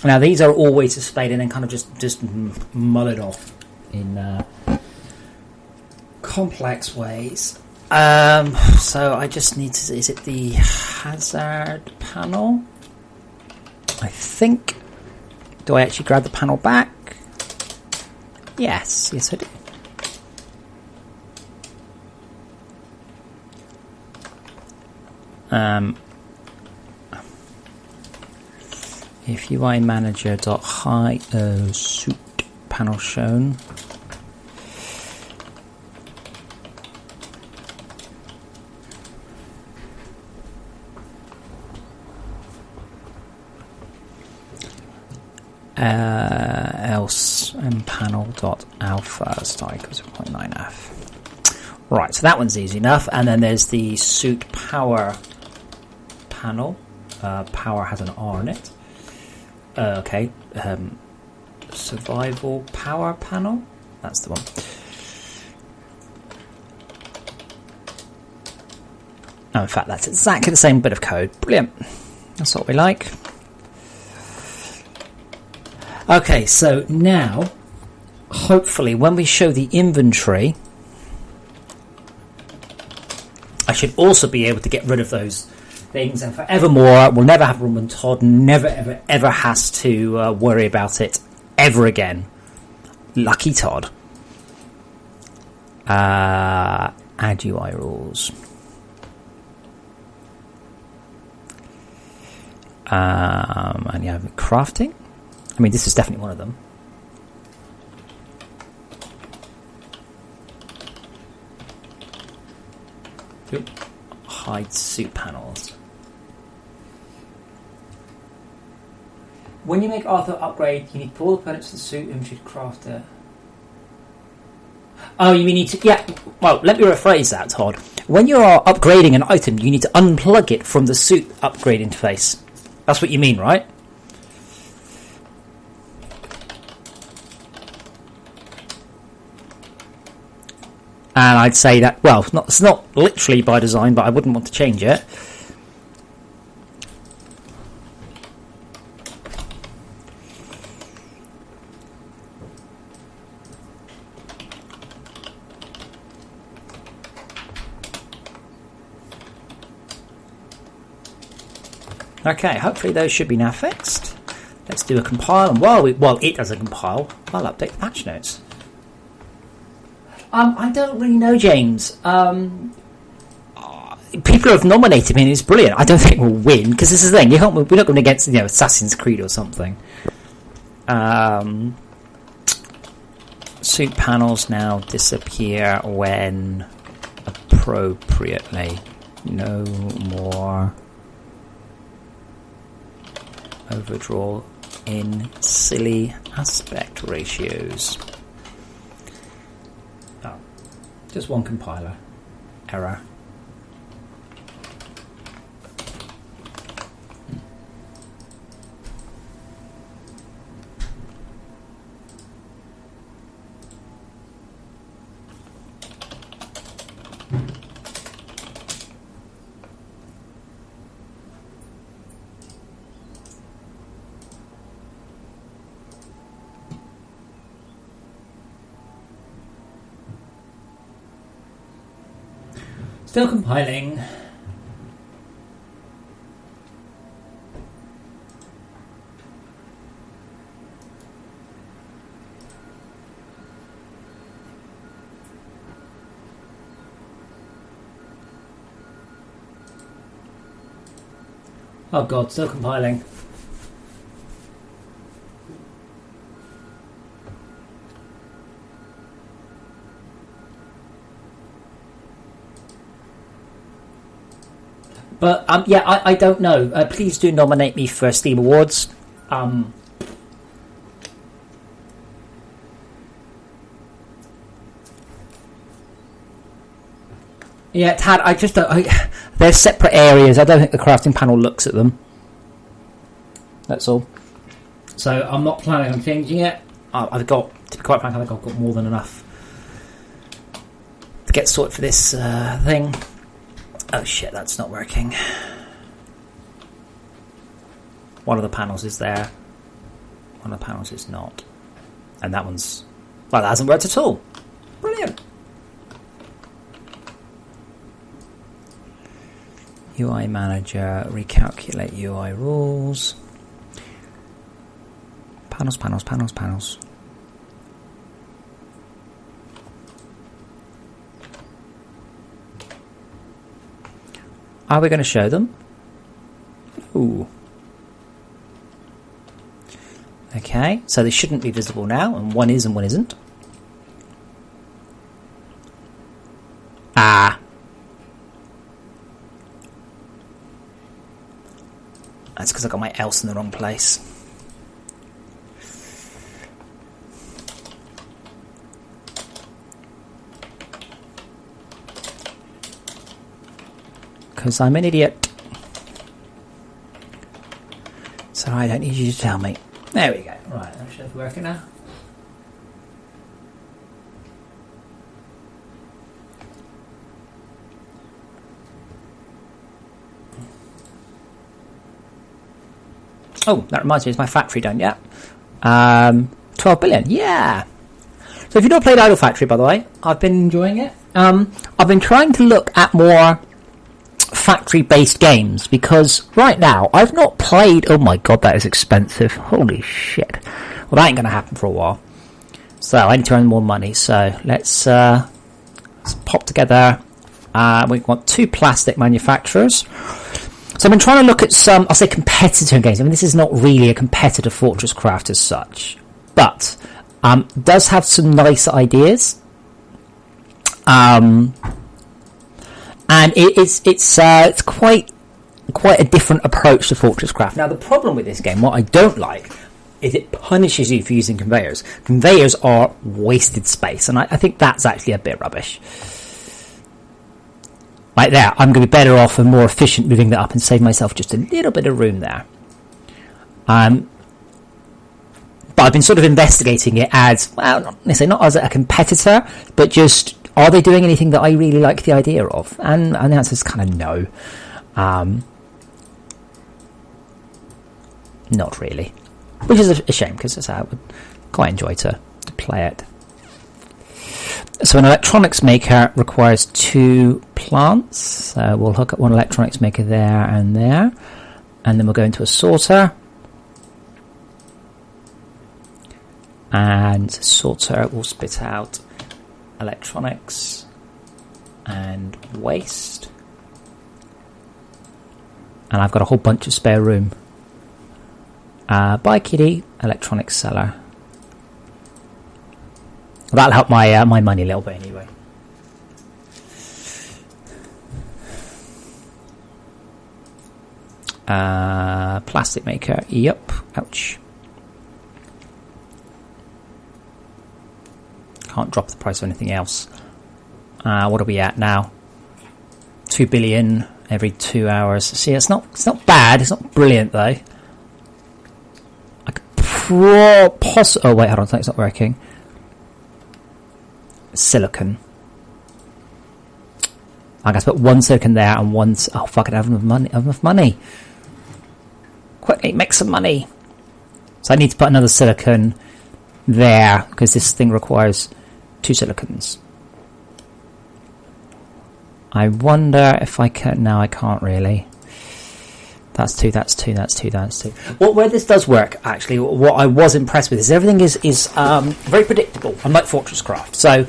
Speaker 1: Now these are always displayed and then kind of just mullered off in complex ways. So I just need to, is it the hazard panel? I think. Do I actually grab the panel back? Yes, I do. If UI manager .high suit panel shown. Else panel dot alpha star equals 0.9f. Right, so that one's easy enough. And then there's the suit power panel. Power has an R in it. Okay. Survival power panel. That's the one. Oh, in fact, that's exactly the same bit of code. Brilliant. That's what we like. Okay, so now, hopefully, when we show the inventory, I should also be able to get rid of those things, and forevermore, we'll never have room, and Todd never, ever, ever has to worry about it ever again. Lucky Todd. Add UI rules. And you have crafting. I mean, this is definitely one of them. Yep. Hide suit panels. When you make Arthur upgrade, you need to pull the components of the suit and should craft it. Oh, you need to... Yeah, well, let me rephrase that, Todd. When you are upgrading an item, you need to unplug it from the suit upgrade interface. That's what you mean, right? And I'd say that, well, it's not literally by design, but I wouldn't want to change it. Okay, hopefully those should be now fixed. Let's do a compile, and while it does a compile, I'll update the patch notes. I don't really know, James. people have nominated me and it's brilliant. I don't think we'll win, because this is the thing, we're not going against, Assassin's Creed or something. Suit panels now disappear when appropriately. No more overdraw in silly aspect ratios. Oh, just one compiler error. Still compiling. Oh god, still compiling. But yeah, I don't know. Please do nominate me for Steam Awards. Yeah, Tad, I just don't. They're separate areas. I don't think the crafting panel looks at them. That's all. So I'm not planning on changing it. I've got, to be quite frank, I think I've got more than enough to get sorted for this thing. Oh shit, that's not working. One of the panels is there. One of the panels is not. And that one's... well, that hasn't worked at all. Brilliant. UI Manager, recalculate UI rules. Panels, panels, panels, panels. Are we going to show them? Ooh. Okay, so they shouldn't be visible now, and one is and one isn't. Ah. That's because I got my else in the wrong place. Because I'm an idiot. So I don't need you to tell me. There we go. Right, that should be working now. Oh, that reminds me, is my factory done yet? 12 billion, yeah! So if you've not played Idle Factory, by the way, I've been enjoying it. I've been trying to look at more factory-based games, because right now I've not played... oh my god, that is expensive. Holy shit. Well, that ain't going to happen for a while. So I need to earn more money, so let's pop together. We want 2 plastic manufacturers. So I've been trying to look at some, I'll say, competitor games. I mean, this is not really a competitor FortressCraft as such, but does have some nice ideas. And it's quite a different approach to FortressCraft. Now, the problem with this game, what I don't like, is it punishes you for using conveyors. Conveyors are wasted space, and I think that's actually a bit rubbish. Right there, I'm going to be better off and more efficient moving that up and save myself just a little bit of room there. But I've been sort of investigating it as, well, not necessarily not as a competitor, but just, are they doing anything that I really like the idea of? And the answer is kind of no. Not really. Which is a shame, because I would quite enjoy to play it. So an electronics maker requires 2 plants. So we'll hook up one electronics maker there, and then we'll go into a sorter. And sorter will spit out electronics and waste. And I've got a whole bunch of spare room. Bye, kitty. Electronics seller. That'll help my my money a little bit anyway. Plastic maker. Yep. Ouch. Can't drop the price of anything else. What are we at now? 2 billion every 2 hours. See, it's not bad. It's not brilliant though. I could oh wait, hold on. It's not working. Silicon. I guess put one silicon there and one. Oh fuck! I have enough money. Quickly, make some money. So I need to put another silicon there because this thing requires 2 silicons. I wonder if I can. No, I can't really. That's 2. That's 2. That's 2. That's 2. Well, where this does work, actually, what I was impressed with is everything is very predictable, unlike FortressCraft. So,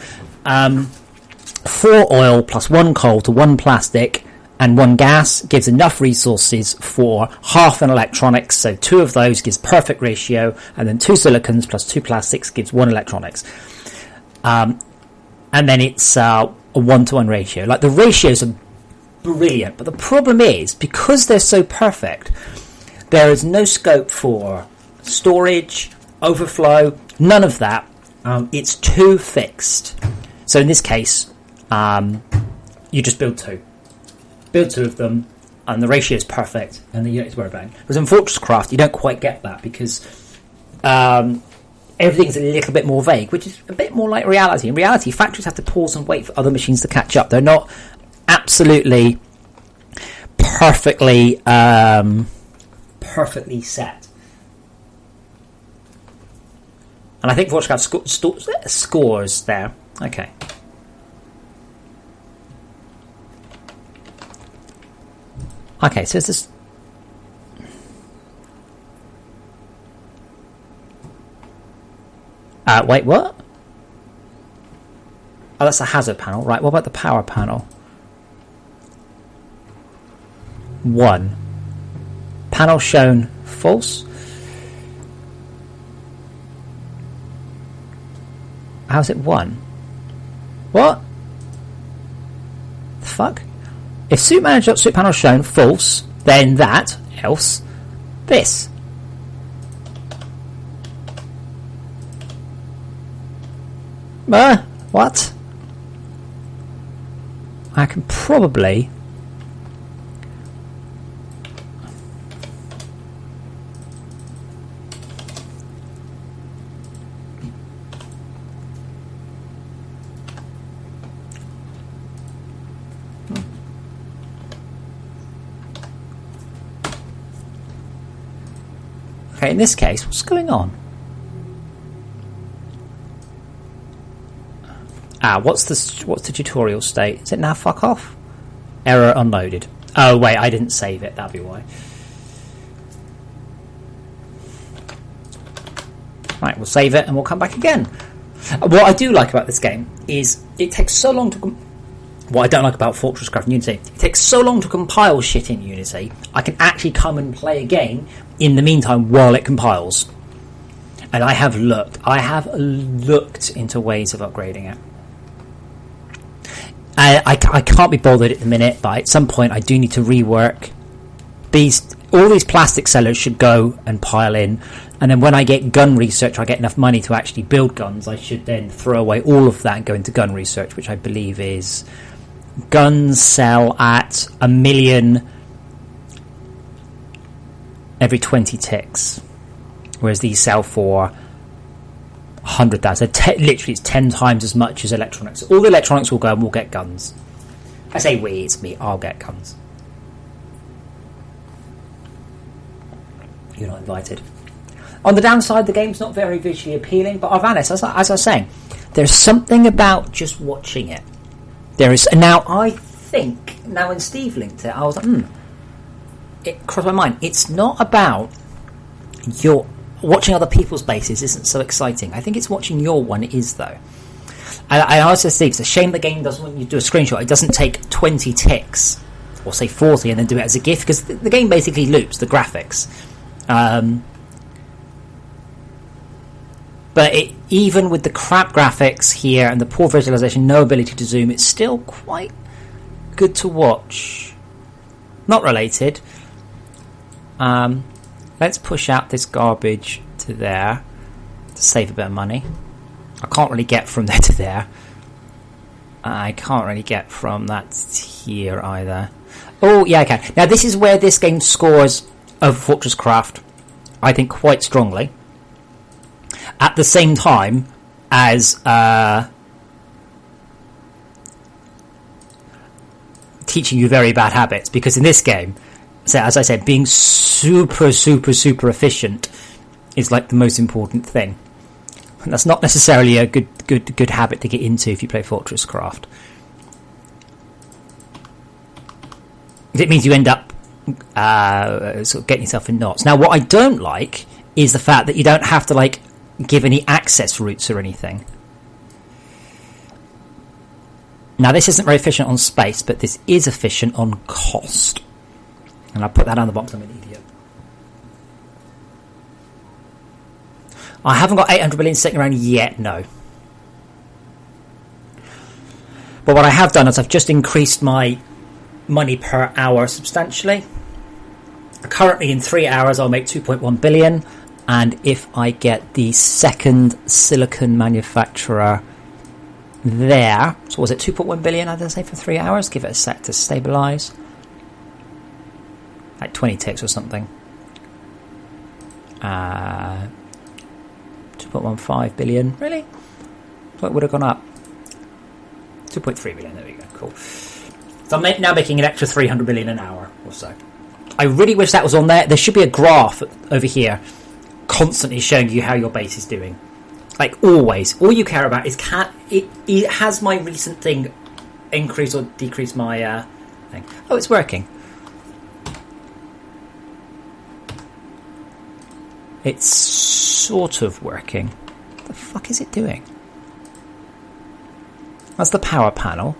Speaker 1: 4 oil plus 1 coal to 1 plastic and 1 gas gives enough resources for half an electronics. So 2 of those gives perfect ratio, and then 2 silicons plus 2 plastics gives 1 electronics. And then it's a 1-to-1 ratio. Like, the ratios are brilliant, but the problem is, because they're so perfect, there is no scope for storage, overflow, none of that. It's too fixed. So in this case, you just build 2 of them, and the ratio is perfect, and then you don't have to worry about it. Whereas in FortressCraft, you don't quite get that, because everything's a little bit more vague, which is a bit more like reality. In reality, factories have to pause and wait for other machines to catch up. They're not absolutely perfectly set. And I think FortressCraft scores there. Okay. Okay, so it's this. Wait, what? Oh, that's the hazard panel. Right, what about the power panel? 1. Panel shown false. How's it 1? What? The fuck? If suit manager suit panel shown false, then that, else this. What? I can probably. Okay, in this case, what's going on? What's the tutorial state? Is it now fuck off? Error unloaded. Oh wait, I didn't save it, that'd be why. Right, we'll save it and we'll come back again. What I do like about this game is it takes so long to... What I don't like about FortressCraft and Unity, it takes so long to compile shit in Unity, I can actually come and play a game in the meantime while it compiles. And I have looked into ways of upgrading it. I can't be bothered at the minute, but at some point I do need to rework these. All these plastic sellers should go and pile in, and then when I get gun research, I get enough money to actually build guns. I should then throw away all of that and go into gun research, which I believe is guns sell at 1 million every 20 ticks, whereas these sell for 100,000. Literally, it's 10 times as much as electronics. All the electronics will go and we'll get guns. I say we, it's me. I'll get guns. You're not invited. On the downside, the game's not very visually appealing, but Arvanis, as I was saying, there's something about just watching it. There is. Now, I think, now when Steve linked it, I was like, it crossed my mind. It's not about your... Watching other people's bases isn't so exciting. I think it's watching your one is, though. I also think it's a shame the game doesn't, when you do a screenshot, it doesn't take 20 ticks or say 40 and then do it as a GIF, because the game basically loops the graphics. But even with the crap graphics here and the poor visualization, no ability to zoom, it's still quite good to watch. Not related. Let's push out this garbage to there to save a bit of money. I can't really get from there to there. I can't really get from that here either. Oh, yeah, okay. Now, this is where this game scores over FortressCraft, I think, quite strongly. At the same time as teaching you very bad habits. Because in this game, so as I said, being super, super, super efficient is like the most important thing. And that's not necessarily a good habit to get into if you play FortressCraft. It means you end up sort of getting yourself in knots. Now, what I don't like is the fact that you don't have to like give any access routes or anything. Now, this isn't very efficient on space, but this is efficient on cost. And I'll put that on the box. I'm an idiot. I haven't got 800 million sitting around yet, no. But what I have done is I've just increased my money per hour substantially. Currently in 3 hours I'll make 2.1 billion, and if I get the second silicon manufacturer there, so was it 2.1 billion I'd say for 3 hours? Give it a sec to stabilise. Like 20 ticks or something. 2.15 billion, really? So it would have gone up. 2.3 billion, there we go, cool. So I'm now making an extra 300 million an hour or so. I really wish that was on there. There should be a graph over here constantly showing you how your base is doing. Like always. All you care about is it has my recent thing increase or decrease my thing. Oh, it's working. It's sort of working. What the fuck is it doing? That's the power panel.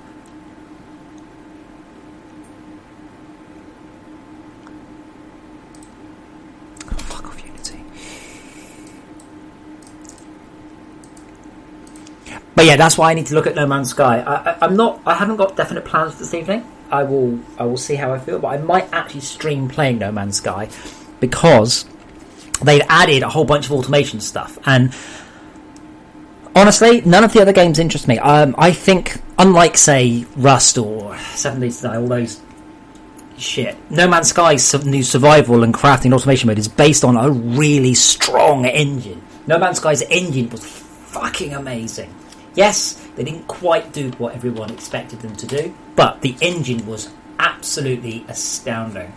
Speaker 1: Oh, fuck off, Unity. But yeah, that's why I need to look at No Man's Sky. I haven't got definite plans for this evening. I will see how I feel, but I might actually stream playing No Man's Sky because they've added a whole bunch of automation stuff, and honestly, none of the other games interest me. I think, unlike, say, Rust or 7 Days to Die, all those shit, No Man's Sky's new survival and crafting automation mode is based on a really strong engine. No Man's Sky's engine was fucking amazing. Yes, they didn't quite do what everyone expected them to do, but the engine was absolutely astounding.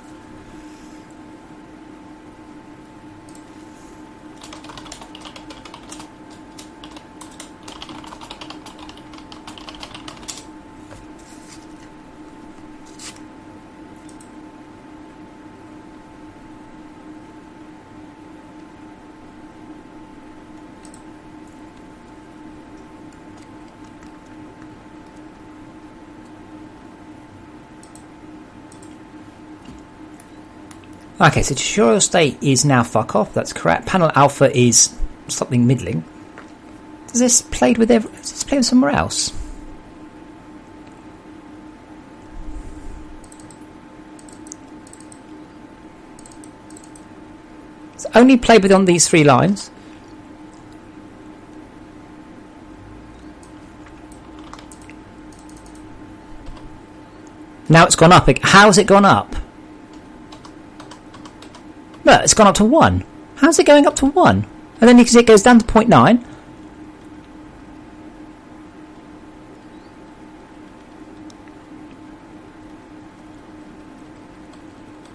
Speaker 1: Okay, so tutorial state is now fuck off, that's correct. Panel alpha is something middling. Does this play with somewhere else? It's only played with on these 3 lines. Now it's gone up. How's it gone up? Look, it's gone up to 1. How's it going up to 1? And then it goes down to 0.9.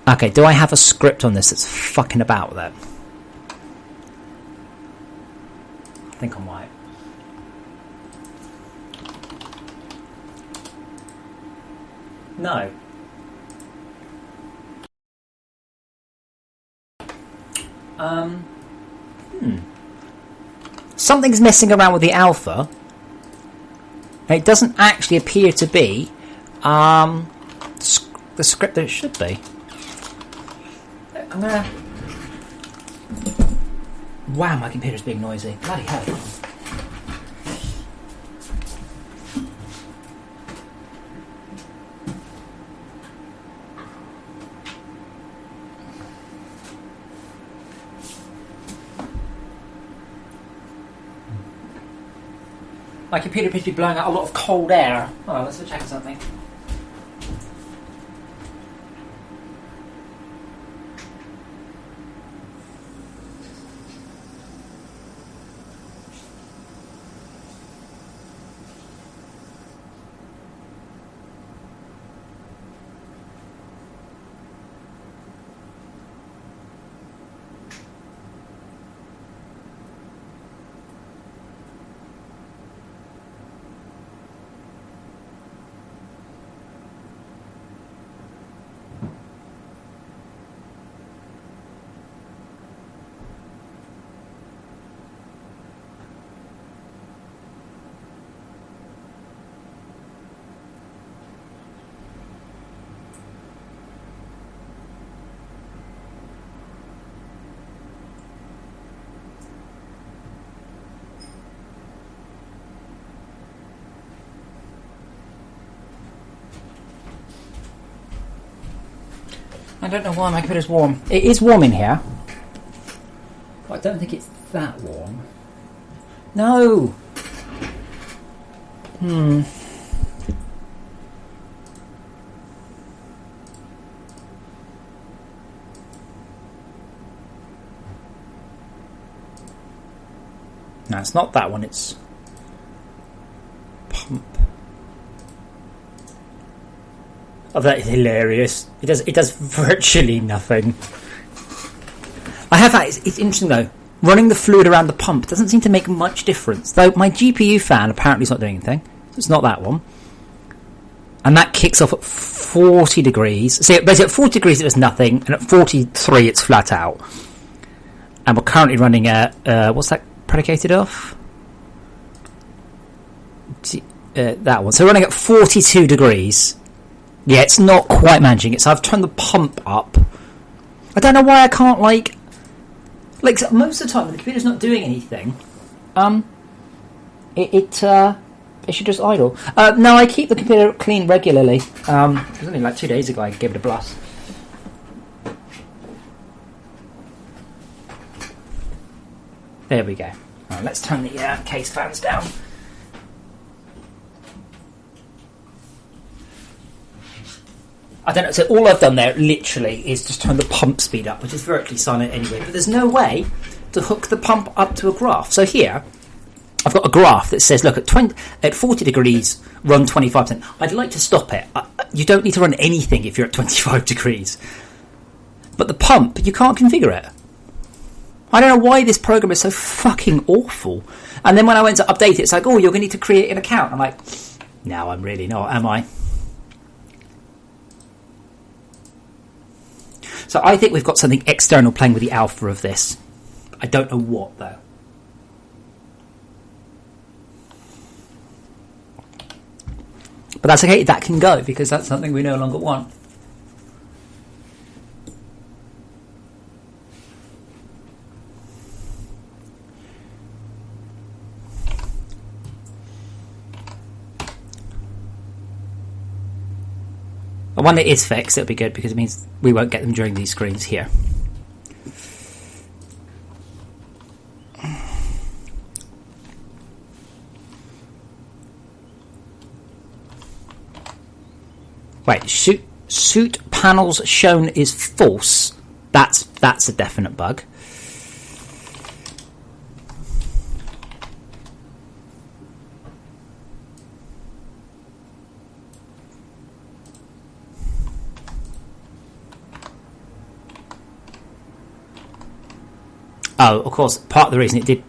Speaker 1: Okay, do I have a script on this that's fucking about that? I think I might. No. Something's messing around with the alpha. And it doesn't actually appear to be the script that it should be. I'm gonna... Wow, my computer's being noisy. Bloody hell. My computer appears to be blowing out a lot of cold air. Oh, let's check something. I don't know why my computer's warm. It is warm in here. But I don't think it's that warm. No! No, it's not that one, it's... Pump. Oh, that is hilarious. It does virtually nothing. I have that. It's interesting though. Running the fluid around the pump doesn't seem to make much difference. Though my GPU fan apparently is not doing anything. So it's not that one. And that kicks off at 40 degrees. See, basically at 40 degrees it was nothing, and at 43 it's flat out. And we're currently running at what's that predicated off? That one. So we're running at 42 degrees. Yeah, it's not quite managing it, so I've turned the pump up. I don't know why I can't, like most of the time when the computer's not doing anything, it should just idle. No, I keep the computer clean regularly. It was only like 2 days ago I gave it a blast. There we go. Right, let's turn the case fans down. I don't know, so all I've done there literally is just turn the pump speed up, which is virtually silent anyway, but there's no way to hook the pump up to a graph. So here, I've got a graph that says, look, at 40 degrees, run 25%. I'd like to stop it. You don't need to run anything if you're at 25 degrees. But the pump, you can't configure it. I don't know why this program is so fucking awful. And then when I went to update it, it's like, oh, you're going to need to create an account. I'm like, no, I'm really not, am I? So I think we've got something external playing with the alpha of this. I don't know what, though. But that's okay, that can go, because that's something we no longer want. But when it is fixed, it'll be good, because it means we won't get them during these screens here. Wait, suit panels shown is false. That's a definite bug. Oh, of course, part of the reason it did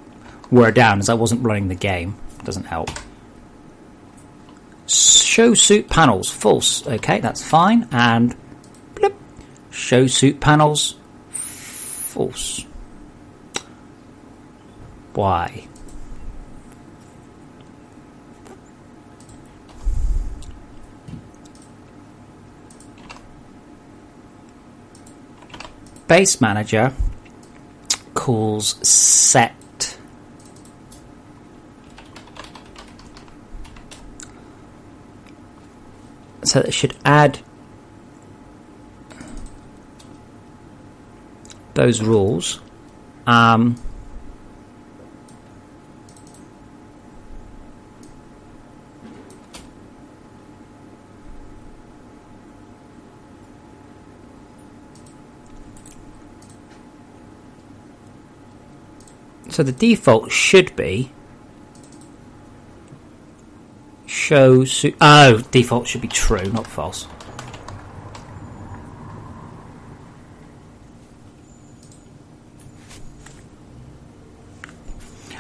Speaker 1: wear down is I wasn't running the game. Doesn't help. Show suit panels, false. Okay, that's fine. And blip. Show suit panels, false. Why? base manager calls set so it should add those rules. So the default should be show suit. Oh, default should be true, not false.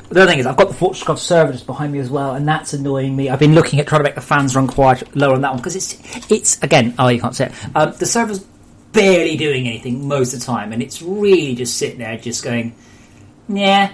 Speaker 1: The other thing is I've got the FortressCraft server just behind me as well, and that's annoying me. I've been looking at trying to make the fans run quite lower on that one because it's again. Oh, you can't see it. The server's barely doing anything most of the time, and it's really just sitting there, just going, yeah.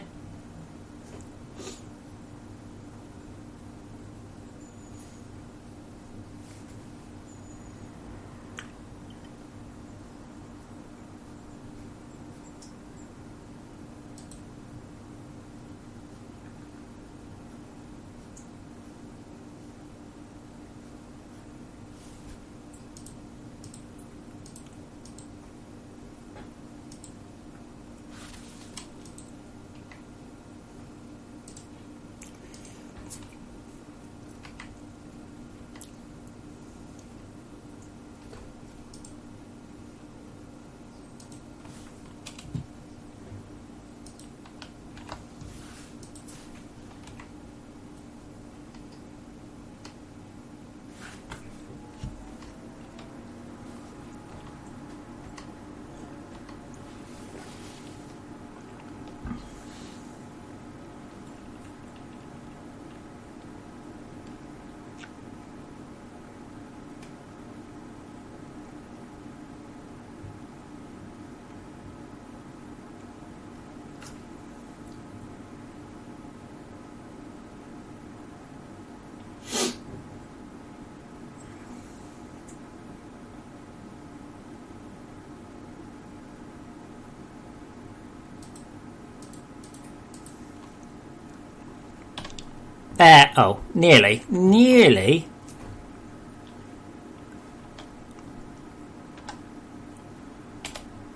Speaker 1: Oh, nearly.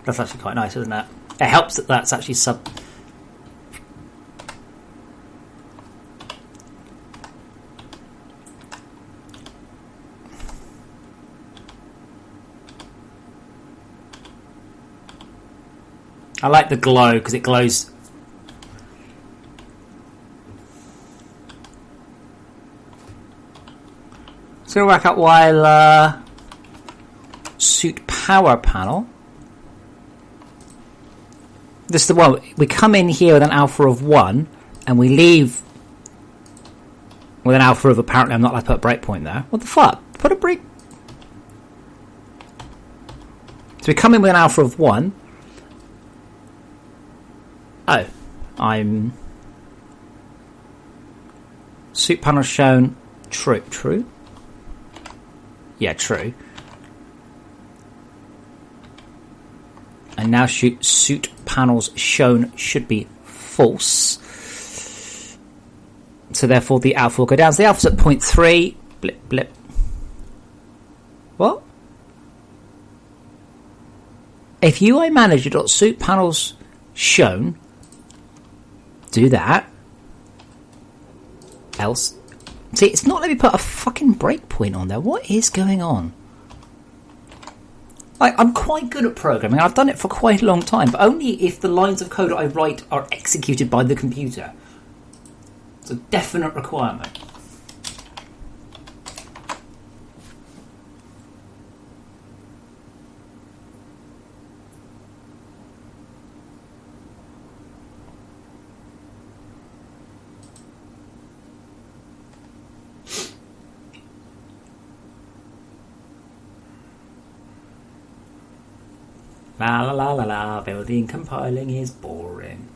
Speaker 1: That's actually quite nice, isn't it? It helps that that's actually sub. I like the glow because it glows. So we'll work out while suit power panel. This is the one we come in here with an alpha of 1 and we leave with an alpha of, apparently I'm not allowed to put a breakpoint there. What the fuck? Put a break. So we come in with an alpha of 1. Oh, I'm suit panel shown true. Yeah, true. And now suit panels shown should be false. So therefore the alpha will go down. So the alpha's at 0.3. Blip. What? If UI manager.suit panels shown, do that. Else. See, it's not letting me put a fucking breakpoint on there. What is going on? I'm quite good at programming. I've done it for quite a long time, but only if the lines of code I write are executed by the computer. It's a definite requirement. La, building compiling is boring.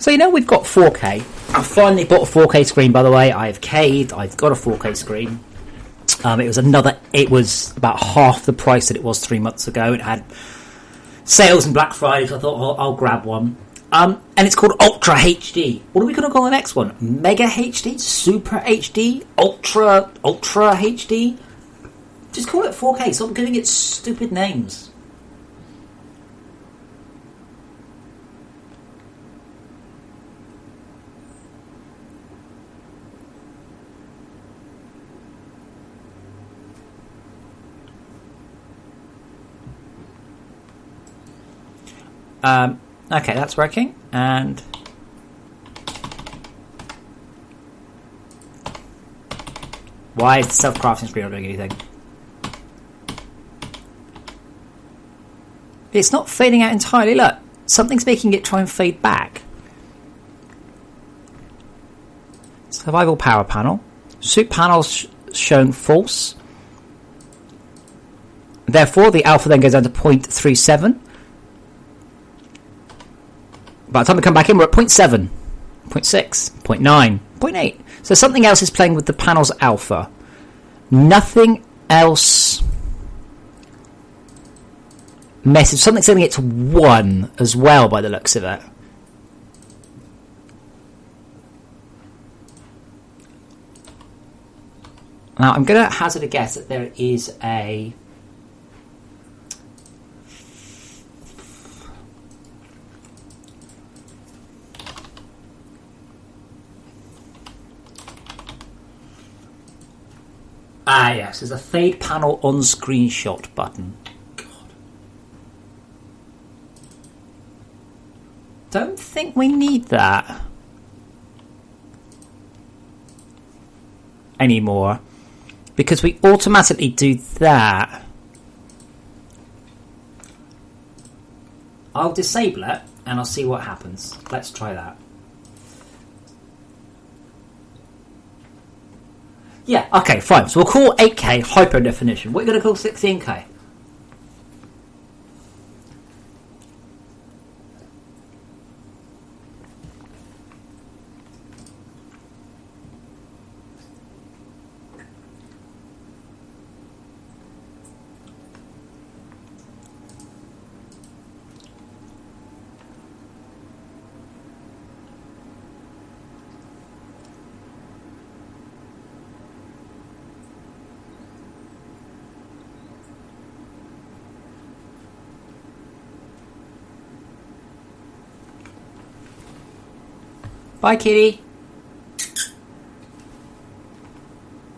Speaker 1: So we've got 4K. I finally bought a 4K screen, by the way. I've caved. I've got a 4K screen. It was about half the price that it was 3 months ago. It had sales and Black Friday, so I thought I'll grab one. And it's called Ultra HD. What are we going to call the next one? Mega HD? Super HD? Ultra HD? Just call it 4K. Stop giving it stupid names. Okay, that's working, and why is the self-crafting screen not doing anything? It's not fading out entirely. Look, something's making it try and fade back. Survival power panel. Soup panels shown false. Therefore, the alpha then goes down to 0.37. By the time we come back in, we're at 0.7, 0.6, 0.9, 0.8. So something else is playing with the panel's alpha. Nothing else. Message. Something's setting it to 1 as well by the looks of it. Now, I'm going to hazard a guess that there is a... yes, there's a fade panel on screenshot button. God. Don't think we need that anymore, because we automatically do that. I'll disable it and I'll see what happens. Let's try that. Yeah, okay, fine. So we'll call 8K hyper definition. What are you going to call 16K? Bye, kitty.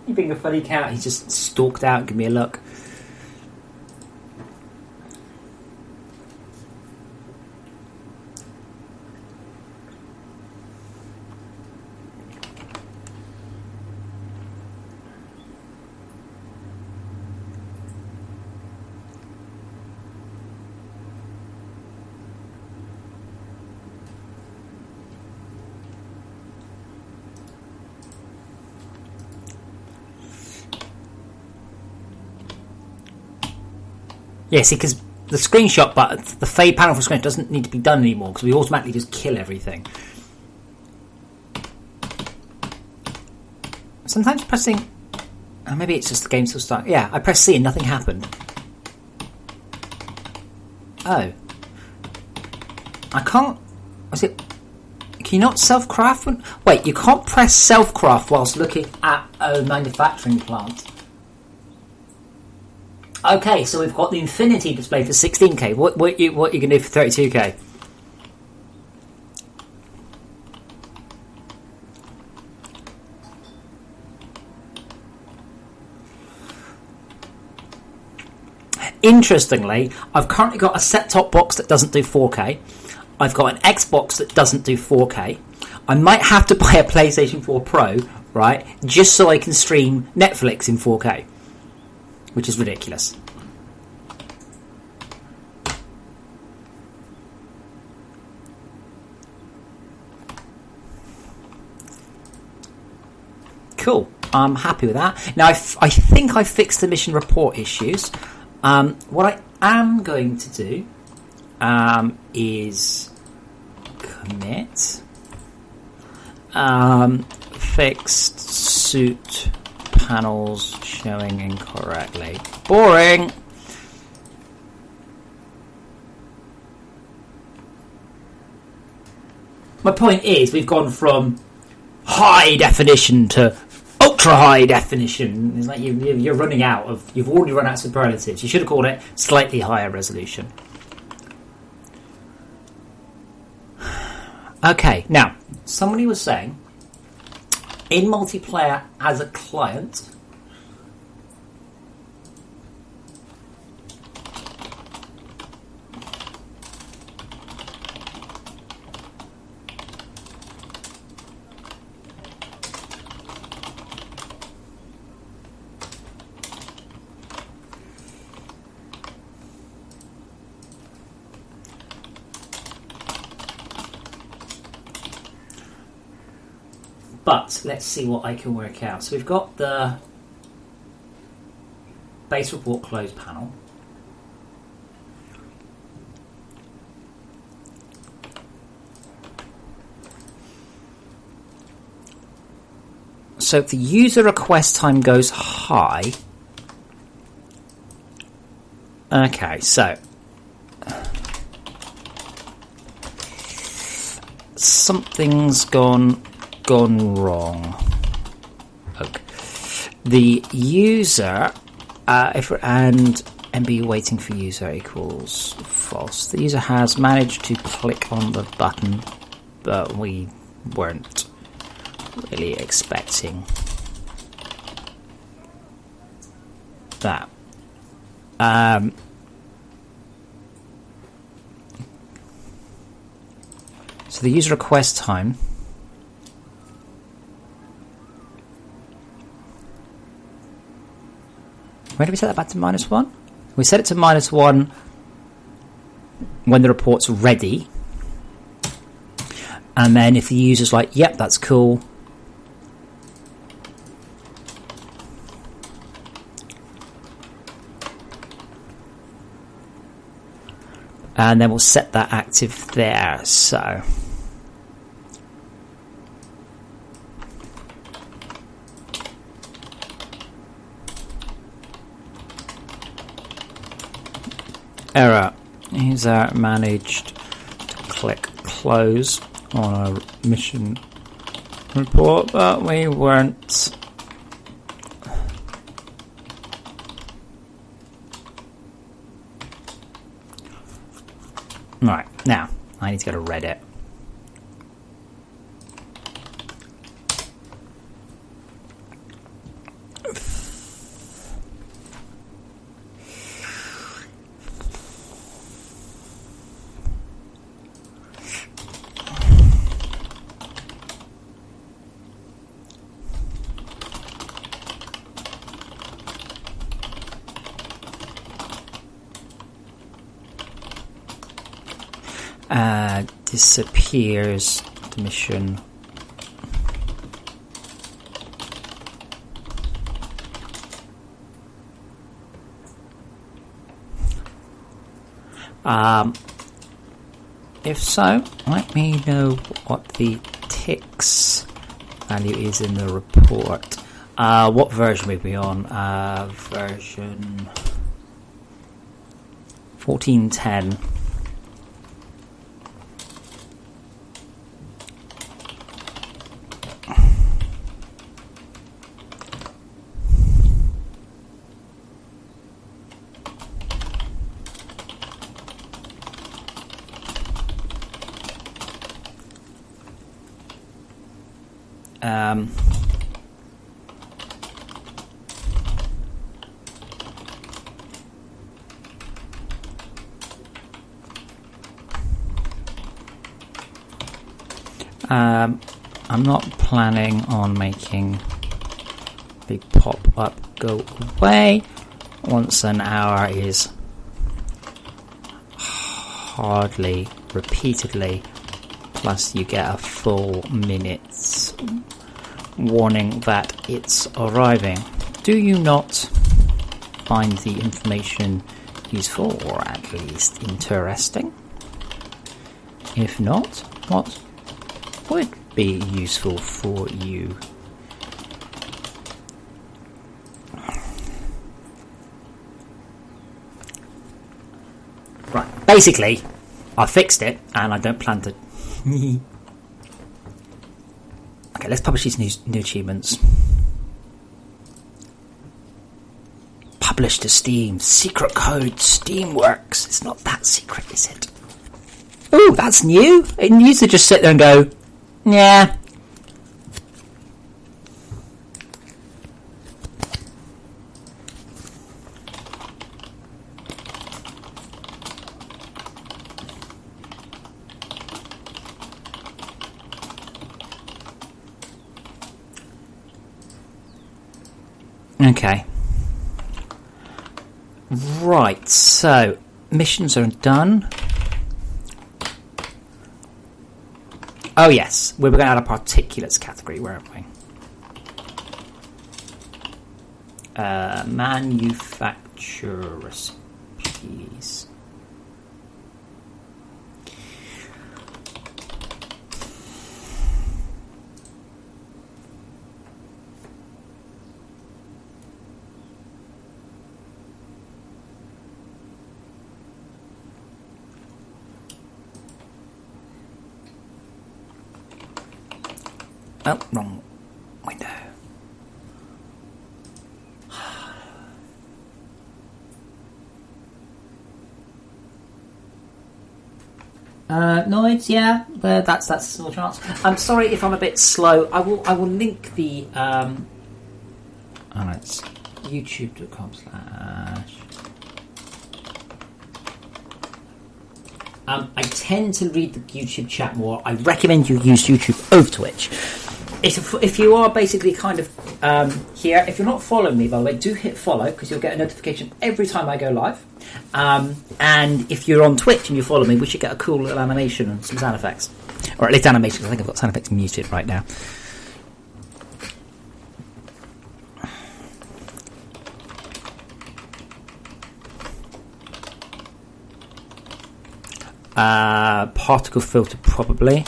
Speaker 1: You being a funny cat. He's just stalked out and give me a look. Yeah, see, because the screenshot button, the fade panel for screen doesn't need to be done anymore because we automatically just kill everything. Sometimes pressing... maybe it's just the game still starting. Yeah, I pressed C and nothing happened. Oh. I can't... Was it... Can you not self-craft? Wait, you can't press self-craft whilst looking at a manufacturing plant. Okay, so we've got the infinity display for 16K. What are you going to do for 32K? Interestingly, I've currently got a set-top box that doesn't do 4K. I've got an Xbox that doesn't do 4K. I might have to buy a PlayStation 4 Pro, right, just so I can stream Netflix in 4K. Which is ridiculous. Cool. I'm happy with that. Now, I think I fixed the mission report issues. What I am going to do is commit Fixed suit panels showing incorrectly. Boring! My point is, we've gone from high definition to ultra high definition. It's like you're running out of... You've already run out of superlatives. You should have called it slightly higher resolution. Okay, now, somebody was saying, in multiplayer as a client... But let's see what I can work out. So we've got the base report close panel. So if the user request time goes high... Okay, so... Something's gone wrong. Okay. The user, and MB waiting for user equals false. The user has managed to click on the button, but we weren't really expecting that. So the user request time where did we set that back to -1? We set it to -1 when the report's ready. And then if the user's like, yep, that's cool. And then we'll set that active there, so... Error. User managed to click close on a mission report, but we weren't. Right, now I need to go to Reddit. Disappears the mission. If so, let me know what the ticks value is in the report. What version will we be on? Version 14.10. I'm not planning on making the pop-up go away once an hour is hardly repeatedly, plus you get a full minute's warning that it's arriving. Do you not find the information useful or at least interesting? If not, what would be useful for you. Right, basically, I fixed it, and I don't plan to... Okay, let's publish these new achievements. Publish to Steam. Secret code Steamworks. It's not that secret, is it? Ooh, that's new. It used to just sit there and go, yeah. Okay. Right, so missions are done. Oh yes, we were going to add a particulates category, where are we? Manufacture recipes. Oh, wrong window. Noids, yeah, that's a small chance. I'm sorry if I'm a bit slow. I will link the oh no, it's youtube.com/. I tend to read the YouTube chat more. I recommend you use YouTube over Twitch. If you are basically kind of here, if you're not following me, by the way, do hit follow, because you'll get a notification every time I go live. And if you're on Twitch and you follow me, we should get a cool little animation and some sound effects. Or at least animation, because I think I've got sound effects muted right now. Particle filter, probably.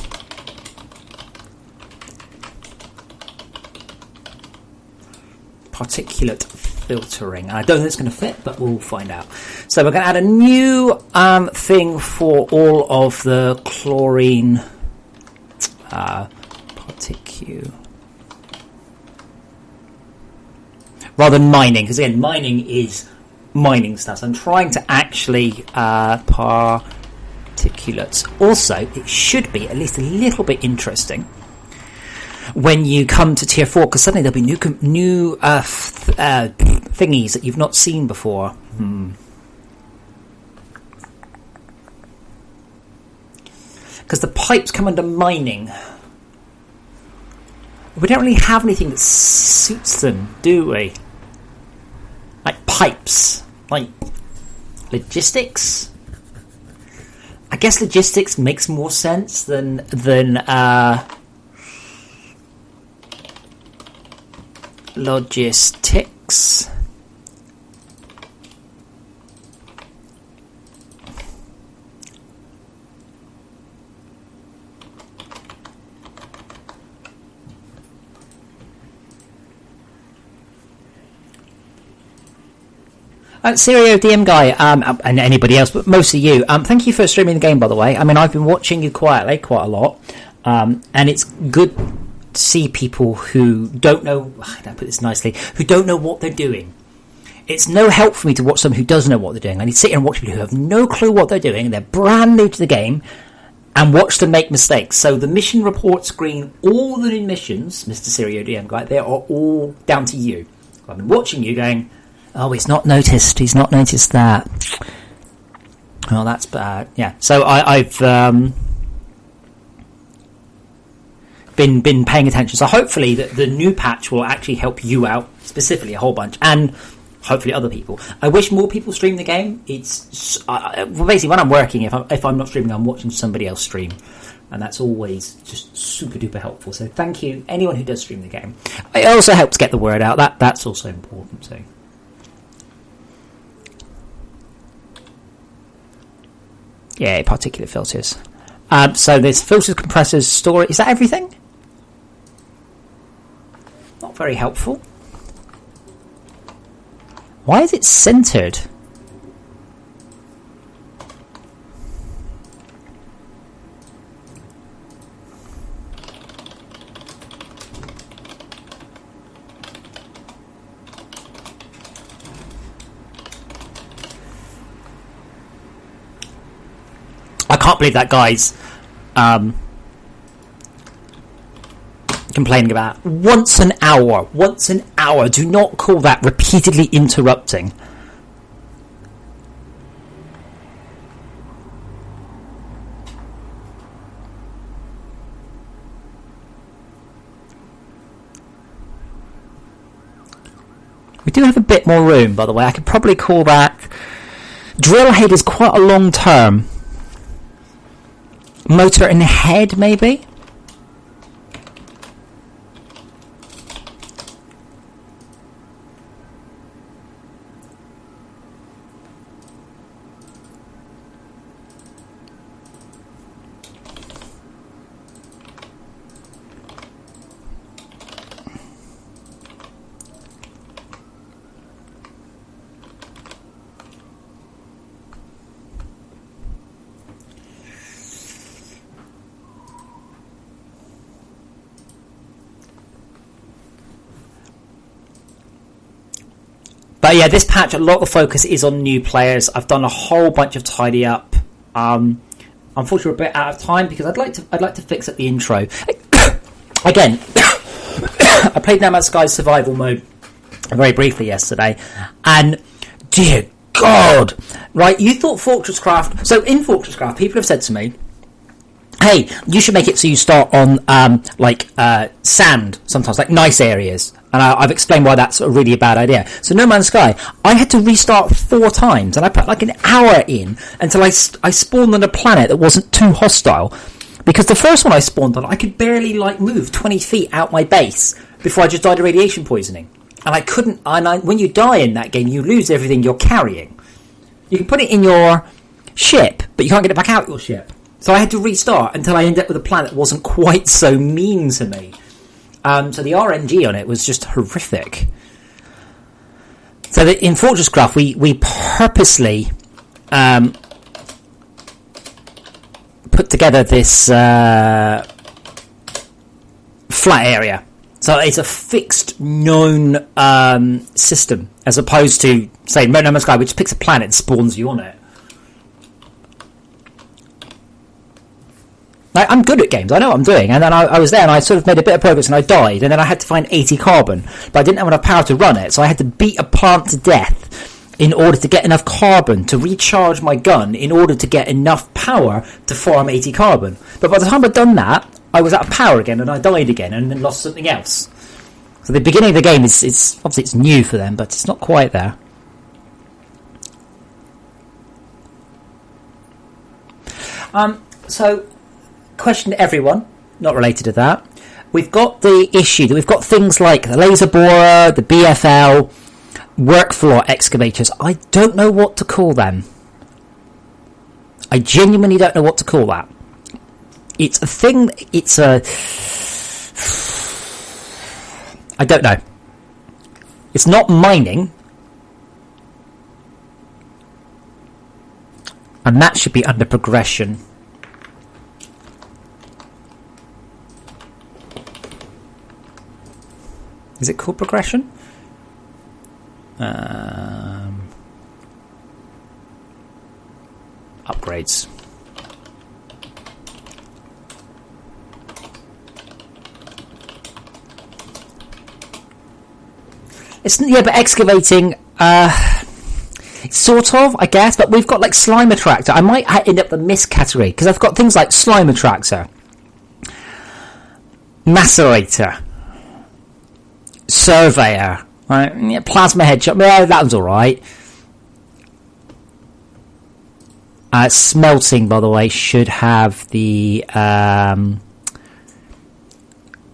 Speaker 1: Particulate filtering. I don't think it's going to fit, but we'll find out. So we're going to add a new thing for all of the chlorine particle. Rather than mining, because again, mining is mining stuff. So I'm trying to actually particulates. Also, it should be at least a little bit interesting when you come to tier 4, because suddenly there'll be new thingies that you've not seen before. Because the pipes come under mining. We don't really have anything that suits them, do we? Like pipes, like logistics. I guess logistics makes more sense than logistics. Serio DM guy, and anybody else, but mostly you. Thank you for streaming the game, by the way. I mean, I've been watching you quietly quite a lot, and it's good to see people who don't know. How do I put this nicely? Who don't know what they're doing. It's no help for me to watch someone who does know what they're doing. I need to sit here and watch people who have no clue what they're doing. They're brand new to the game, and watch them make mistakes. So the mission report screen, all the new missions, Mr. Serio DM guy, they are all down to you. I've been watching you going, oh, he's not noticed. He's not noticed that. Oh, that's bad. Yeah. So I've been paying attention. So hopefully the new patch will actually help you out specifically a whole bunch, and hopefully other people. I wish more people stream the game. It's basically when I'm working. If I'm not streaming, I'm watching somebody else stream, and that's always just super duper helpful. So thank you, anyone who does stream the game. It also helps get the word out. That's also important too. Yeah, particulate filters. So there's filters, compressors, storage. Is that everything? very helpful. Why is it centered? I can't believe that guy's complaining about once an hour. Do not call that repeatedly interrupting. We do have a bit more room, by the way. I could probably call that drill head is quite a long term. Motor in the head, maybe? But yeah, this patch, a lot of the focus is on new players. I've done a whole bunch of tidy up. Unfortunately, we're a bit out of time because I'd like to fix up the intro. Again, I played No Man's Sky survival mode very briefly yesterday, and dear God, right? You thought FortressCraft. So in FortressCraft, people have said to me, "Hey, you should make it so you start on sand sometimes, like nice areas." And I've explained why that's really a bad idea. So No Man's Sky, I had to restart 4 times, and I put like an hour in until I spawned on a planet that wasn't too hostile. Because the first one I spawned on, I could barely move 20 feet out my base before I just died of radiation poisoning. And I couldn't. When you die in that game, you lose everything you're carrying. You can put it in your ship, but you can't get it back out your ship. So I had to restart until I ended up with a planet that wasn't quite so mean to me. So the RNG on it was just horrific. So that in FortressCraft, we purposely put together this flat area. So it's a fixed, known system, as opposed to, say, No Man's Sky, which picks a planet and spawns you on it. I'm good at games, I know what I'm doing, and then I was there and I sort of made a bit of progress and I died, and then I had to find 80 carbon, but I didn't have enough power to run it, so I had to beat a plant to death in order to get enough carbon to recharge my gun in order to get enough power to farm 80 carbon. But by the time I'd done that, I was out of power again and I died again and then lost something else. So the beginning of the game is obviously it's new for them, but it's not quite there. So question to everyone, not related to that. We've got the issue that we've got things like the laser borer, the BFL, work floor excavators. I don't know what to call them. I genuinely don't know what to call that. It's a thing, I don't know. It's not mining. And that should be under progression. Is it called progression? Upgrades. But excavating, sort of, I guess. But we've got like slime attractor. I might end up the mist category because I've got things like slime attractor, macerator, surveyor, right? Yeah, plasma headshot. Yeah, that was all right. Smelting, by the way, should have the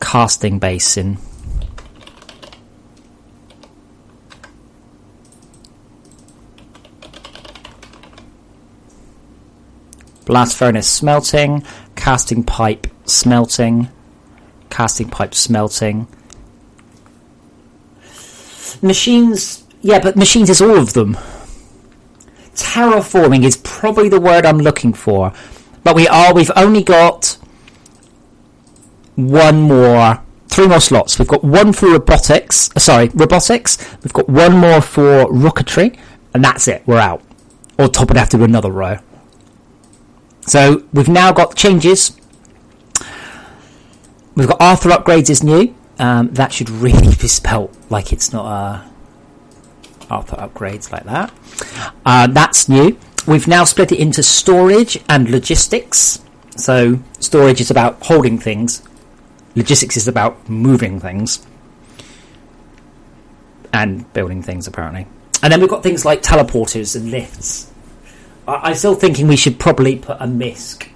Speaker 1: casting basin. Blast furnace smelting, casting pipe smelting, casting pipe smelting. Machines, yeah, but machines is all of them. Terraforming is probably the word I'm looking for. But we've only got three more slots. We've got one for robotics. We've got one more for rocketry, and that's it. We're out. Or top would have to do another row. So we've now got changes. We've got Arthur upgrades is new. That should really be spelt like it's not Arthur upgrades like that. That's new. We've now split it into storage and logistics. So storage is about holding things. Logistics is about moving things. And building things, apparently. And then we've got things like teleporters and lifts. I'm still thinking we should probably put a MISC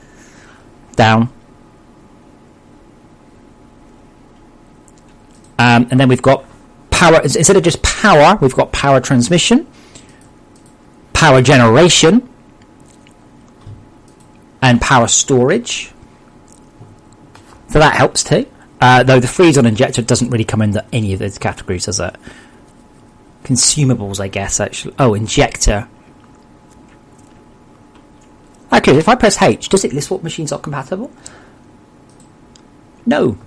Speaker 1: down. And then we've got power. Instead of just power, we've got power transmission, power generation, and power storage. So that helps too. Though the freeze-on injector doesn't really come into any of those categories, does it? Consumables, I guess, actually. Oh, injector. Okay, if I press H, does it list what machines are compatible? No.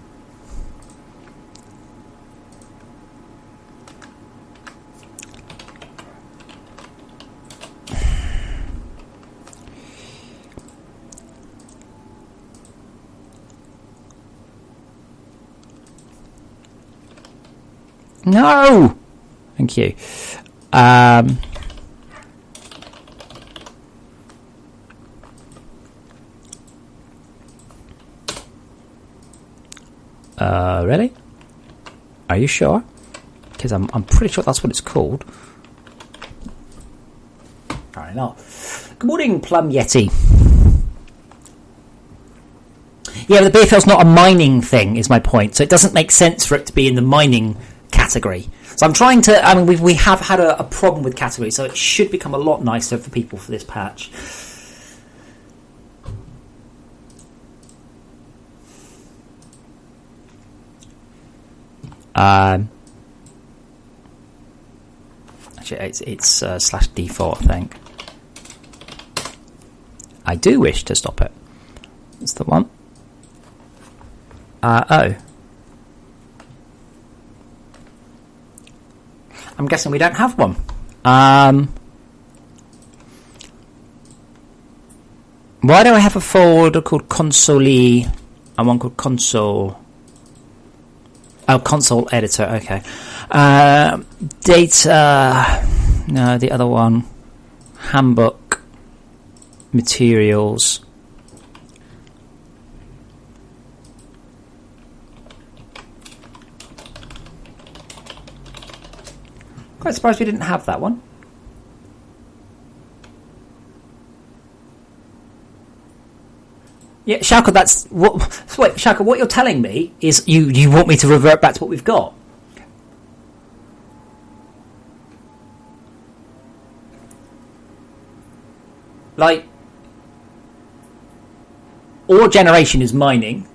Speaker 1: No! Thank you. Really? Are you sure? Because I'm pretty sure that's what it's called. Apparently not. Good morning, Plum Yeti. Yeah, but the BFL's not a mining thing, is my point. So it doesn't make sense for it to be in the mining category. So I'm trying to... I mean, we have had a problem with categories, so it should become a lot nicer for people for this patch. Actually, it's slash default, I think. I do wish to stop it. That's the one. Oh. I'm guessing we don't have one. Why do I have a folder called console and one called console? Oh, console editor, okay. Data, no, the other one. Handbook, materials. Quite surprised we didn't have that one. Yeah, Shaka, that's what. Wait, Shaka, what you're telling me is you want me to revert back to what we've got. Like, or generation is mining,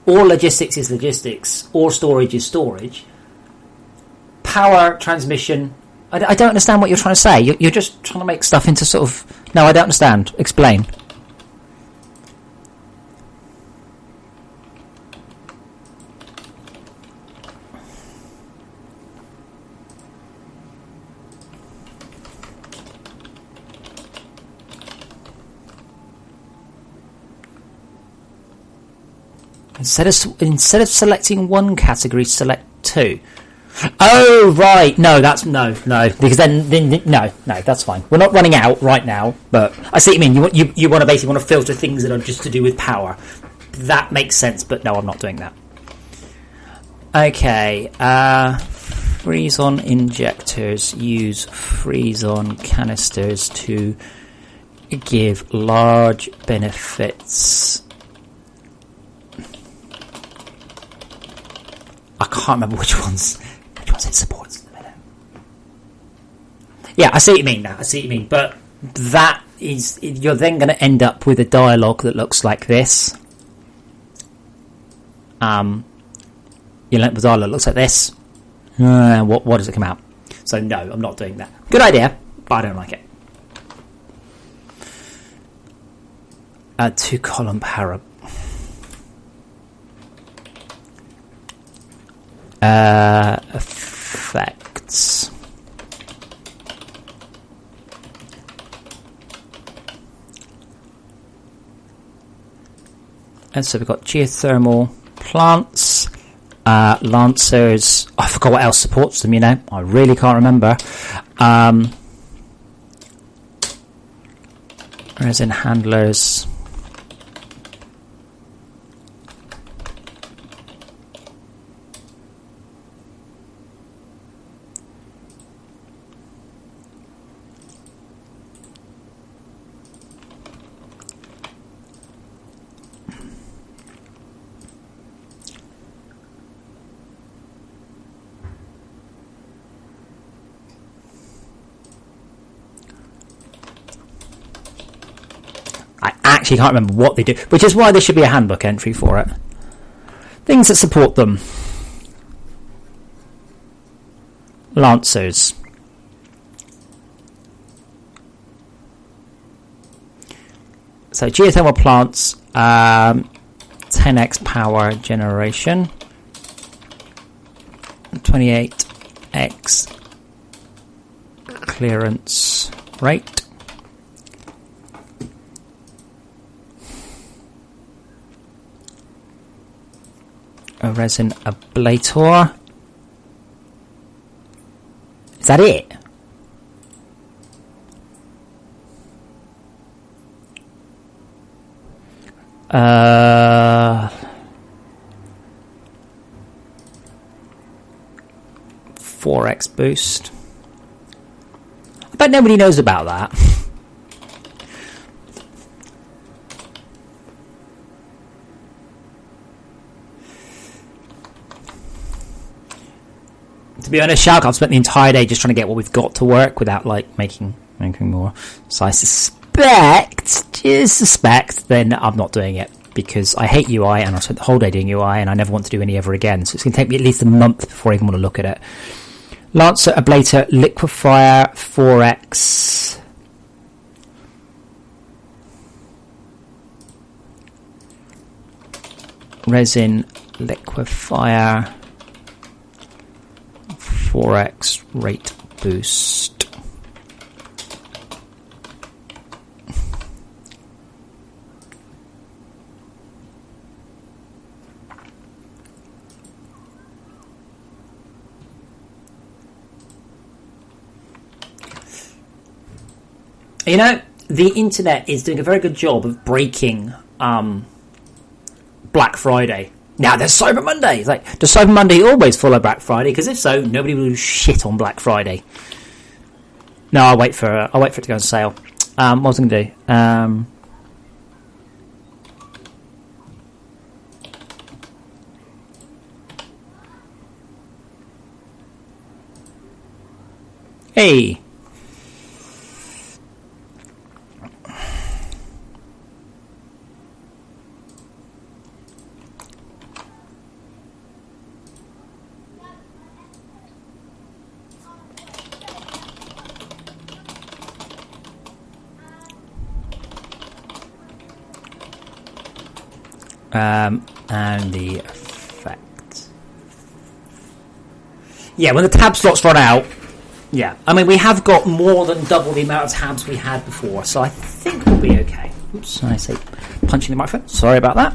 Speaker 1: or logistics is logistics, or storage is storage. Power transmission. I don't understand what you're trying to say. You're just trying to make stuff into sort of. No, I don't understand. Explain. Instead of selecting one category, select two. Oh right, no, that's no, because then no, that's fine. We're not running out right now, but I see what you mean. You want to basically want to filter things that are just to do with power. That makes sense, but no, I'm not doing that. Okay, freeze-on injectors use freeze-on canisters to give large benefits. I can't remember which ones it supports in a minute. Yeah, I see what you mean now. I see what you mean. But that is... You're then going to end up with a dialogue that looks like this. The dialogue looks like this. What does it come out? So no, I'm not doing that. Good idea, but I don't like it. 2-column para. Effects. And so we've got geothermal, plants, lancers. I forgot what else supports them, I really can't remember. Resin handlers. Actually can't remember what they do, which is why there should be a handbook entry for it. Things that support them. Lancers. So geothermal plants, 10x power generation, 28x clearance rate. A resin ablator. Is that it? 4x boost. I bet nobody knows about that. To be honest, Shark, I've spent the entire day just trying to get what we've got to work without making more. So I suspect then I'm not doing it because I hate UI and I spent the whole day doing UI and I never want to do any ever again. So it's going to take me at least a month before I even want to look at it. Lancer, ablator, liquefier, 4x. Resin, liquefier, 4x rate boost. The internet is doing a very good job of breaking Black Friday. Now there's Cyber Monday. It's like, does Cyber Monday always follow Black Friday? Because if so, nobody will do shit on Black Friday. No, I'll wait for it to go on sale. What was I going to do? Hey. And the effect. Yeah, when the tab slots run out, yeah. I mean, we have got more than double the amount of tabs we had before, so I think we'll be okay. Oops, I say punching the microphone. Sorry about that.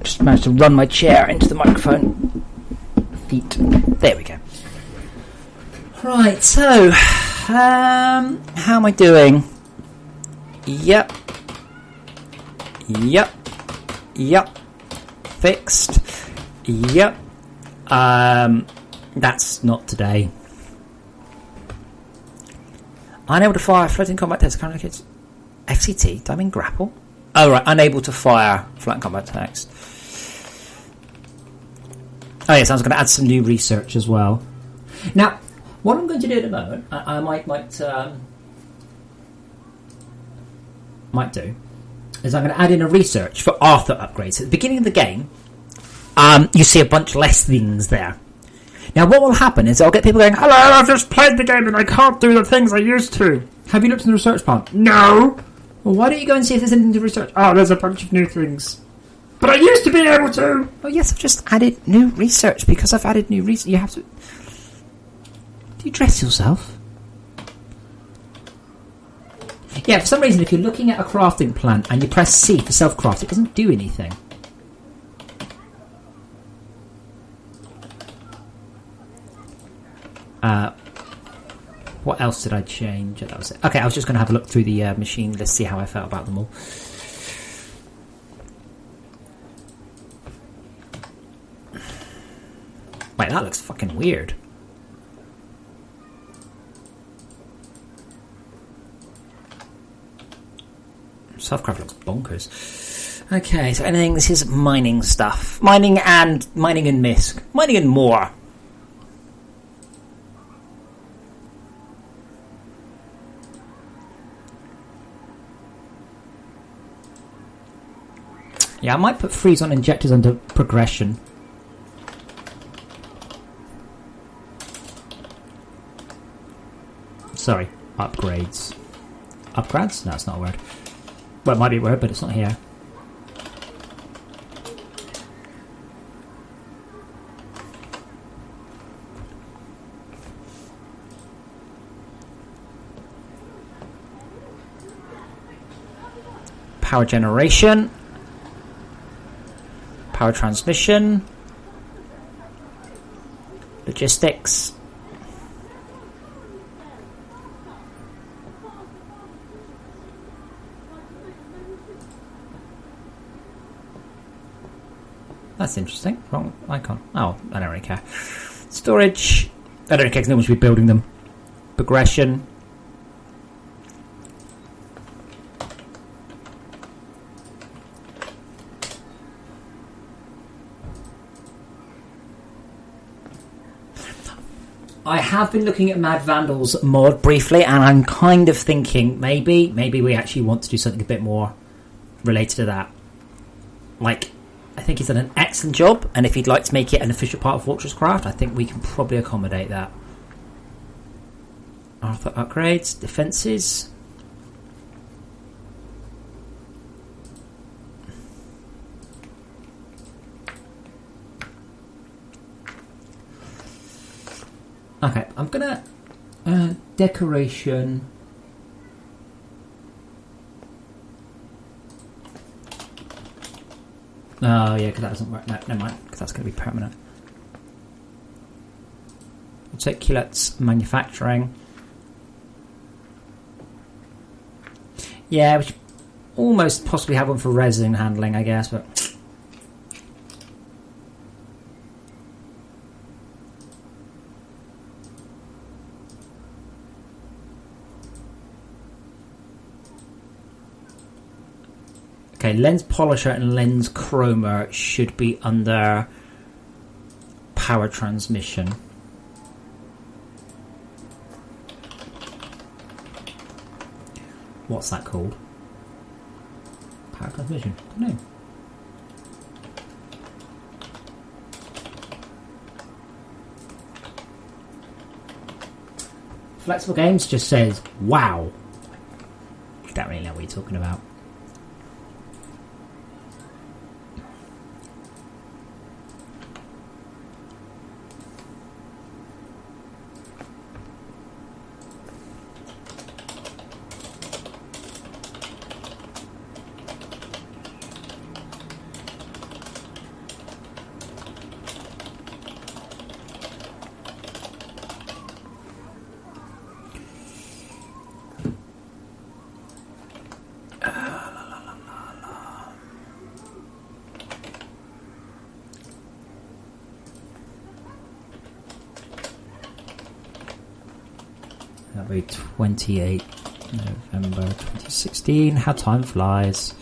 Speaker 1: Just managed to run my chair into the microphone. Feet. There we go. Right, so, how am I doing? Yep. Fixed. Yep. That's not today. Unable to fire floating combat text. FCT? Do I mean grapple? Oh, right. Unable to fire floating combat text. Oh, yes. I was going to add some new research as well. Now, what I'm going to do at the moment, I might do, is I'm going to add in a research for Arthur upgrades. At the beginning of the game, you see a bunch less things there. Now, what will happen is I'll get people going, hello, I've just played the game and I can't do the things I used to. Have you looked in the research part? No. Well, why don't you go and see if there's anything to research? Oh, there's a bunch of new things. But I used to be able to. Oh, yes, I've just added new research because I've added new research. You have to... Do you dress yourself? Yeah, for some reason, if you're looking at a crafting plan and you press C for self-craft, it doesn't do anything. What else did I change? That was it. Okay, I was just going to have a look through the machine list, see how I felt about them all. Wait, that looks fucking weird. Self-craft looks bonkers. Okay, so anything, this is mining stuff. Mining and MISC. Mining and more. Yeah, I might put freeze on injectors under progression. Sorry, upgrades. Upgrades? No, it's not a word. Well, it might be a word, but it's not here. Power generation. Power transmission. Logistics. That's interesting. Wrong icon. Oh, I don't really care. Storage. I don't really care because no one should be building them. Progression. I have been looking at Mad Vandal's mod briefly, and I'm kind of thinking maybe we actually want to do something a bit more related to that. Like, I think he's done an excellent job, and if he'd like to make it an official part of FortressCraft, I think we can probably accommodate that. Arthur upgrades, defences. Okay, I'm gonna decoration. Oh yeah, because that doesn't work. No, never mind, because that's going to be permanent. Articulates, manufacturing. Yeah, we should almost possibly have one for resin handling, I guess, but. Okay, lens polisher and lens chromer should be under power transmission. What's that called? Power transmission. I don't know. Flexible Games just says, wow. I don't really know what you're talking about. That'll be 28 November 2016. How time flies.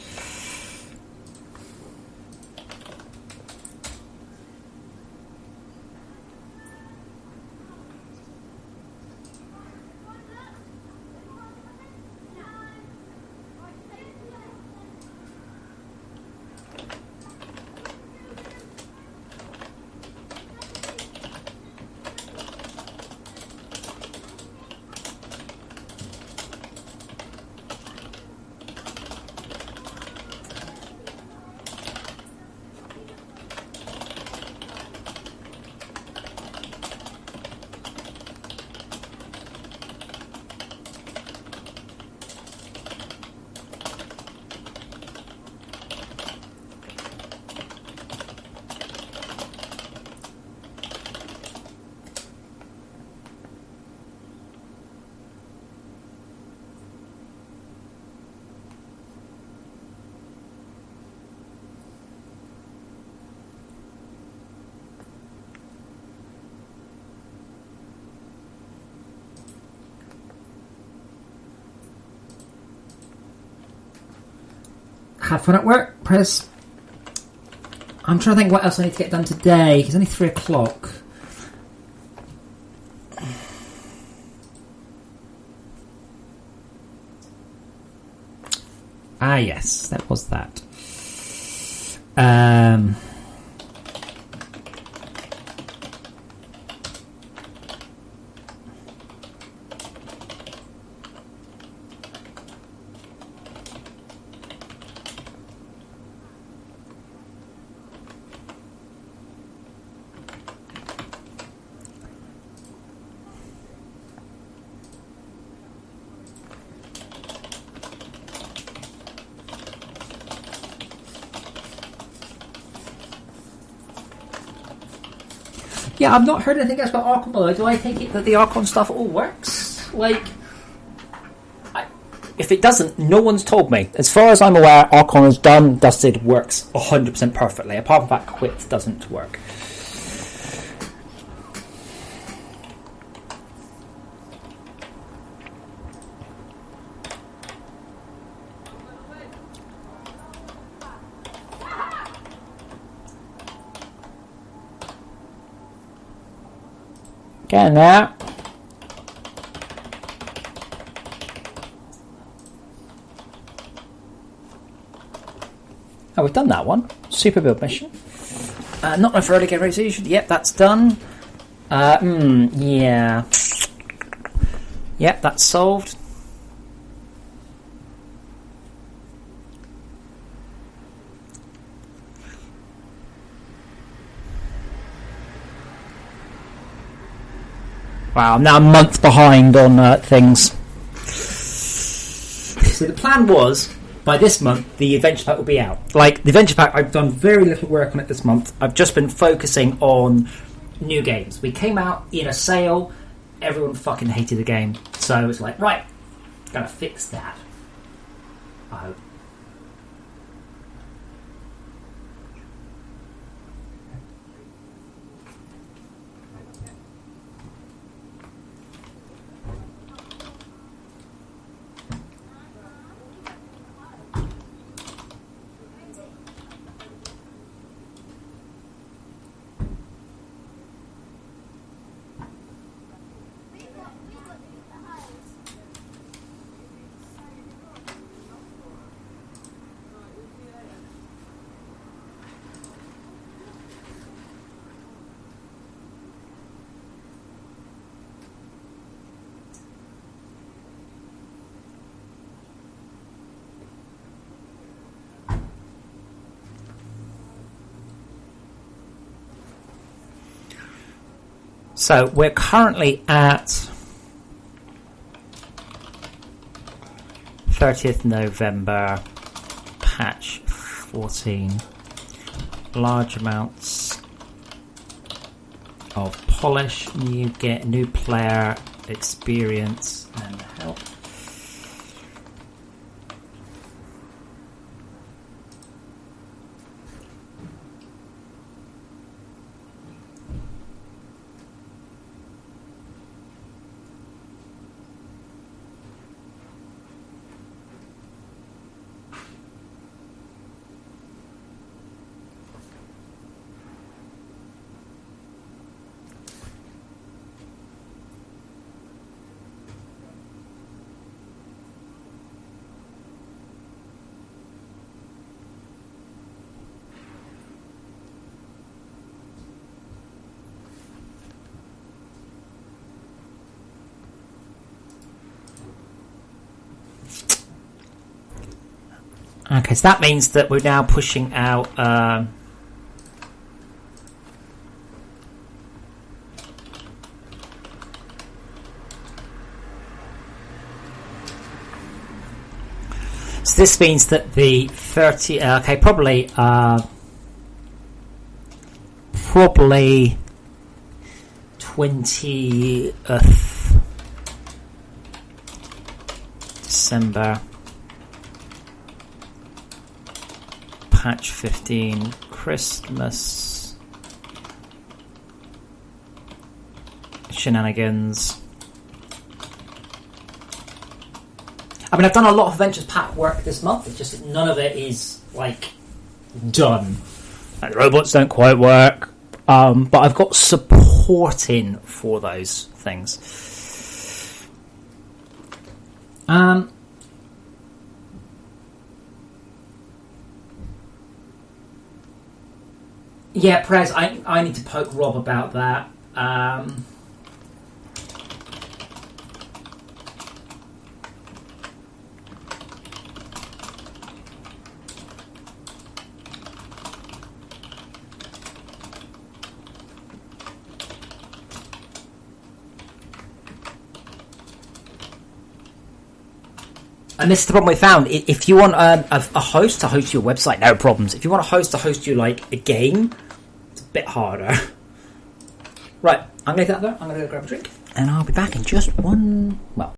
Speaker 1: Have fun at work, Prez. I'm trying to think what else I need to get done today. It's only 3 o'clock. Ah, yes, that was that. Yeah, I've not heard anything else about Archon Mode. Do I take it that the Archon stuff all works? Like, if it doesn't, no one's told me. As far as I'm aware, Archon is done, dusted, works 100% perfectly. Apart from that, Quit doesn't work. Getting there. Oh, we've done that one. Super build mission. Not enough early game resolution. Yep, that's done. Yeah. Yep, that's solved. Wow, I'm now a month behind on things. So the plan was, by this month, the adventure pack will be out. Like, the adventure pack, I've done very little work on it this month. I've just been focusing on new games. We came out in a sale, everyone fucking hated the game. So it's like, right, gotta fix that. I hope. So we're currently at 30th November, patch 14. Large amounts of polish, new player experience and help. Okay, so that means that we're now pushing out so this means that the 30 okay, probably 20th December, patch 15, Christmas shenanigans. I mean, I've done a lot of Ventures Pack work this month. It's just that none of it is, like, done. Like, the robots don't quite work. But I've got support in for those things. Yeah, Prez, I need to poke Rob about that. And this is the problem we found. If you want a host to host your website, no problems. If you want a host to host you, like, a game, it's a bit harder. Right, I'm going to get that there. I'm going to go grab a drink. And I'll be back in just one... Well...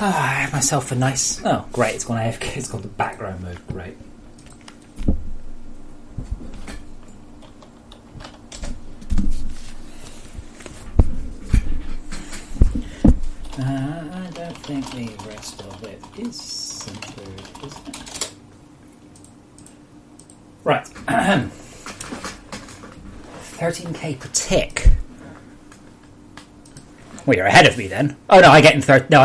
Speaker 1: I have myself a nice... Oh, great, it's gone AFK. It's gone to background mode. Great. I don't think the rest of it is centered, is it? Right. 13k per tick. Well, you're ahead of me then. Oh no, I'm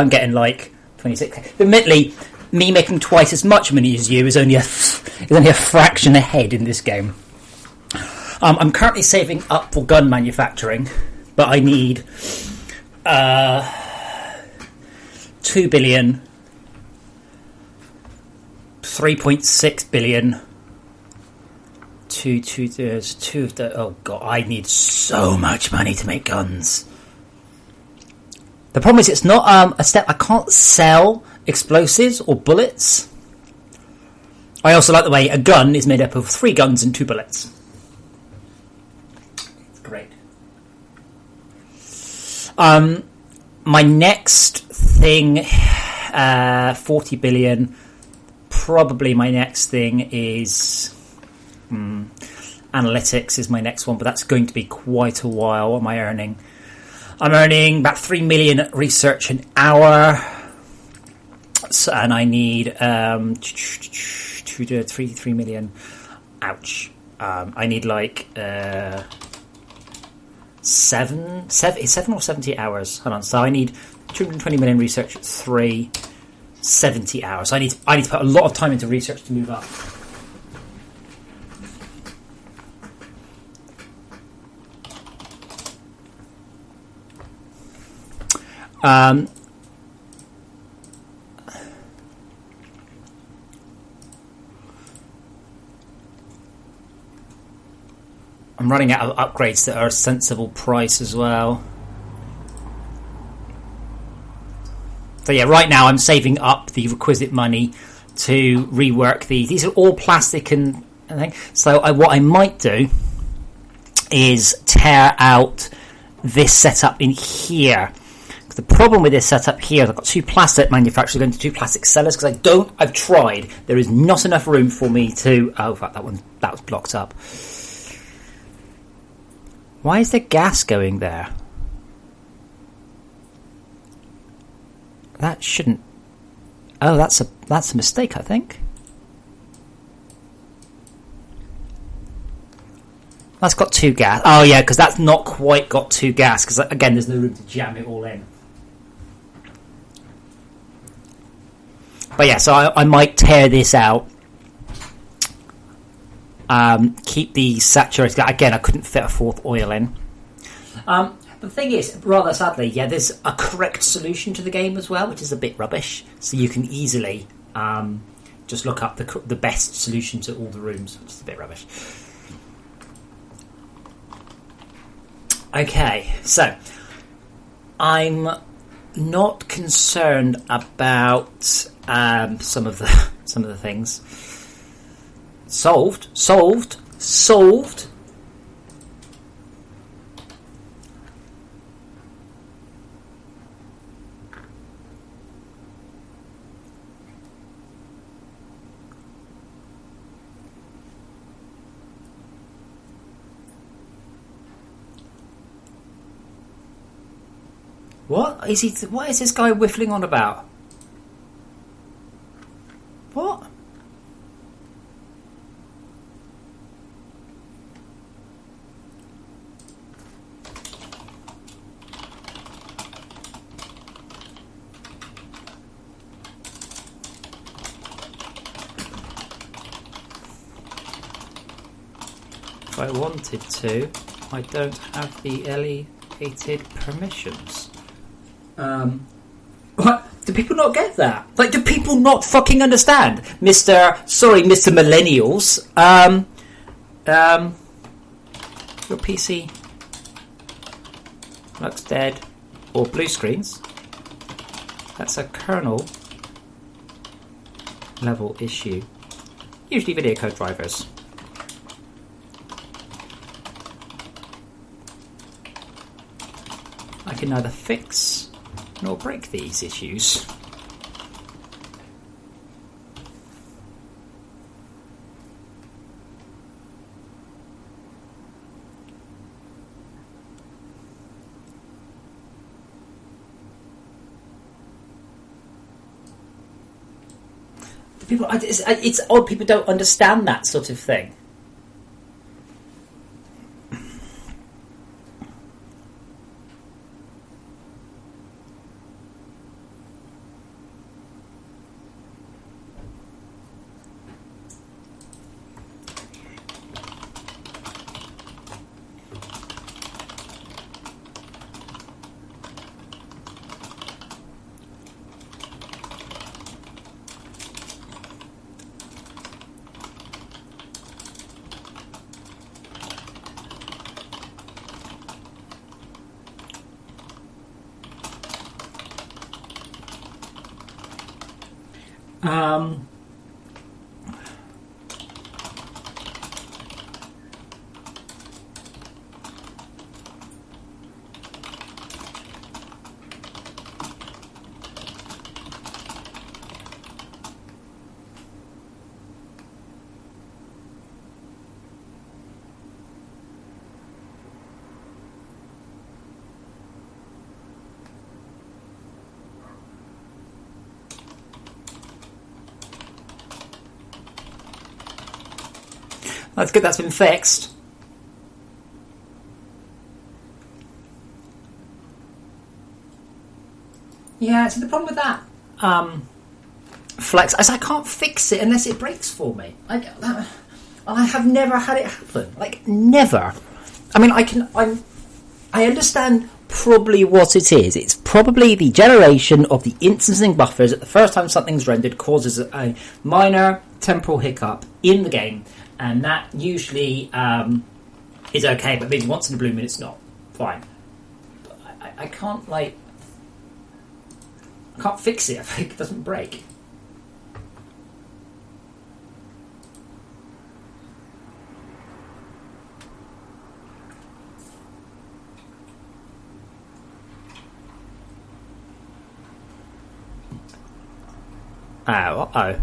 Speaker 1: getting like 26k. Admittedly, me making twice as much money as you is only a fraction ahead in this game. I'm currently saving up for gun manufacturing, but I need 2 billion, 3.6 billion. There's two of the. Oh god, I need so much money to make guns. The problem is it's not a step. I can't sell explosives or bullets. I also like the way a gun is made up of 3 guns and 2 bullets. It's great. My next thing, 40 billion. Probably my next thing is analytics is my next one, but that's going to be quite a while. What am I earning? I'm earning about 3 million research an hour, so, and I need 3 million. Ouch! I need like 7 or 70 hours. Hold on. So I need 220 million research at 70 hours. I need to put a lot of time into research to move up. I'm running out of upgrades that are a sensible price as well. So yeah, right now I'm saving up the requisite money to rework these. These are all plastic and everything. So what I might do is tear out this setup in here. The problem with this setup here is I've got two plastic manufacturers going to two plastic sellers because I've tried. There is not enough room for me to... Oh, in fact, that was blocked up. Why is there gas going there? That shouldn't... Oh, that's a mistake, I think. That's got two gas. Oh, yeah, because that's not quite got two gas. Because, again, there's no room to jam it all in. But, yeah, so I might tear this out. Keep the saturated... Again, I couldn't fit a fourth oil in. The thing is, rather sadly, yeah, there's a correct solution to the game as well, which is a bit rubbish. So you can easily just look up the best solution to all the rooms, which is a bit rubbish. Okay, so I'm not concerned about some of the things. Solved. What is this guy whiffling on about? What? If I wanted to, I don't have the allocated permissions. What? Do people not get that? Like, do people not fucking understand? Mr. Millennials. Your PC looks dead or blue screens. That's a kernel level issue. Usually video code drivers. I can neither fix nor break these issues. It's odd people don't understand that sort of thing. That's good, that's been fixed. Yeah, so the problem with that flex is I can't fix it unless it breaks for me. I have never had it happen. Like, never. I mean, I understand probably what it is. It's probably the generation of the instancing buffers at the first time something's rendered causes a minor temporal hiccup in the game, and that usually is okay, but maybe once in a blue moon it's not. Fine. But I can't, like... I can't fix it. I think it doesn't break. Oh, uh-oh.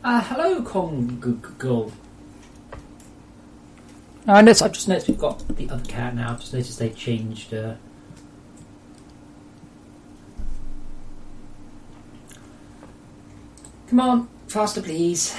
Speaker 1: Hello, Congo. I've just noticed we've got the other cat now. I've just noticed they changed... Come on, faster please.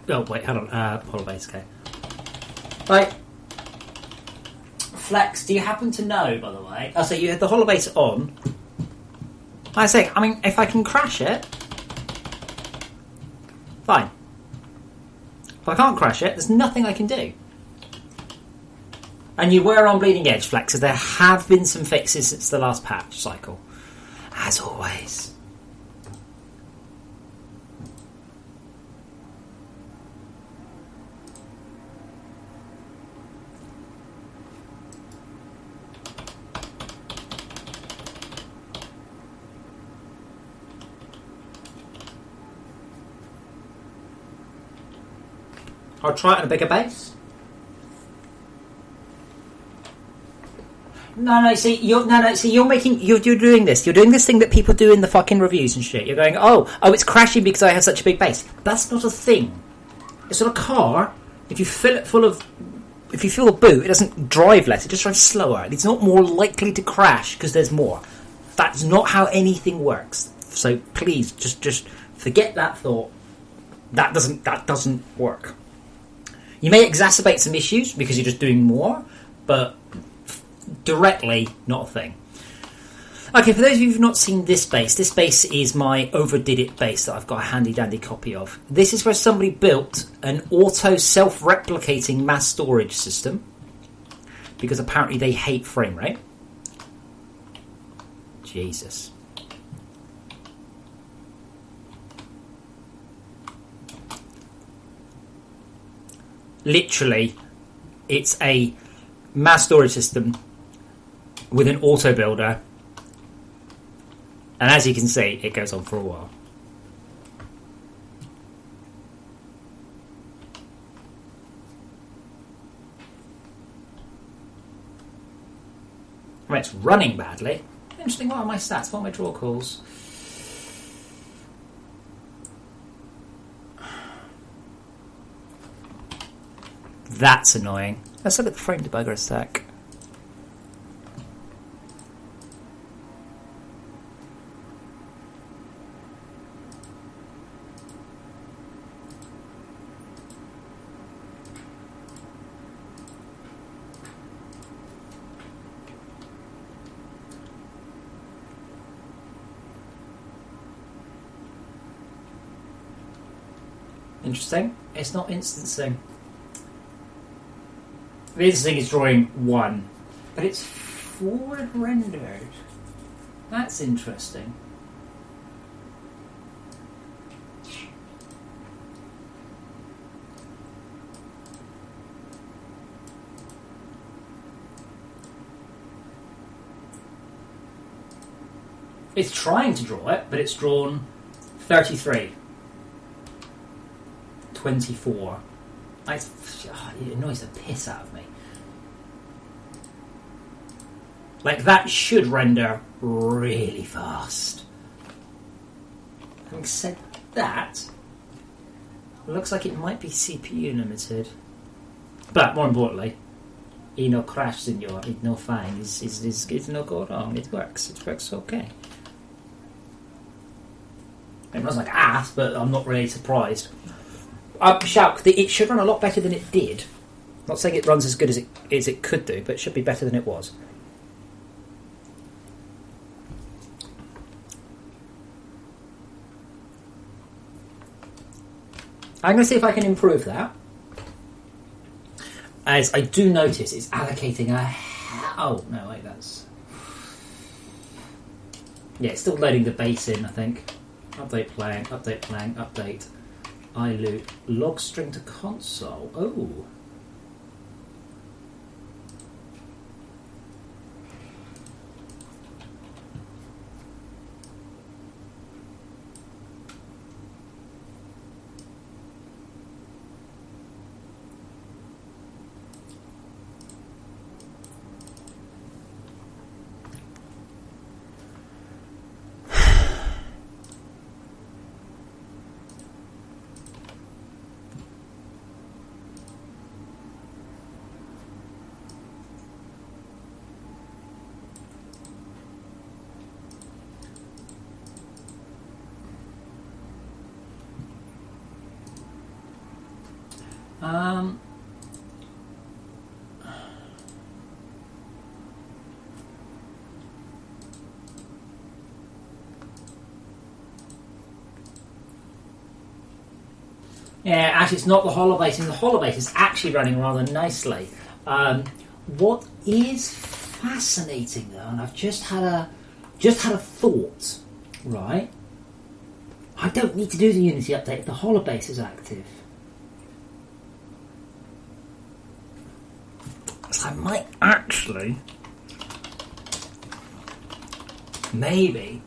Speaker 1: Oh, wait, hold on. Holobase, okay. Right. Flex, do you happen to know, by the way? Oh, so you had the holobase on. I say, I mean, if I can crash it, fine. If I can't crash it, there's nothing I can do. And you were on bleeding edge, Flex, so there have been some fixes since the last patch cycle. As always. I'll try it on a bigger base. See, you're doing this. You're doing this thing that people do in the fucking reviews and shit. You're going, oh, it's crashing because I have such a big base. That's not a thing. It's not a car. If you fill the boot, it doesn't drive less. It just drives slower. It's not more likely to crash because there's more. That's not how anything works. So please, just forget that thought. That doesn't work. You may exacerbate some issues because you're just doing more, but directly not a thing. Okay, for those of you who've not seen this base is my overdid it base that I've got a handy dandy copy of. This is where somebody built an auto self-replicating mass storage system because apparently they hate frame rate. Jesus. Literally, it's a mass storage system with an auto builder, and as you can see, it goes on for a while. Well, it's running badly. Interesting. What are my stats? What are my draw calls? That's annoying. Let's look at the frame debugger a sec. Interesting. It's not instancing. The instancing is drawing 1, but it's forward rendered. That's interesting. It's trying to draw it, but it's drawn 33. 24. It annoys the piss out of me. Like, that should render really fast. Having said that, it looks like it might be CPU limited. But more importantly, it no crash, senor. It no fine. It's no go wrong. It works. It works okay. It runs like ass, but I'm not really surprised. Shout, it should run a lot better than it did. Not saying it runs as good as it could do, but it should be better than it was. I'm going to see if I can improve that. As I do notice it's allocating a... Oh, no, wait, that's... Yeah, it's still loading the base in, I think. Update playing, update. iLoop, log string to console. Oh. Yeah, actually it's not the holobase, and the holobase is actually running rather nicely. What is fascinating though, and I've just had a thought, right? I don't need to do the Unity update if the holobase is active. So I might actually, maybe.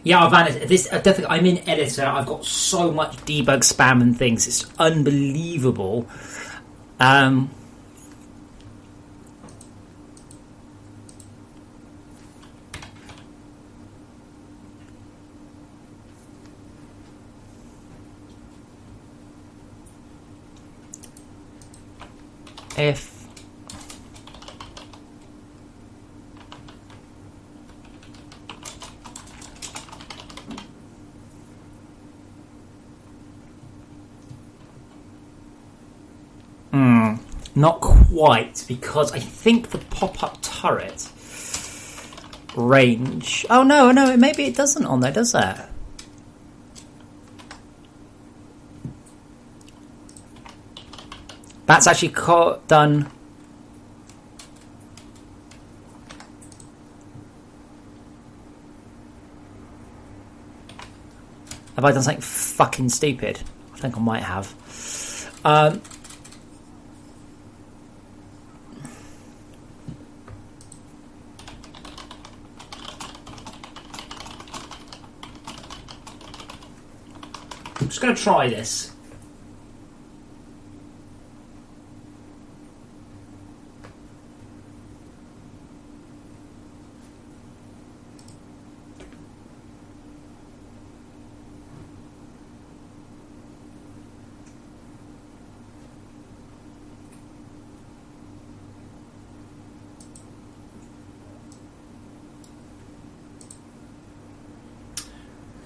Speaker 1: Yeah, definitely. I'm in editor. I've got so much debug spam and things. It's unbelievable. If not quite, because I think the pop-up turret range... Oh, no, maybe it doesn't on there, does it? That's actually done... Have I done something fucking stupid? I think I might have. I'm just going to try this.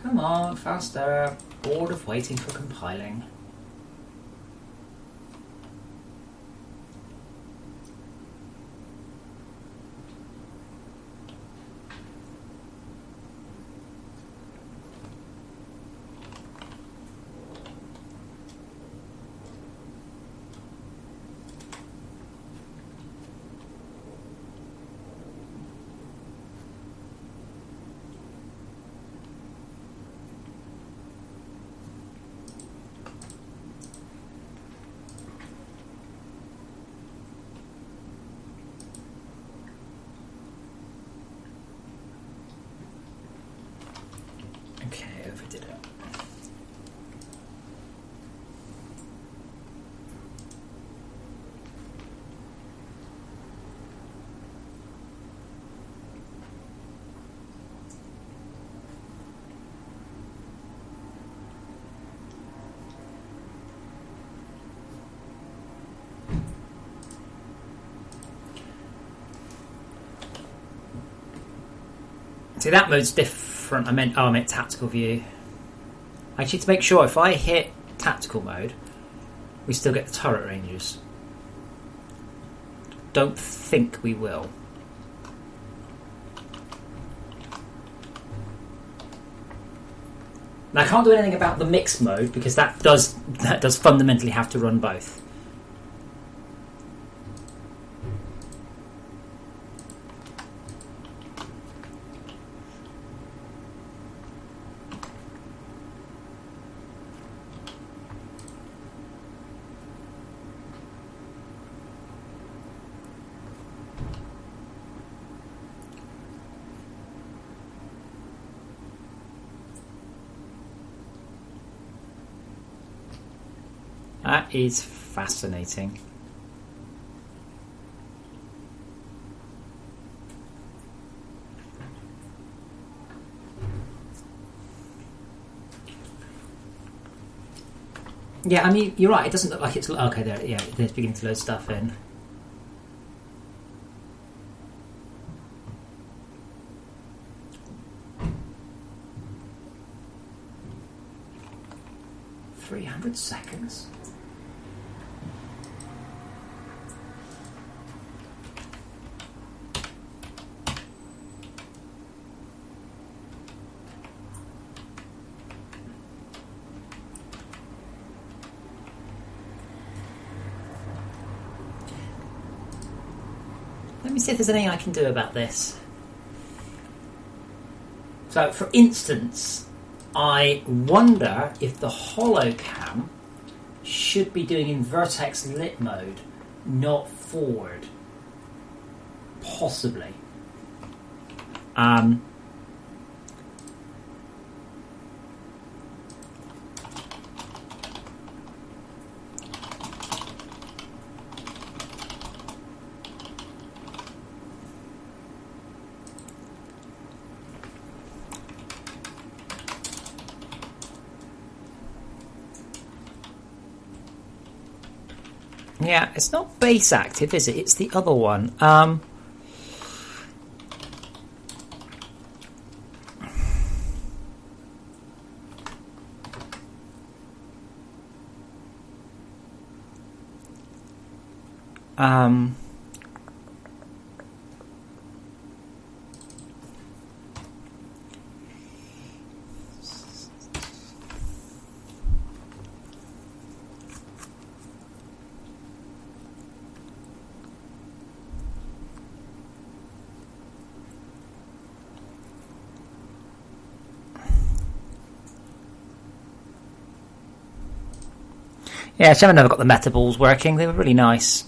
Speaker 1: Come on, faster. Bored of waiting for compiling. See, that mode's different. I meant tactical view. Actually, to make sure, if I hit tactical mode, we still get the turret ranges. Don't think we will. Now, I can't do anything about the mixed mode because that does fundamentally have to run both. That is fascinating. Yeah, I mean, you're right. It doesn't look like it's okay. There, yeah, they're beginning to load stuff in. Seconds. Let me see if there's anything I can do about this. So, for instance, I wonder if the holocam should be doing in vertex lit mode, not forward. Possibly. Yeah, it's not base active, is it? It's the other one. Yeah, I've never got the meta balls working. They were really nice.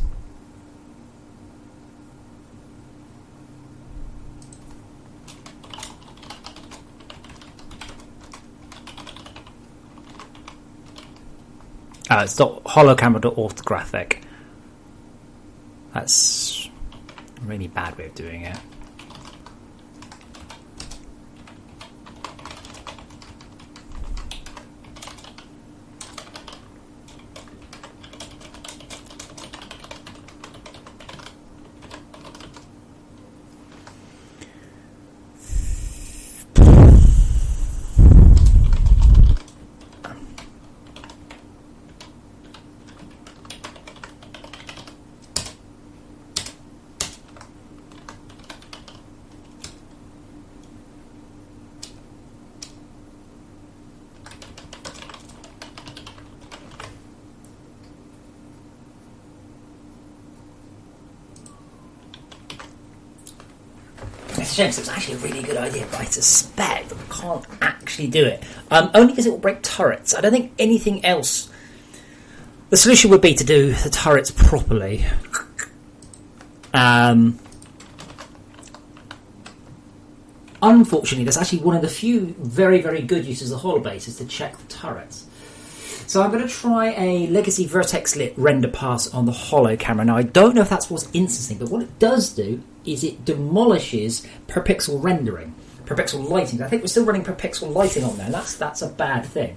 Speaker 1: It's holocamera.orthographic. That's a really bad way of doing it. It's a shame, 'cause it's actually a really good idea, but I suspect I can't actually do it. Only because it will break turrets. I don't think anything else. The solution would be to do the turrets properly. Unfortunately, that's actually one of the few very, very good uses of the holobase is to check the turrets. So I'm going to try a legacy vertex lit render pass on the holo camera. Now I don't know if that's what's instancing, but what it does do is it demolishes per pixel rendering, per pixel lighting. I think we're still running per pixel lighting on there, and that's a bad thing.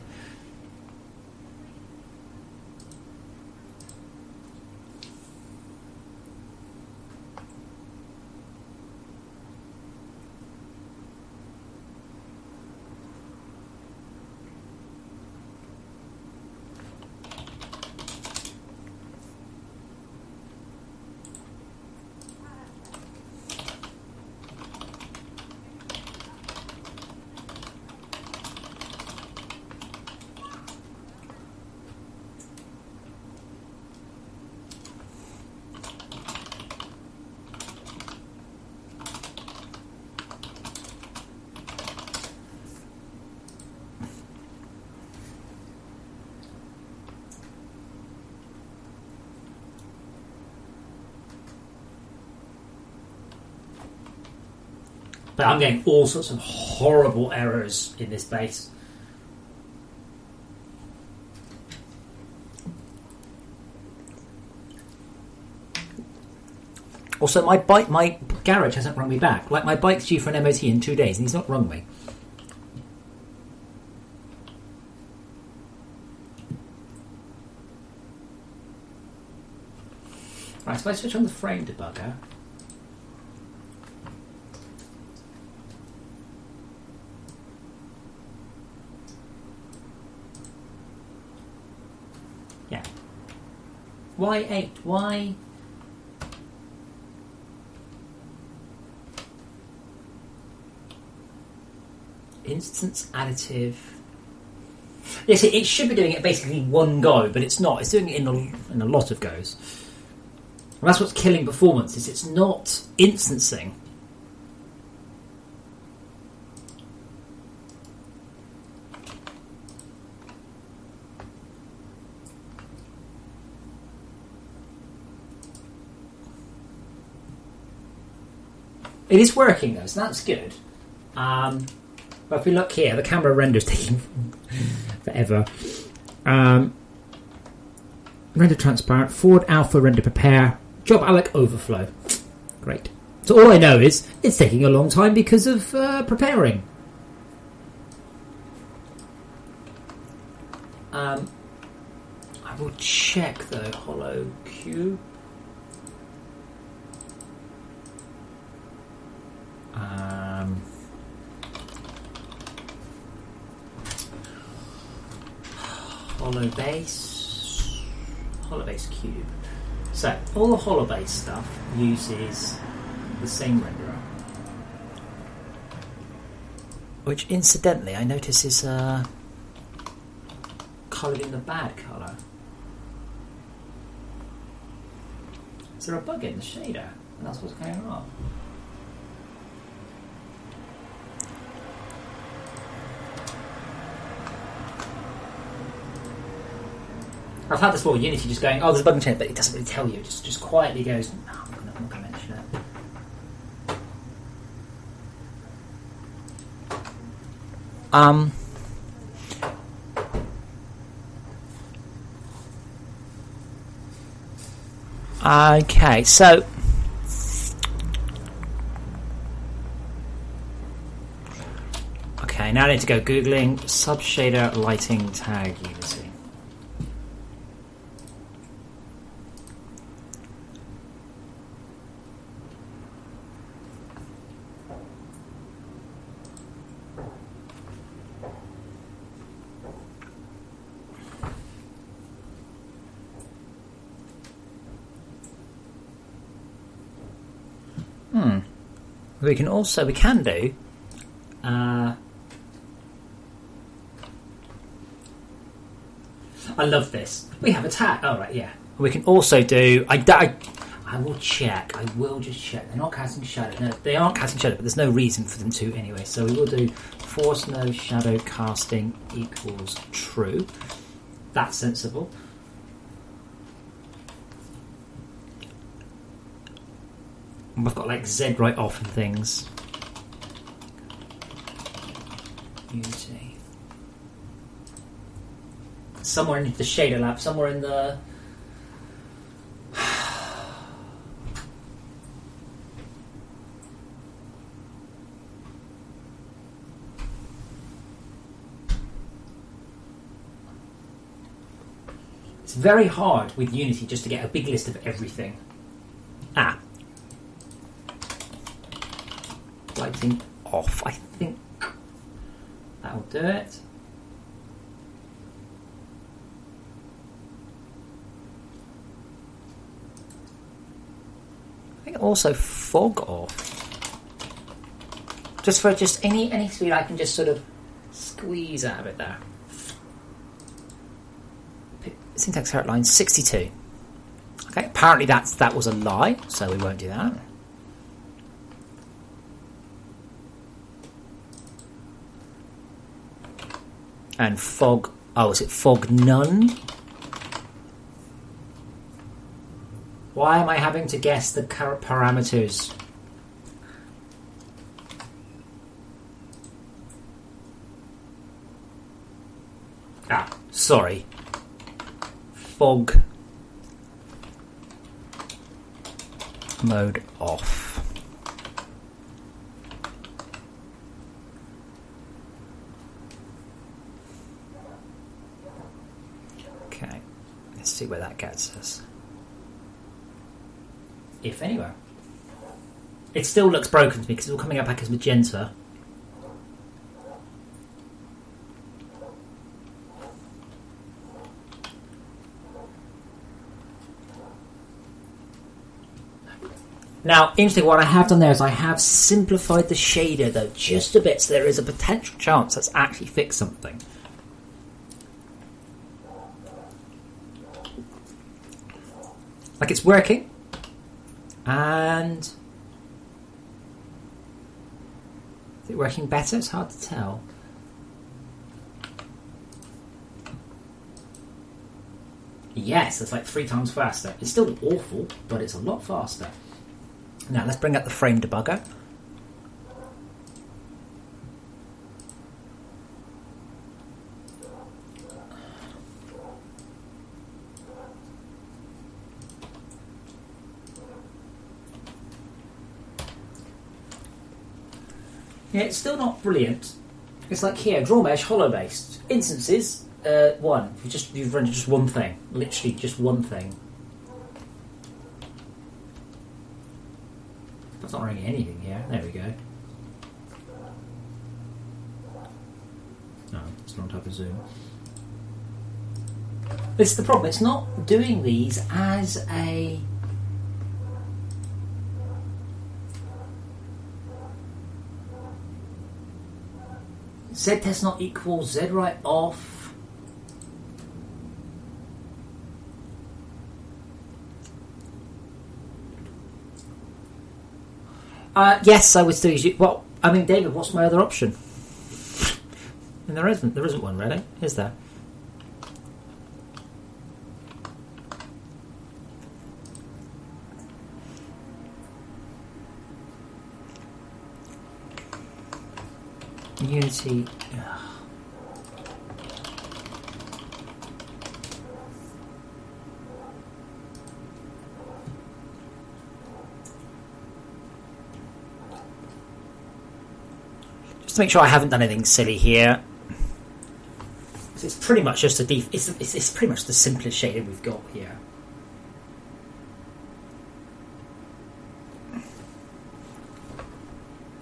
Speaker 1: But I'm getting all sorts of horrible errors in this base. Also, my garage hasn't rung me back. Like, my bike's due for an MOT in 2 days, and he's not rung me. Right, so if I switch on the frame debugger... Yeah. Why 8? Why... Instance additive. Yes, it should be doing it basically one go, but it's not. It's doing it in a lot of goes. And that's what's killing performance, is it's not instancing. It is working though, so that's good. But if we look here, the camera render's taking forever. Render transparent, forward alpha render prepare, job alloc overflow. Great. So all I know is it's taking a long time because of preparing. I will check the hollow cube. Hollow base cube. So all the hollow base stuff uses the same renderer, which incidentally I notice is coloured in the bad colour. Is there a bug in the shader? And that's what's going on. I've had this before, Unity just going, oh, there's a bug in the shader, but it doesn't really tell you. It just quietly goes, no, I'm not going to mention it. Okay, so now I need to go googling subshader lighting tag Unity. We can do. I love this. We have a tag. Oh, right, yeah. We can also do. I will check. I will just check. They're not casting shadow. No, they aren't casting shadow, but there's no reason for them to anyway. So we will do force no shadow casting equals true. That's sensible. I've got like Z right off and things. Unity. Somewhere in the shader lab, somewhere in the... It's very hard with Unity just to get a big list of everything. Lighting off. I think that'll do it. I think also fog off. Just for any speed I can just sort of squeeze out of it there. Syntax error line 62. Okay, apparently that was a lie, so we won't do that. And fog, is it fog none? Why am I having to guess the parameters? Sorry. Fog mode off. Okay, let's see where that gets us. If anywhere. It still looks broken to me because it's all coming up back as magenta. Now, interesting, what I have done there is I have simplified the shader, though, just a bit, so there is a potential chance that's actually fixed something. Like, it's working. And... is it working better? It's hard to tell. Yes, it's like 3 times faster. It's still awful, but it's a lot faster. Now let's bring up the frame debugger. Yeah, it's still not brilliant. It's like here, draw mesh, hollow based. Instances, 1. You've run just one thing. Literally just one thing. That's not running anything here. There we go. No, it's the wrong type of zoom. This is the problem. It's not doing these as a... Z test not equal, Z right off. Yes, I would still use it. Well, I mean, David, what's my other option? And there isn't one, really, is there? Unity. Ugh. Just to make sure I haven't done anything silly here. So it's pretty much just it's pretty much the simplest shader we've got here.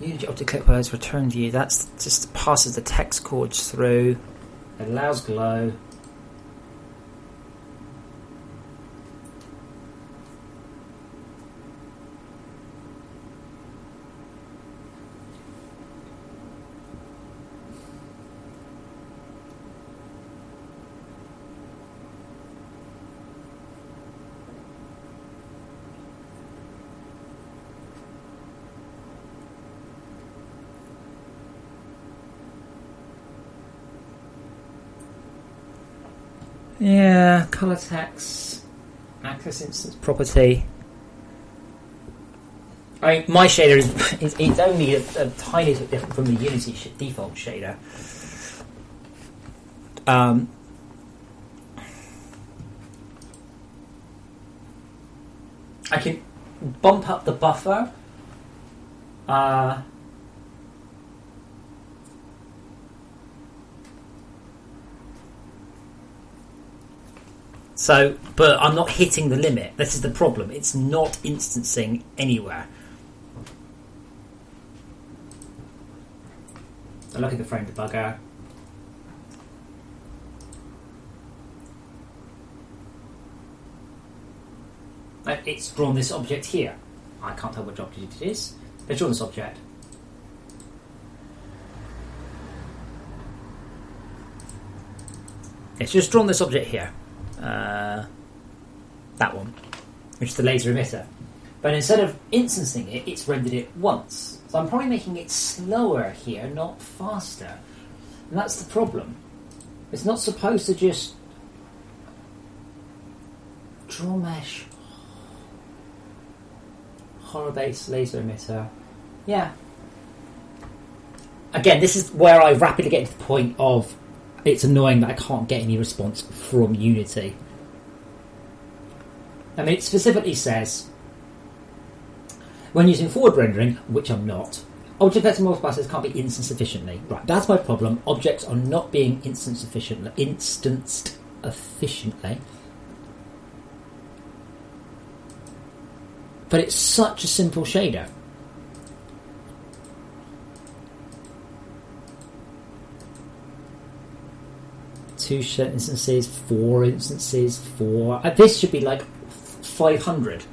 Speaker 1: Unity optic clip words return view. That's just passes the text chords through. It allows glow. Yeah, color text, access instance property. I mean, my shader is it's only a tiny bit different from the Unity default shader. I can bump up the buffer. So, but I'm not hitting the limit. This is the problem. It's not instancing anywhere. I look at the frame debugger. It's drawn this object here. I can't tell which object it is. It's drawn this object. It's just drawn this object here. That one, which is the laser emitter. But instead of instancing it, it's rendered it once. So I'm probably making it slower here, not faster. And that's the problem. It's not supposed to just draw mesh, hollow base, laser emitter. Yeah. Again, this is where I rapidly get to the point of it's annoying that I can't get any response from Unity. I mean, it specifically says, when using forward rendering, which I'm not, object vector multipliers can't be instanced efficiently. Right, that's my problem. Objects are not being instanced efficiently. But it's such a simple shader. Two instances, 4 instances, 4. This should be like 500.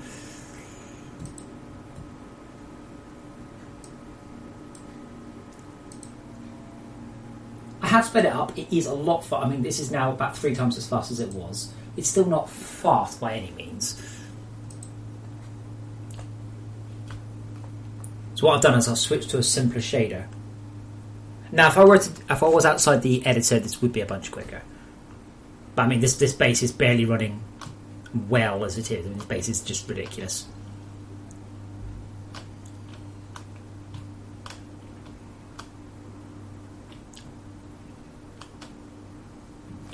Speaker 1: I have sped it up. It is a lot fast. I mean, this is now about 3 times as fast as it was. It's still not fast by any means. So what I've done is I've switched to a simpler shader. Now, if I was outside the editor, this would be a bunch quicker. But I mean, this base is barely running well as it is. I mean, this base is just ridiculous.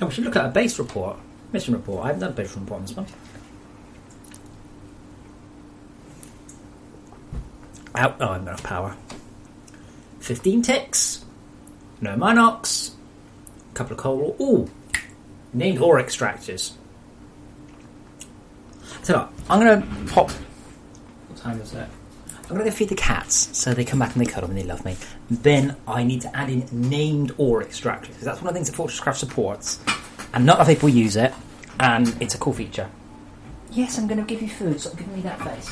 Speaker 1: Oh, we should look at a base report, mission report. I haven't done a base report on this one. Oh, I'm enough power. 15 ticks. No Minox. A couple of coal. Ooh, named ore extractors. So look, I'm going to pop. What time is it? I'm going to go feed the cats so they come back and they cuddle and they love me. Then I need to add in named ore extractors because that's one of the things that FortressCraft supports, and not a lot of people use it, and it's a cool feature. Yes, I'm going to give you food. Stop giving me that face.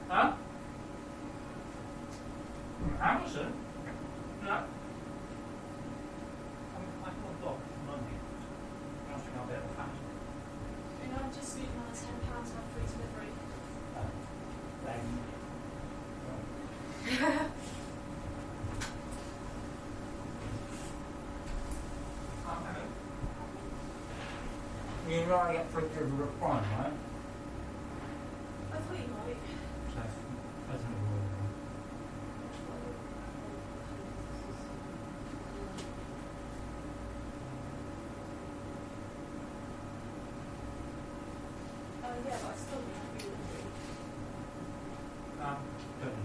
Speaker 1: Huh? Amazon? No. I can't block Monday. I think I'll be able to find it.
Speaker 2: And I've just spent another £10 on free delivery.
Speaker 1: You know I get free delivery with Prime, right?
Speaker 2: I thought you might.
Speaker 1: I don't know.
Speaker 2: Yeah, but I still need free delivery.
Speaker 1: Don't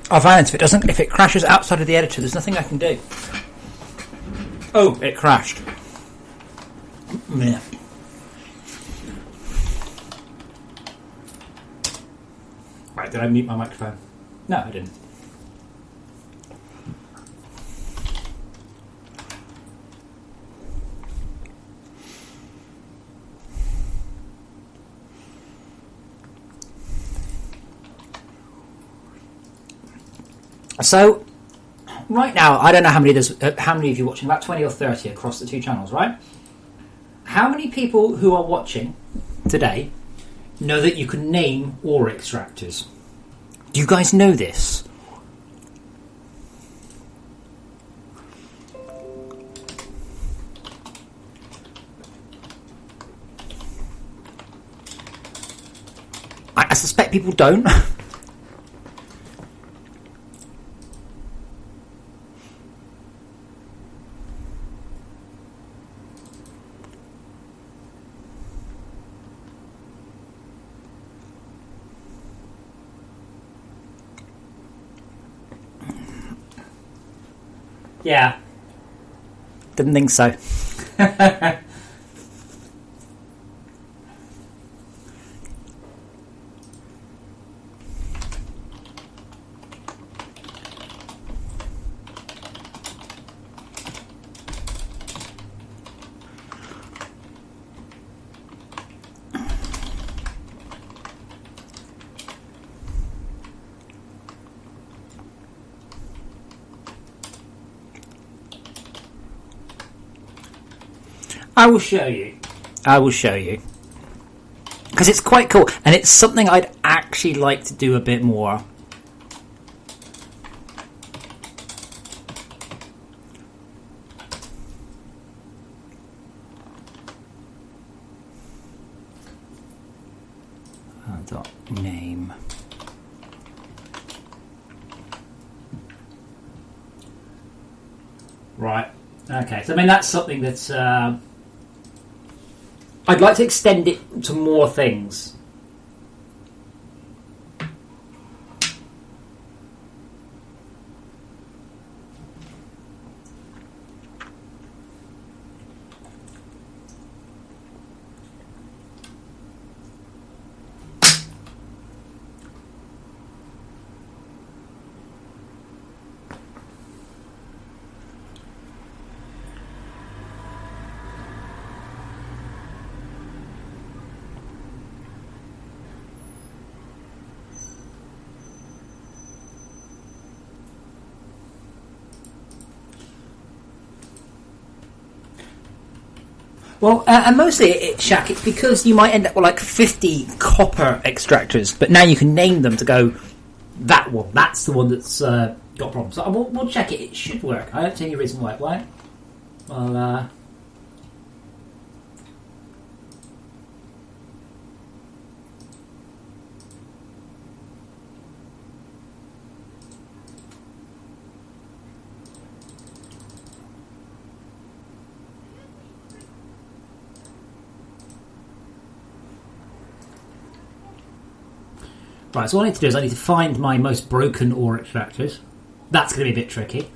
Speaker 1: know. I found if it crashes outside of the editor, there's nothing I can do. Oh, it crashed. Yeah. Right, did I mute my microphone? No, I didn't. So, right now, I don't know how many of you are watching, about 20 or 30 across the two channels, right? How many people who are watching today know that you can name ore extractors? Do you guys know this? I suspect people don't. Yeah. Didn't think so. I will show you. Because it's quite cool, and it's something I'd actually like to do a bit more. Name. Right. Okay. So I mean that's something that's. I'd like to extend it to more things. Well, and mostly, Shaq, it's because you might end up with like 50 copper extractors, but now you can name them to go, that one, that's the one that's got problems. So we'll check it, it should work. I don't see any reason why it won't. Well, right, so what I need to do is I need to find my most broken ore extractors. That's going to be a bit tricky.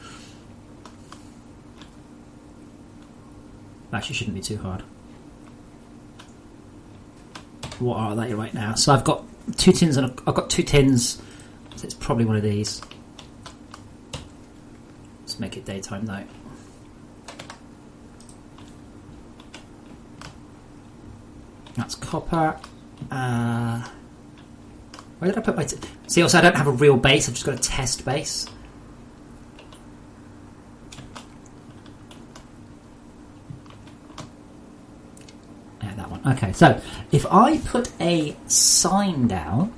Speaker 1: Actually, shouldn't be too hard. What are they right now? So I've got 2 tins and I've got 2 tins. So it's probably one of these. Let's make it daytime though. That's copper. Where did I put my... See, also I don't have a real base, I've just got a test base. Yeah, that one. Okay, so if I put a sign down...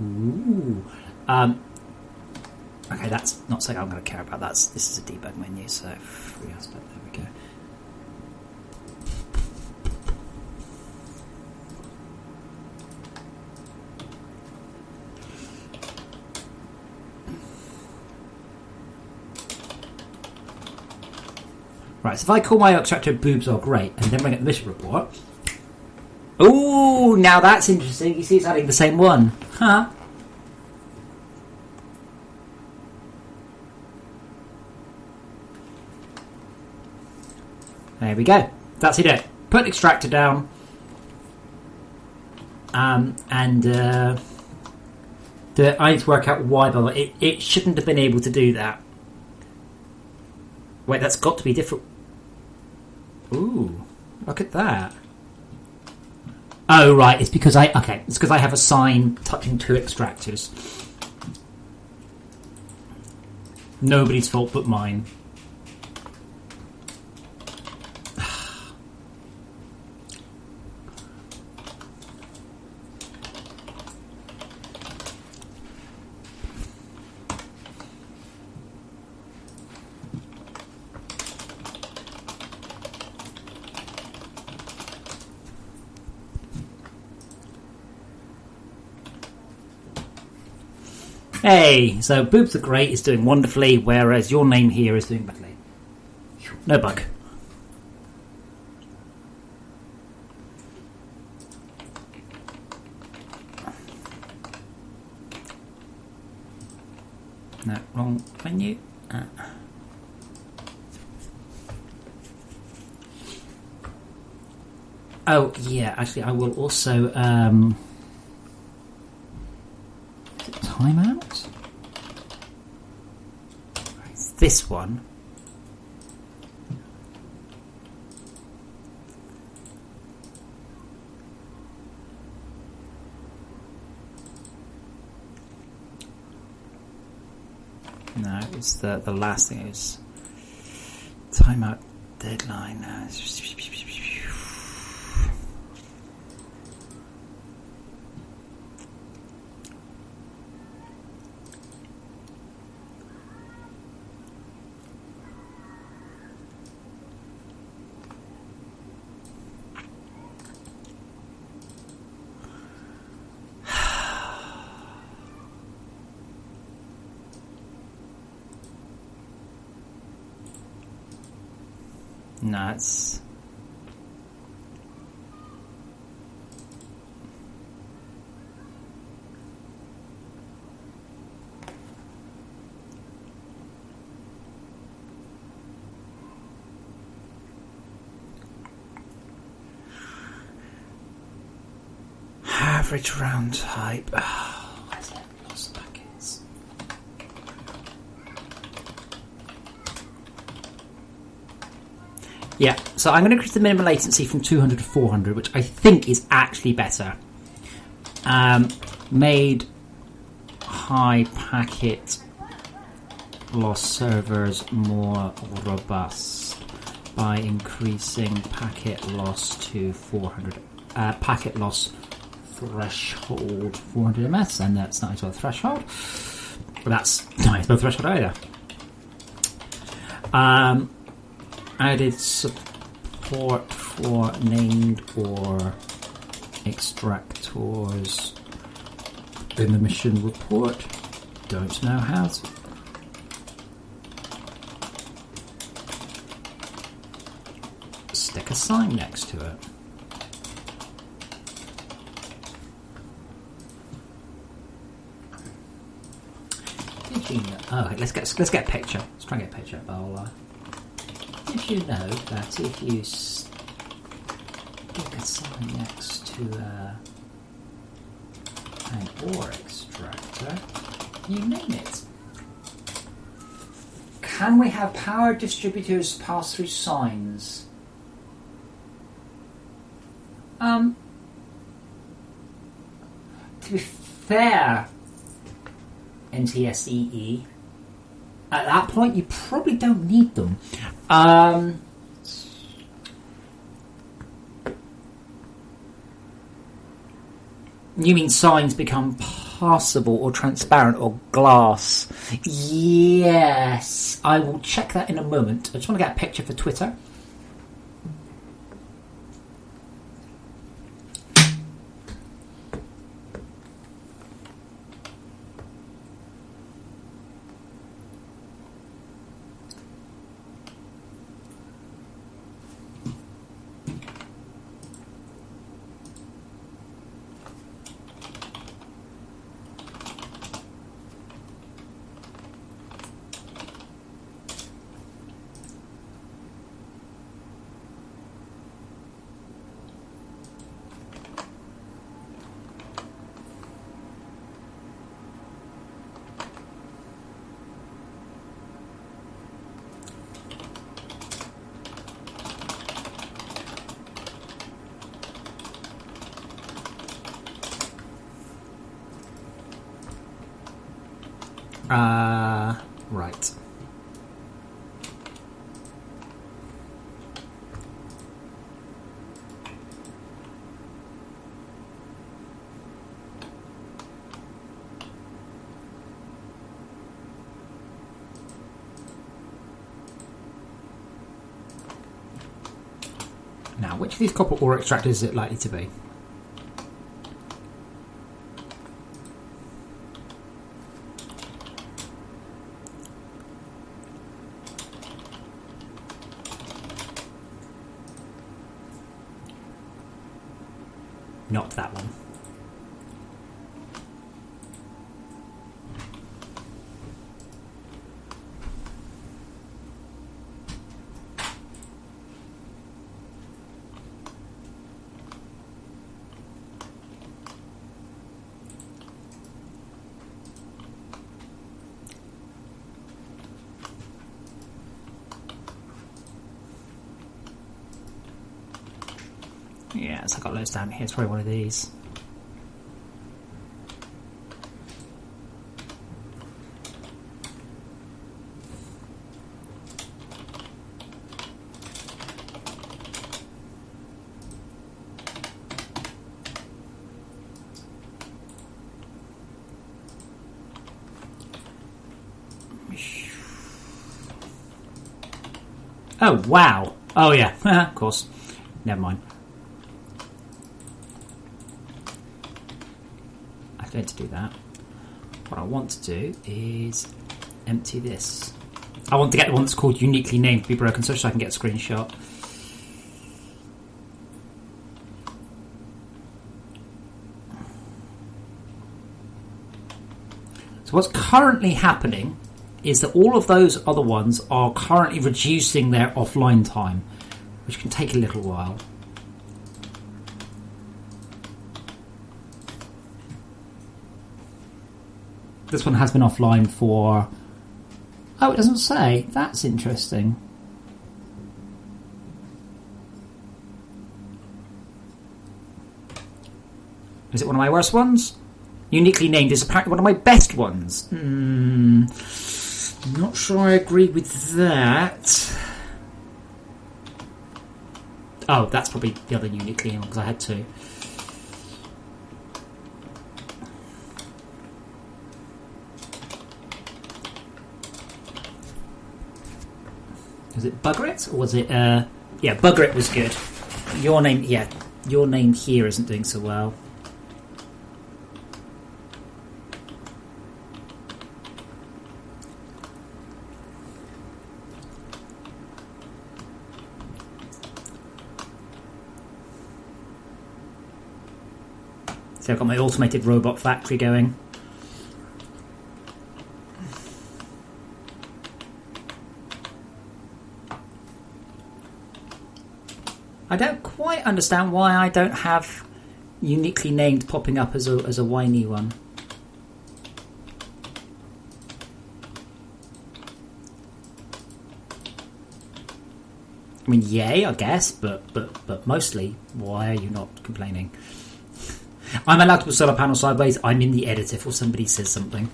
Speaker 1: Ooh. Okay, that's not something I'm going to care about. This is a debug menu, so free aspect, there we go. Right, so if I call my extractor boobs are great and then bring up the mission report. Ooh, now that's interesting. You see it's adding the same one. Huh? There we go. That's it. Put extractor down. I need to work out why, but it shouldn't have been able to do that. Wait, that's got to be different. Ooh, look at that. Oh, right, it's because I have a sign touching two extractors. Nobody's fault but mine. Hey, so boobs are great, it's doing wonderfully, whereas your name here is doing badly. No bug. No, wrong menu. Oh, yeah, actually I will also... timeout? It's this one. No, it's the last thing. Is timeout deadline. No, it's... average round type. Oh, where's it? Lost packets. Yeah, so I'm going to increase the minimum latency from 200 to 400, which I think is actually better. Made high packet loss servers more robust by increasing packet loss to 400. Packet loss threshold 400 ms, and that's not a threshold. That's not a threshold either. Added support for named or extractors in the mission report. Don't know how to. Stick a sign next to it. Did you know? Oh, let's get a picture. Let's try and get a picture. Did you know that if you stick a sign next to an ore extractor, you name it? Can we have power distributors pass through signs? To be fair, NTSEE, at that point you probably don't need them. You mean signs become passable or transparent or glass? Yes, I will check that in a moment. I just want to get a picture for Twitter. Right. Now, which of these copper ore extractors is it likely to be? Not that one. Yes, I've got loads down here. It's probably one of these. Oh, wow. Oh, yeah. Of course. Never mind. I don't need to do that. What I want to do is empty this. I want to get the one that's called uniquely named to be broken so I can get a screenshot. So what's currently happening is that all of those other ones are currently reducing their offline time, which can take a little while. This one has been offline for... Oh, it doesn't say. That's interesting. Is it one of my worst ones? Uniquely named is apparently one of my best ones. Not sure I agree with that. Oh, that's probably the other uniquely named one because I had two. Was it Bugger It? Or was it... yeah, Bugger It was good. Your name... Yeah, your name here isn't doing so well. So I've got my automated robot factory going. I don't quite understand why I don't have uniquely named popping up as a whiny one. I mean, yay, I guess, but mostly, why are you not complaining? I'm allowed to put solar panel sideways. I'm in the editor if somebody says something.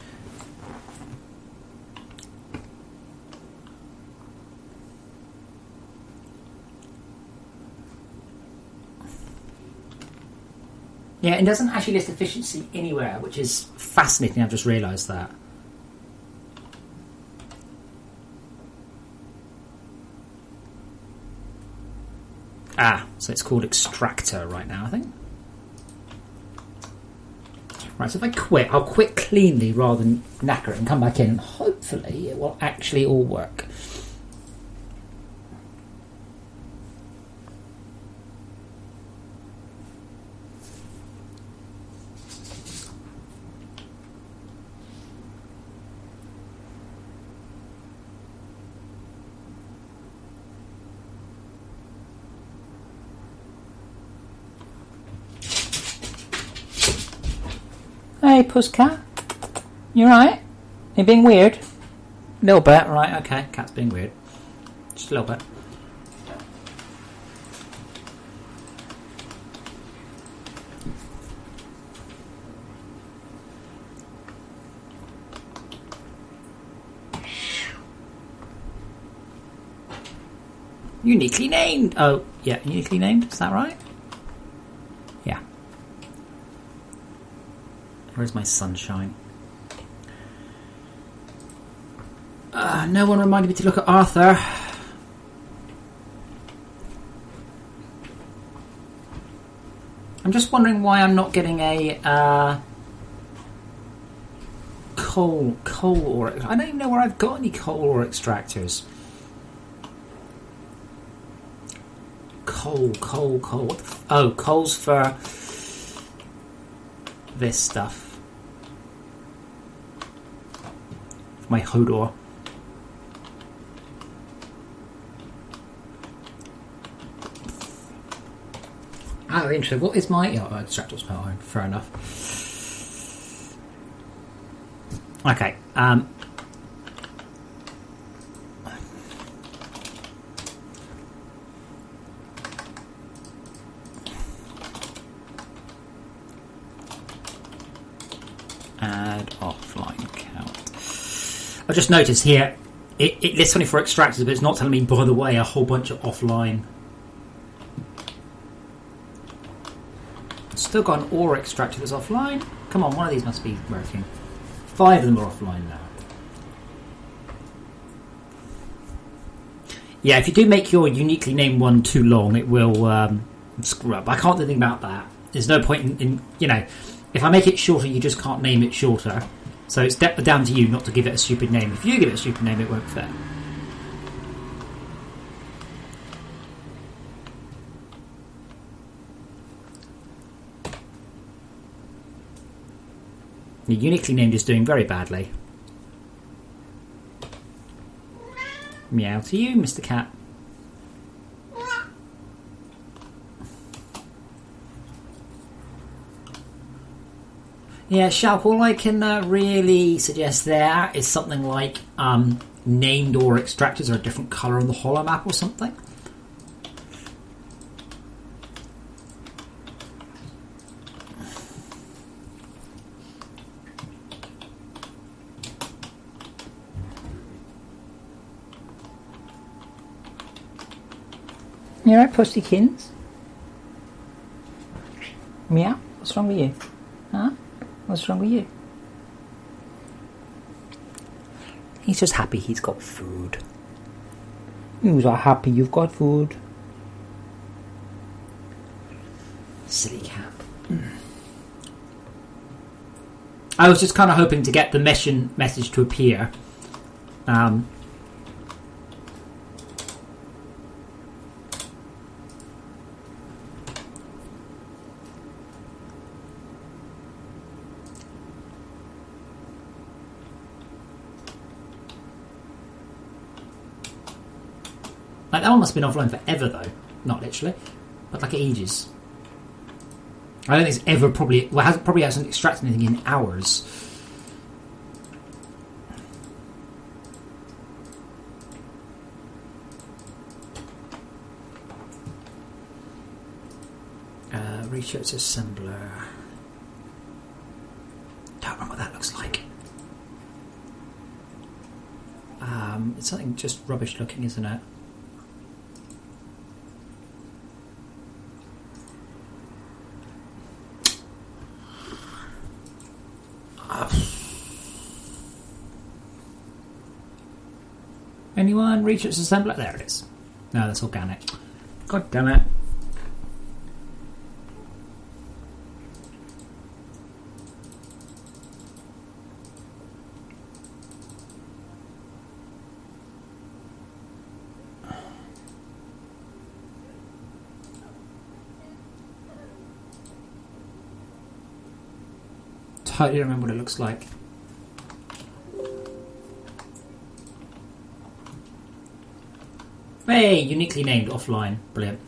Speaker 1: Yeah, it doesn't actually list efficiency anywhere, which is fascinating. I've just realised that. Ah, so it's called Extractor right now, I think. Right, so if I quit, I'll quit cleanly rather than knacker it and come back in, and hopefully it will actually all work. Hey, Pusscat. You alright? You being weird? A little bit, right, okay. Cat's being weird. Just a little bit. Uniquely named. Oh, yeah, uniquely named. Is that right? Yeah. Where's my sunshine? No one reminded me to look at Arthur. I'm just wondering why I'm not getting a coal ore. I don't even know where I've got any coal ore extractors. Coal. What the coal's for this stuff. For my Hodor. Oh, interesting. What is my... Oh, extractor's power. Fair enough. Okay. Add offline count. I just noticed here, it lists only for extractors, but it's not telling me, by the way, a whole bunch of offline. Still got an ore extractor that's offline. Come on, one of these must be working. 5 of them are offline now. Yeah, if you do make your uniquely named one too long, it will screw up. I can't do anything about that. There's no point in you know, if I make it shorter, you just can't name it shorter. So it's down to you not to give it a stupid name. If you give it a stupid name, it won't fit. The uniquely named is doing very badly. Meow to you, Mr. Cat. Yeah, Sharp, all I can really suggest there is something like named ore extractors are a different colour on the holo map or something. You alright, Pussykins? Meow? What's wrong with you? Huh? What's wrong with you? He's just happy he's got food. You are happy you've got food. Silly cat. I was just kind of hoping to get the message to appear. Like, that one must have been offline forever, though. Not literally, but like ages. I don't think it's ever probably... Well, probably hasn't extracted anything in hours. Research assembler. Don't remember what that looks like. It's something just rubbish looking, isn't it? Anyone? Research assembler? There it is. No, that's organic. God damn it. Totally don't remember what it looks like. Hey, uniquely named offline. Brilliant.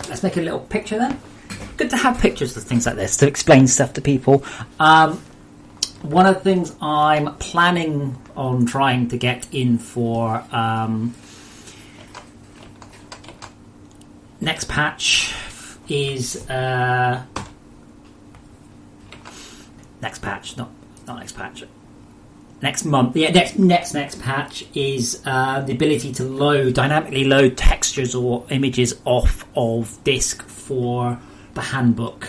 Speaker 1: Let's make a little picture then. Good to have pictures of things like this to explain stuff to people. One of the things I'm planning on trying to get in for next patch is next patch, not next patch. Next month, next patch is the ability to dynamically load textures or images off of disk for the handbook.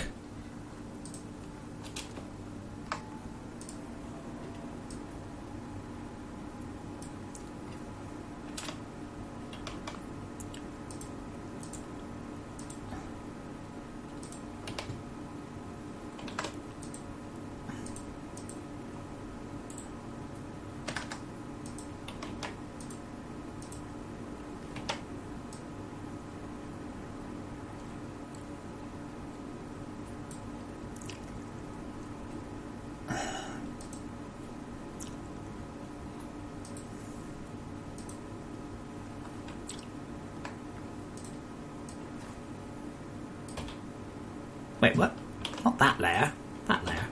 Speaker 1: Wait, what? Not that layer. That layer.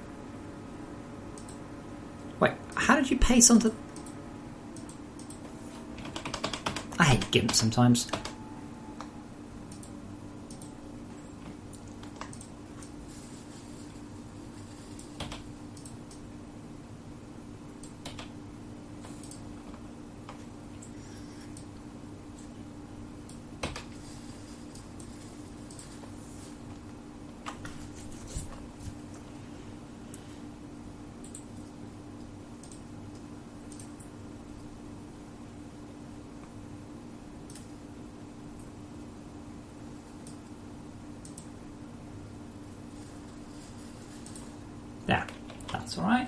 Speaker 1: Wait, how did you paste onto... I hate GIMP sometimes. There, that's all right.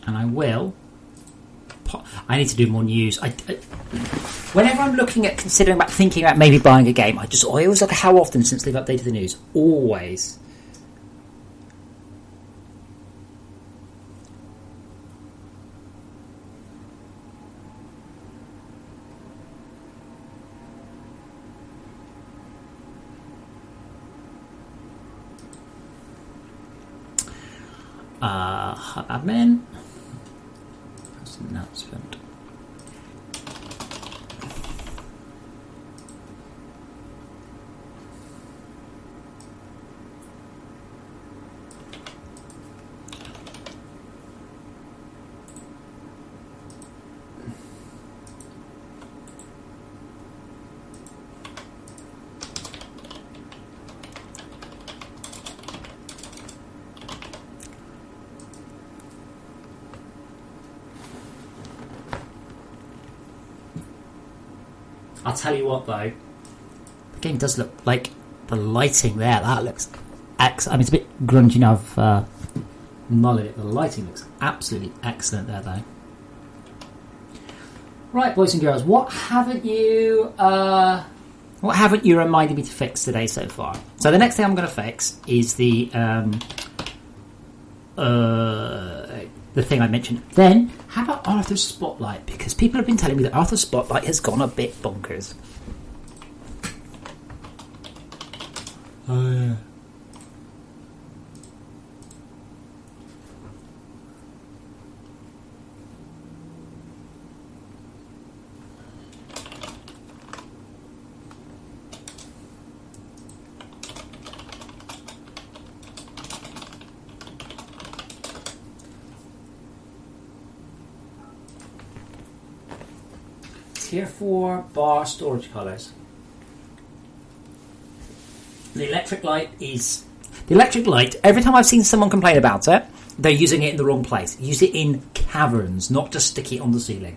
Speaker 1: And I will. I need to do more news. Whenever I'm thinking about maybe buying a game, I always look at how often since they've updated the news. Always. Admin. That's an announcement. I'll tell you what though, the game does look like the lighting there, that looks excellent. I mean, it's a bit grungy now, I've mullered it, but the lighting looks absolutely excellent there though. Right, boys and girls, what haven't you reminded me to fix today so far? So the next thing I'm going to fix is the thing I mentioned. Then, how about Arthur's Spotlight? Because people have been telling me that Arthur's Spotlight has gone a bit bonkers. Oh, yeah. Tier 4 bar storage colours. The electric light, every time I've seen someone complain about it, they're using it in the wrong place. Use it in caverns, not just stick it on the ceiling.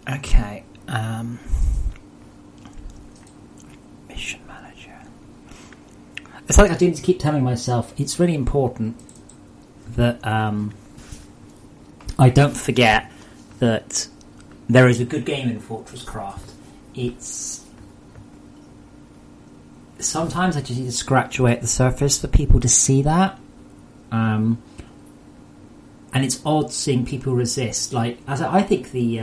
Speaker 1: Okay. Mission manager. It's like I do need to keep telling myself it's really important that I don't forget that there is a good game in FortressCraft. It's sometimes I just need to scratch away at the surface for people to see that. And it's odd seeing people resist. Like, as I think the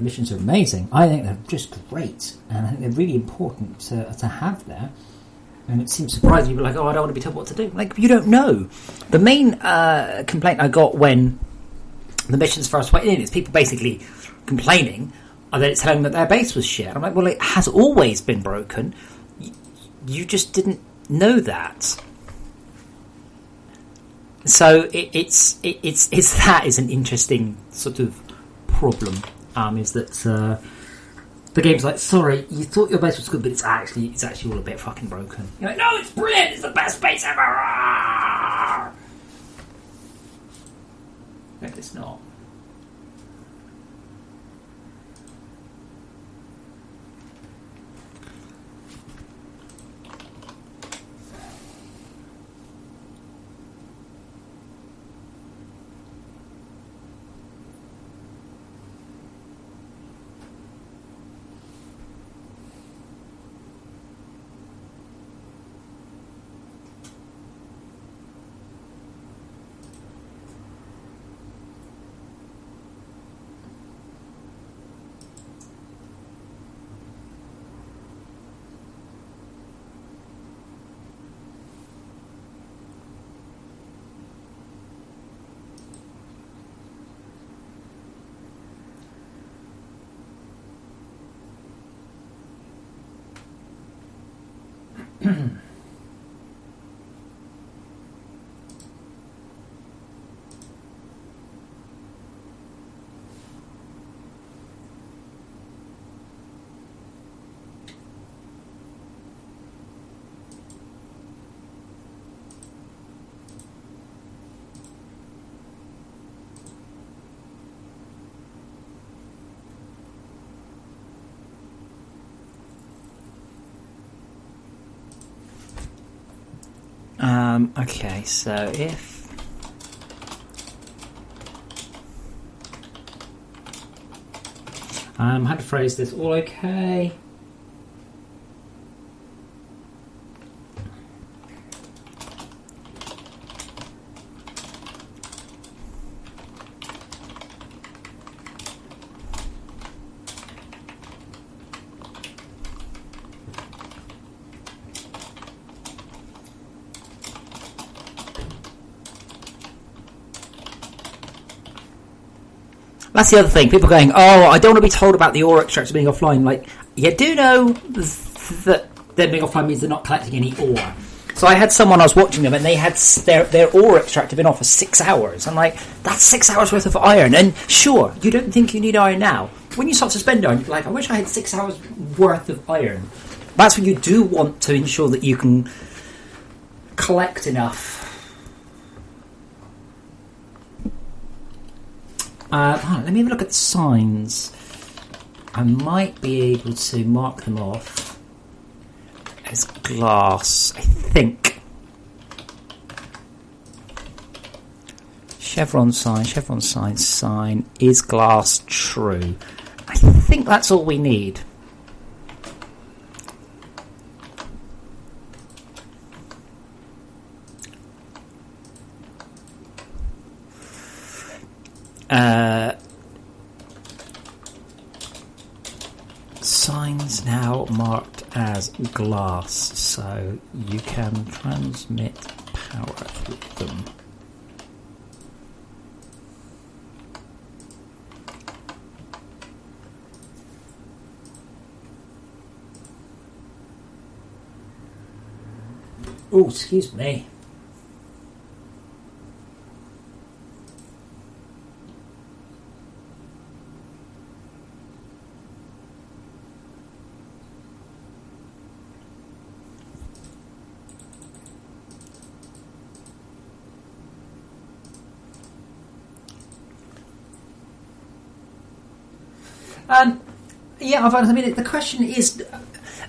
Speaker 1: missions are amazing. I think they're just great, and I think they're really important to have there. And it seems surprising. People are like, "Oh, I don't want to be told what to do." Like, you don't know. The main complaint I got when the missions first went in is people basically complaining that it's telling them that their base was shit. I'm like, well, it has always been broken. You just didn't know that. So it's that is an interesting sort of problem. Is that the game's like, sorry, you thought your base was good, but it's actually all a bit fucking broken. You're like, no, it's brilliant. It's the best base ever. But it's not. Okay, so if how to phrase this? All okay? That's the other thing. People going, oh, I don't want to be told about the ore extractor being offline. Like, you do know that them being offline means they're not collecting any ore. So I had someone, I was watching them, and they had their ore extractor been off for 6 hours. I'm like, that's 6 hours worth of iron. And sure, you don't think you need iron now. When you start to spend iron, you're like, I wish I had 6 hours worth of iron. That's when you do want to ensure that you can collect enough. Let me have a look at the signs. I might be able to mark them off as glass, I think. Chevron sign is glass true. I think that's all we need. Signs now marked as glass, so you can transmit power through them. Oh, excuse me. Yeah, I mean, the question is,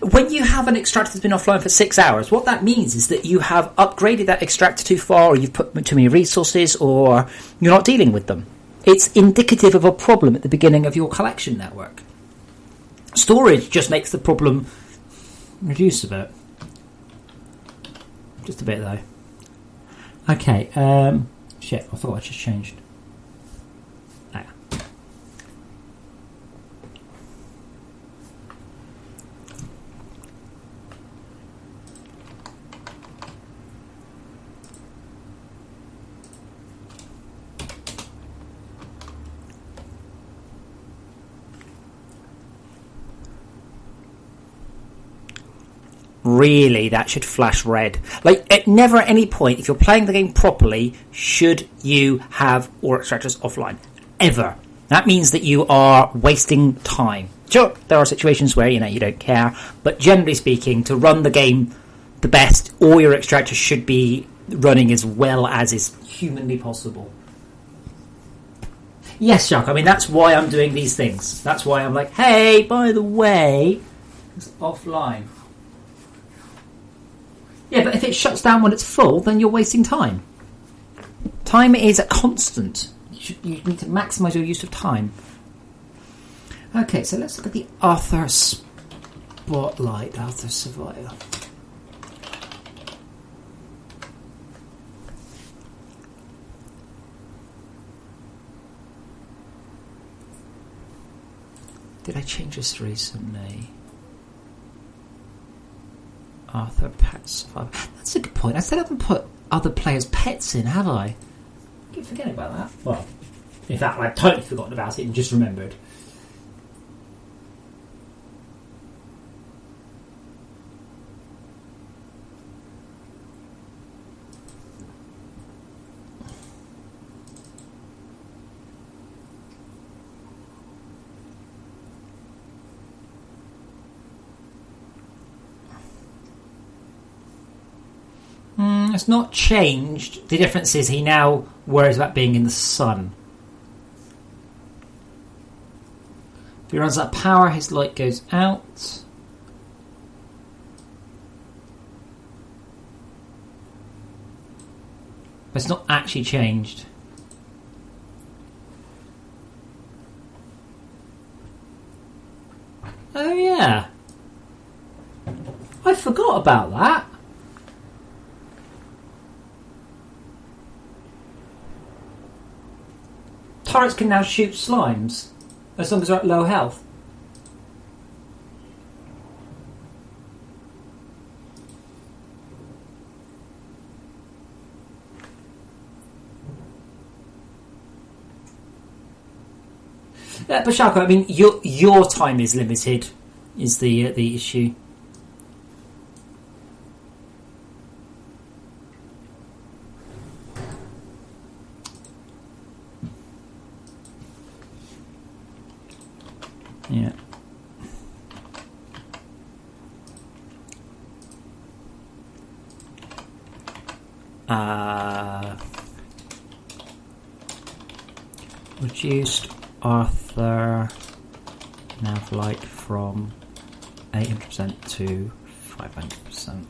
Speaker 1: when you have an extractor that's been offline for 6 hours, what that means is that you have upgraded that extractor too far, or you've put too many resources, or you're not dealing with them. It's indicative of a problem at the beginning of your collection network. Storage just makes the problem reduce a bit. Just a bit, though. Okay, shit, I thought I just changed. Ah. Really, that should flash red. Like, at never at any point, if you're playing the game properly, should you have ore extractors offline. Ever. That means that you are wasting time. Sure, there are situations where, you don't care, but generally speaking, to run the game the best, all your extractors should be running as well as is humanly possible. Yes, Chuck, I mean, that's why I'm doing these things. That's why I'm like, hey, by the way, it's offline. Yeah, but if it shuts down when it's full, then you're wasting time. Time is a constant. You need to maximise your use of time. Okay, so let's look at the Arthur Spotlight, Arthur Survivor. Did I change this recently? Arthur Pet Survivor. That's a good point. I still haven't put other players' pets in, have I? I keep forgetting about that. Well, in fact, I've totally forgotten about it and just remembered. It's not changed. The difference is he now worries about being in the sun. If he runs out of power, his light goes out. But it's not actually changed. Oh yeah. I forgot about that. Turrets can now shoot slimes, as long as they're at low health. But Shako, I mean, your time is limited, is the issue. Yeah. Reduced Arthur nav light from 800% to 500%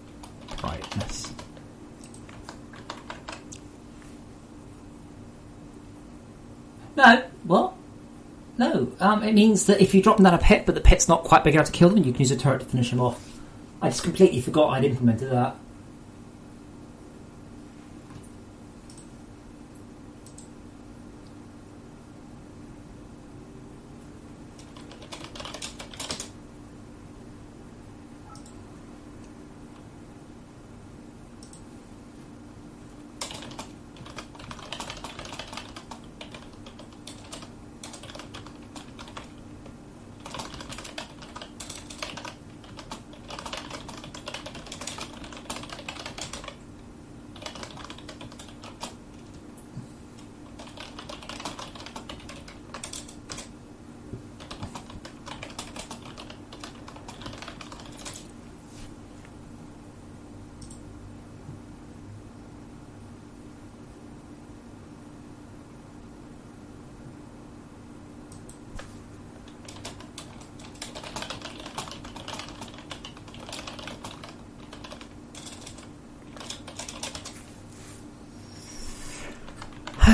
Speaker 1: brightness. No, what? No, it means that if you drop them down a pit, but the pit's not quite big enough to kill them, you can use a turret to finish them off. I just completely forgot I'd implemented that.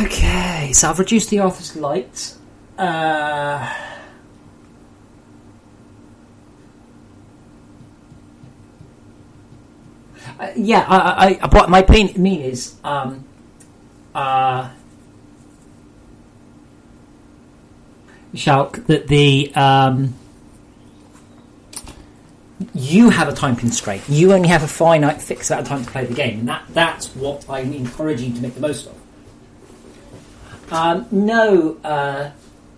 Speaker 1: Okay, so I've reduced the office lights. Yeah, what my mean is, Shalk, that you have a time constraint. You only have a finite fixed amount of time to play the game, and that's what I'm encouraging you to make the most of. No,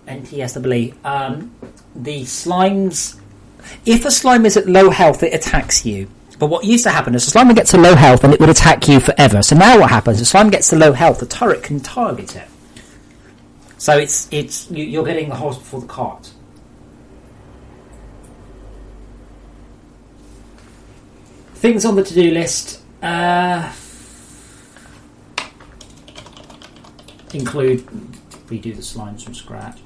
Speaker 1: NTSWE. The slimes. If a slime is at low health, it attacks you. But what used to happen is the slime gets to low health and it would attack you forever. So now what happens? The slime gets to low health, the turret can target it. So you're getting the horse before the cart. Things on the to-do list include redo the slimes from scratch.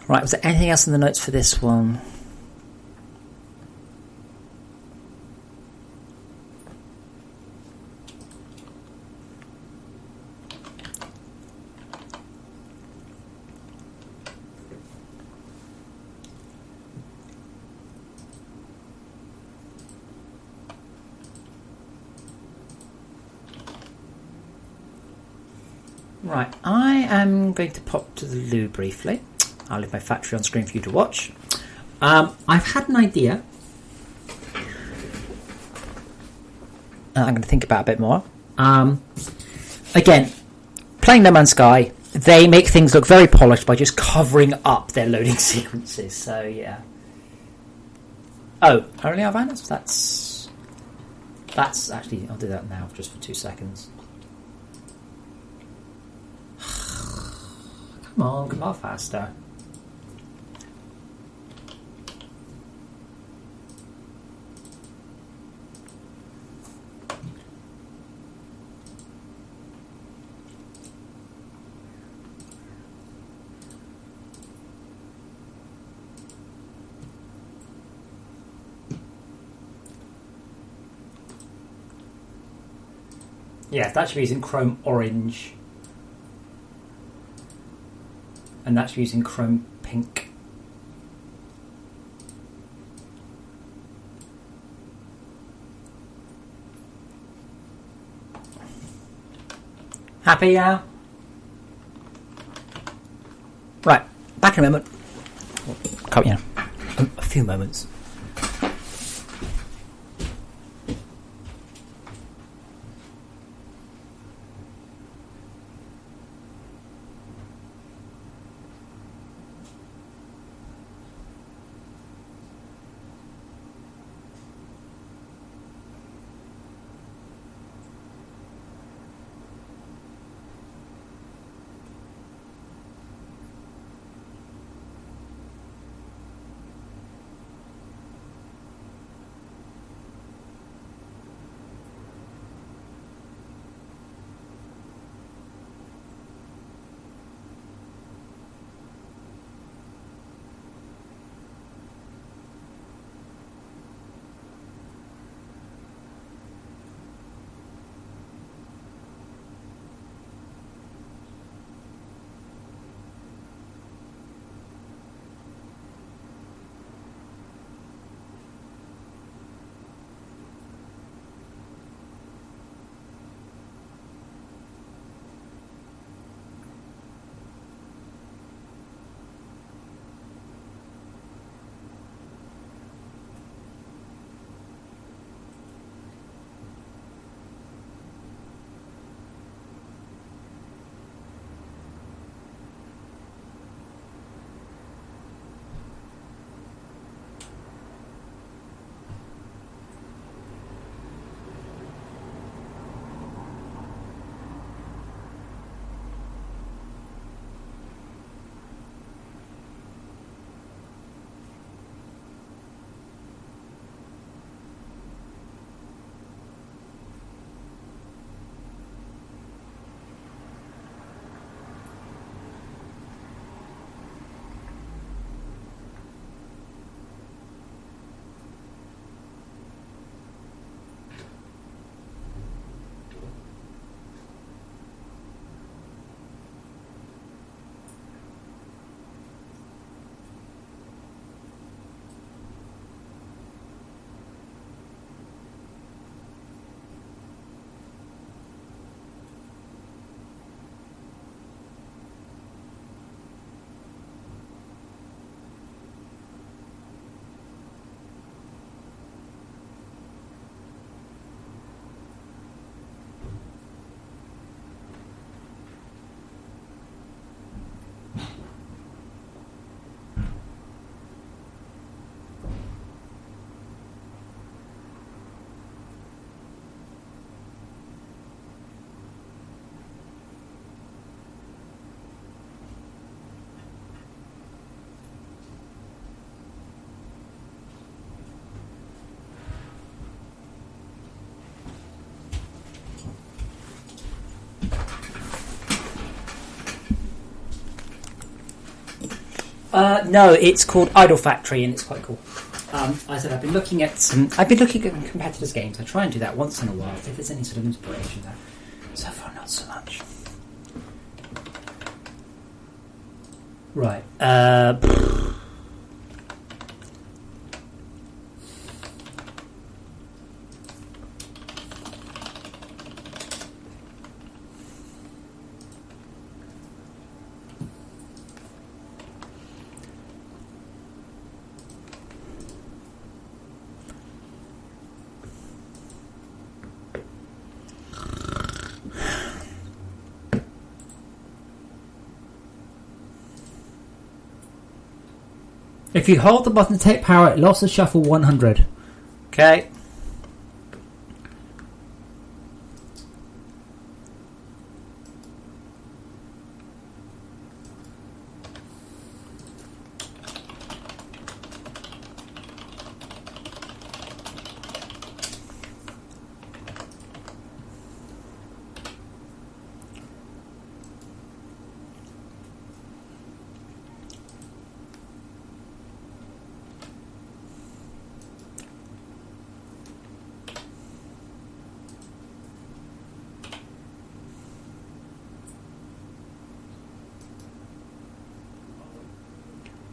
Speaker 1: Right, was there anything else in the notes for this one? Right, I am going to pop to the loo briefly. I'll leave my factory on screen for you to watch. I've had an idea. I'm going to think about it a bit more. Again, playing No Man's Sky, they make things look very polished by just covering up their loading sequences. So, yeah. Oh, only our banners? That's actually, I'll do that now just for 2 seconds. Come on faster. Yeah, that should be using Chrome Orange. And that's using Chrome Pink. Happy now? Right, back in a moment. A few moments. No, it's called Idle Factory, and it's quite cool. I said I've been looking at competitors' games. I try and do that once in a while, if there's any sort of inspiration there. So far, not so much. Right. If you hold the button to take power, it loses shuffle 100. Okay.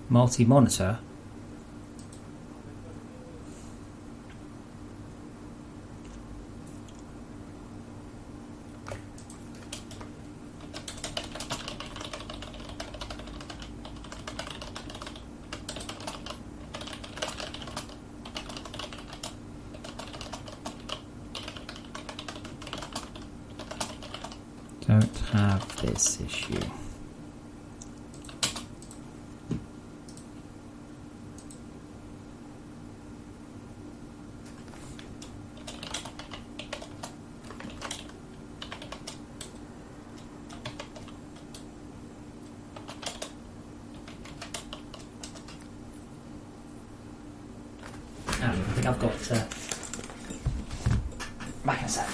Speaker 1: Multi-monitor. Don't have this issue. I think I've got back in a sec.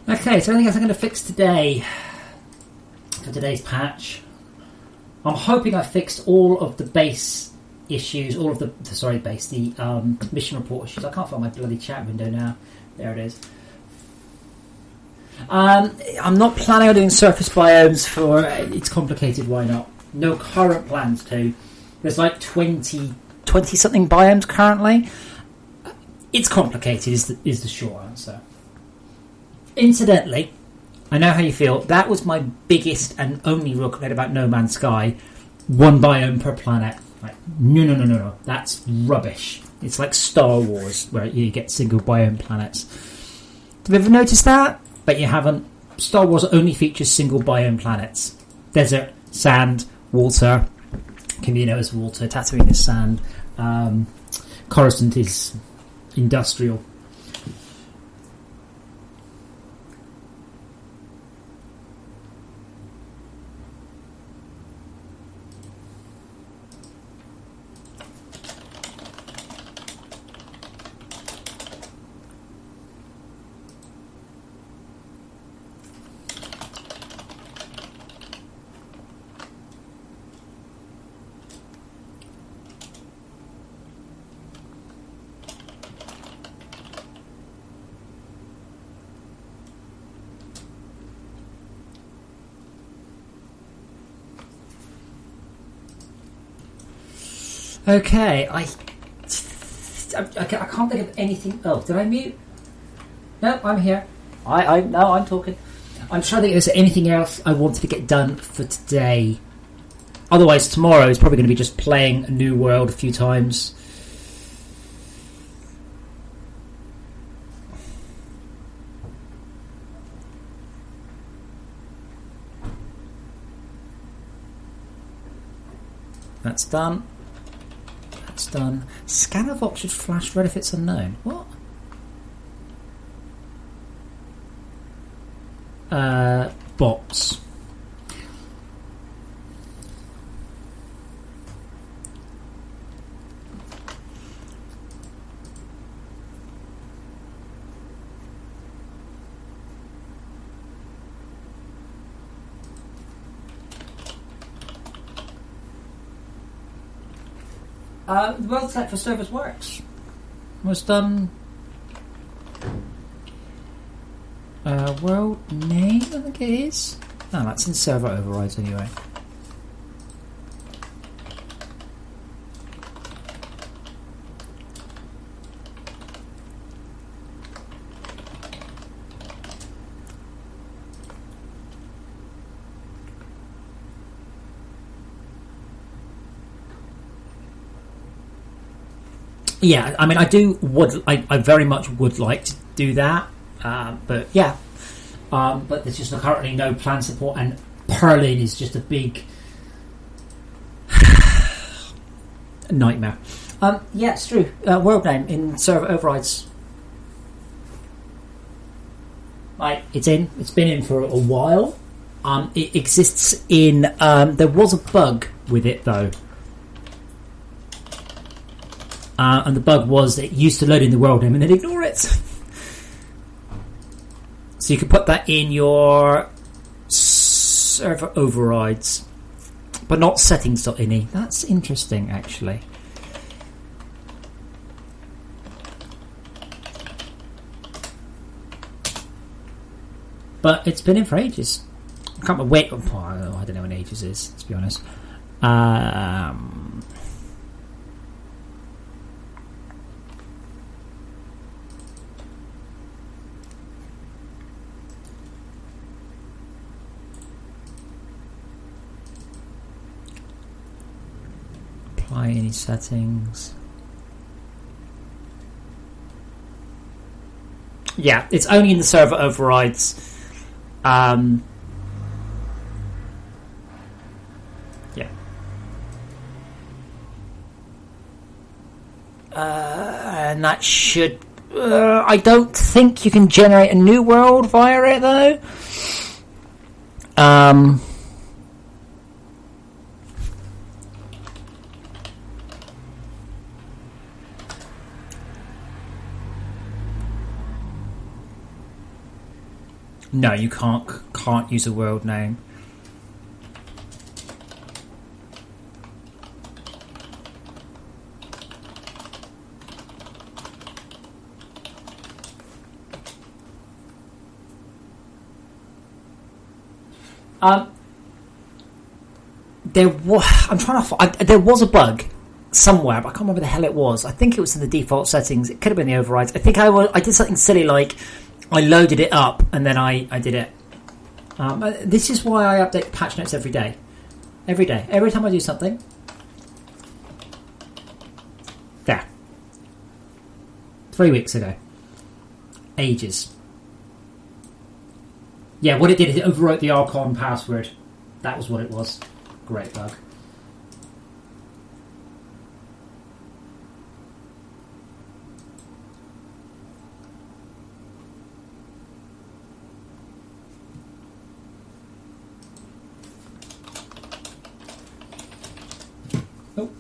Speaker 1: Okay, so anything else I'm going to fix today for today's patch? I'm hoping I fixed all of the base issues, all of the mission report issues. I can't find my bloody chat window now. There it is. I'm not planning on doing surface biomes for it's complicated. Why not? No current plans to. There's like 20 something biomes currently. It's complicated is the short answer. Incidentally, I know how you feel. That was my biggest and only real complaint about No Man's Sky. One biome per planet. Like, no. That's rubbish. It's like Star Wars, where you get single biome planets. Have you ever noticed that? But you haven't. Star Wars only features single biome planets. Desert, sand, water. Camino is water. Tatooine is sand. Coruscant is industrial. Okay, I can't think of anything else. Did I mute? No, I'm here. No, I'm talking. I'm trying to think if there's anything else I wanted to get done for today. Otherwise, tomorrow is probably going to be just playing a new world a few times. That's done. That's done. Scan of Oxford flash red if it's unknown. What? Bots. The world set for service works. Was done. World name, I think it is. No, that's in server overrides anyway. Yeah, I mean, I very much would like to do that, but yeah, but there's just currently no plan support, and Perlin is just a big nightmare. Yeah, it's true. World name in server overrides. It's been in for a while. It exists in. There was a bug with it though. And the bug was it used to load in the world name and then ignore it. So you could put that in your server overrides, but not settings.ini. That's interesting, actually. But it's been in for ages. I can't wait. Oh, I don't know when ages is, to be honest. Apply any settings. Yeah, it's only in the server overrides. Yeah. And that should. I don't think you can generate a new world via it though. No, you can't use a world name. There was a bug somewhere, but I can't remember the hell it was. I think it was in the default settings. It could have been the overrides. I think I did something silly like I loaded it up and then I did it. This is why I update the patch notes every day. Every day. Every time I do something. There. 3 weeks ago. Ages. Yeah, what it did is it overwrote the Archon password. That was what it was. Great bug. Oh.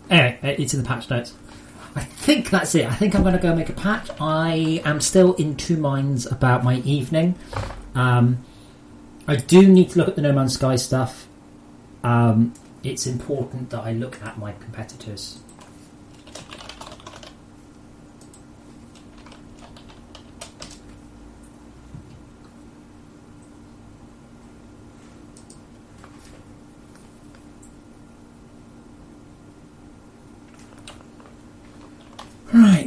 Speaker 1: Anyway, it's in the patch notes. I think that's it. I think I'm going to go make a patch. I am still in two minds about my evening. I do need to look at the No Man's Sky stuff. It's important that I look at my competitors. Right,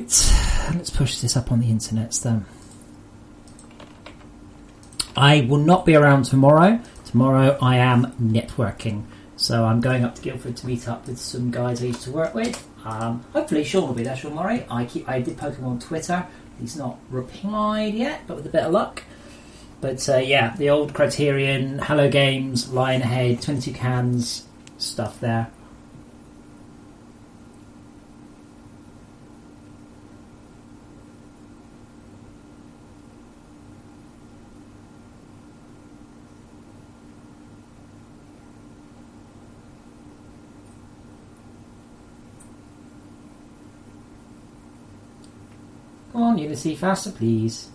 Speaker 1: let's push this up on the internet then. I will not be around tomorrow. Tomorrow I am networking. So I'm going up to Guildford to meet up with some guys I used to work with. Hopefully Sean will be there, Sean Murray. I did poke him on Twitter. He's not replied yet, but with a bit of luck. But yeah, the old Criterion, Hello Games, Lionhead, 22 Cans stuff there. Come on, Unity, faster, please.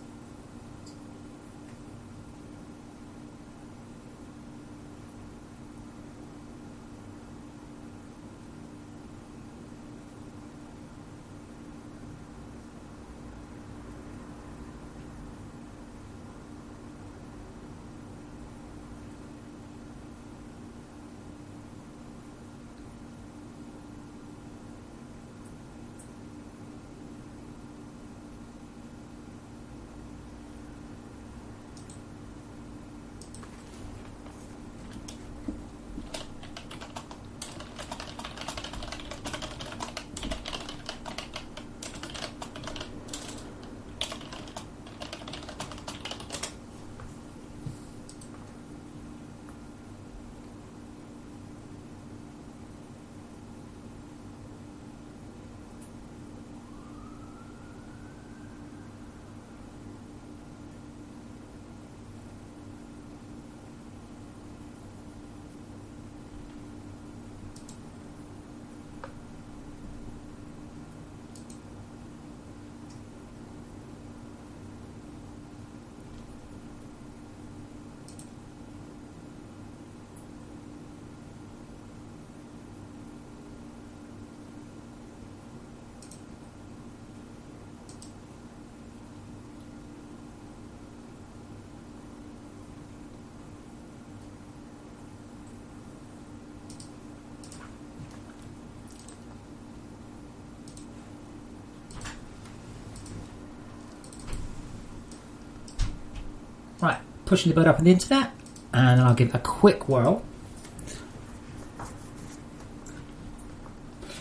Speaker 1: Right, pushing the boat up on the internet, and I'll give it a quick whirl.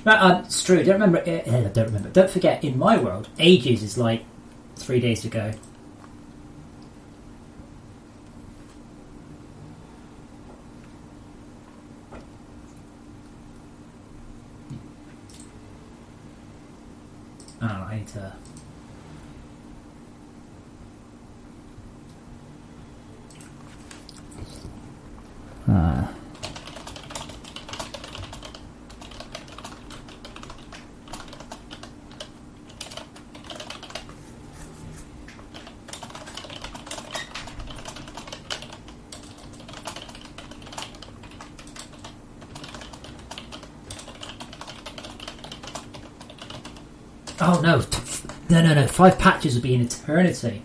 Speaker 1: Right, it's true. Don't forget, in my world, ages is like 3 days ago. Oh, I need to. Oh no! No! 5 patches would be an eternity.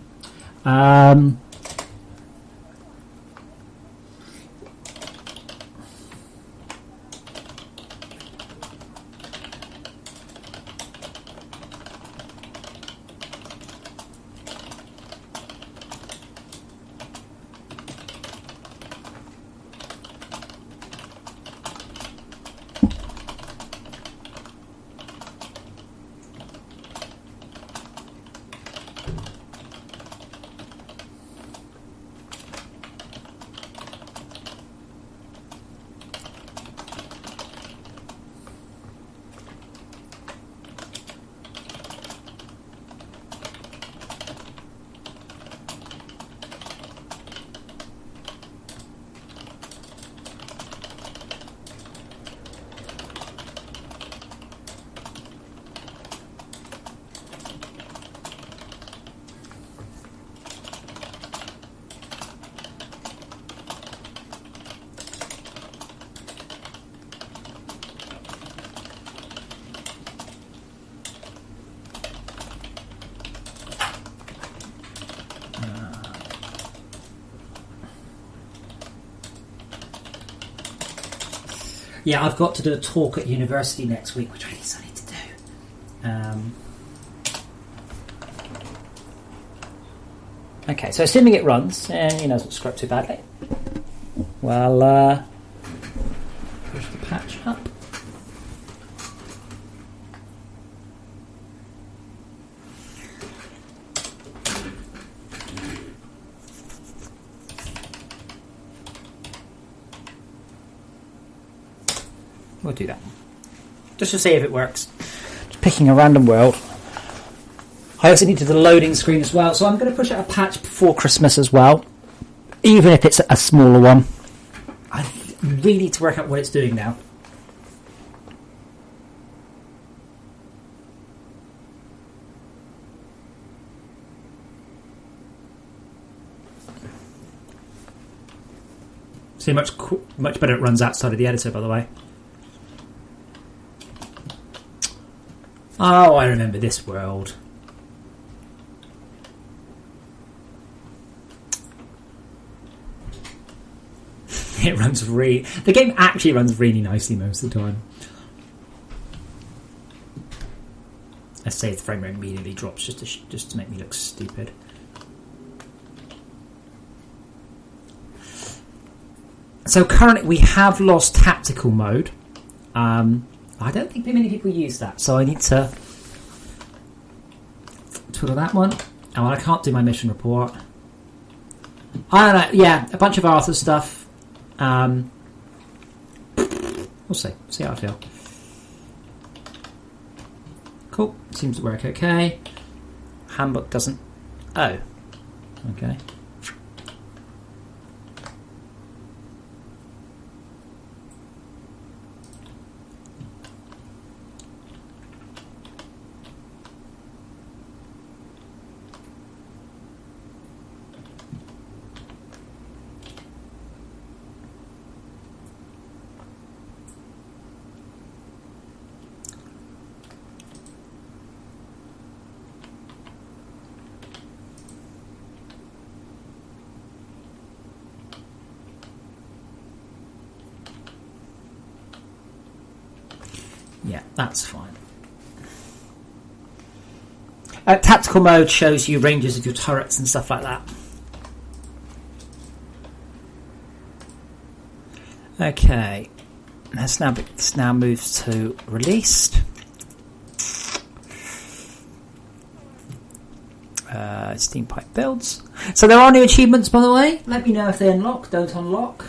Speaker 1: Yeah, I've got to do a talk at university next week, which I need to do. Okay, so assuming it runs, and he doesn't screw up too badly, well, push the patch up. We'll do that just to see if it works. Just picking a random world. I also need to do the loading screen as well, so I'm going to push out a patch before Christmas as well, even if it's a smaller one. I really need to work out what it's doing now. See much better it runs outside of the editor, by the way. Oh, I remember this world. It runs the game actually runs really nicely most of the time. I say the frame rate immediately drops just to make me look stupid. So currently we have lost tactical mode. I don't think many people use that, so I need to twiddle that one. Oh, I can't do my mission report. I don't know. Yeah, a bunch of Arthur stuff. We'll see. See how I feel. Cool. Seems to work okay. Handbook doesn't. Oh. Okay. Yeah, that's fine. Tactical mode shows you ranges of your turrets and stuff like that. Okay, let's now move to released. Steam pipe builds. So there are new achievements, by the way. Let me know if they unlock, don't unlock.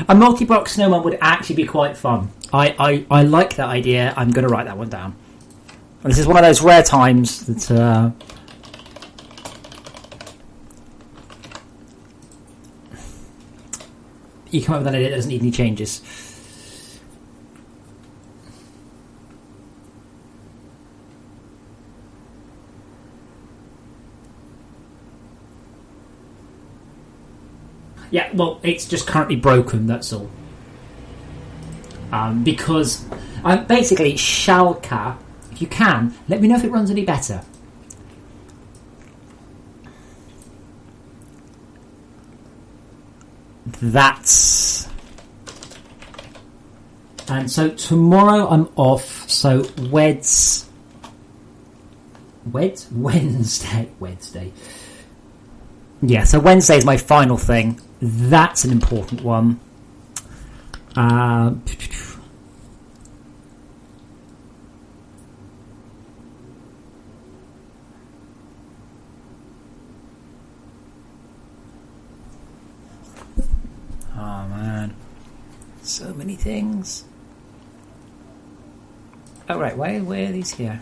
Speaker 1: A multi-block snowman would actually be quite fun. I like that idea. I'm going to write that one down. And this is one of those rare times that you come up with an idea that doesn't need any changes. Yeah, well, it's just currently broken, that's all. Because basically, Shalka, if you can, let me know if it runs any better. That's... And so tomorrow I'm off, so Wednesday. Yeah, so Wednesday is my final thing. That's an important one. Oh man, so many things. Oh right, why are these here?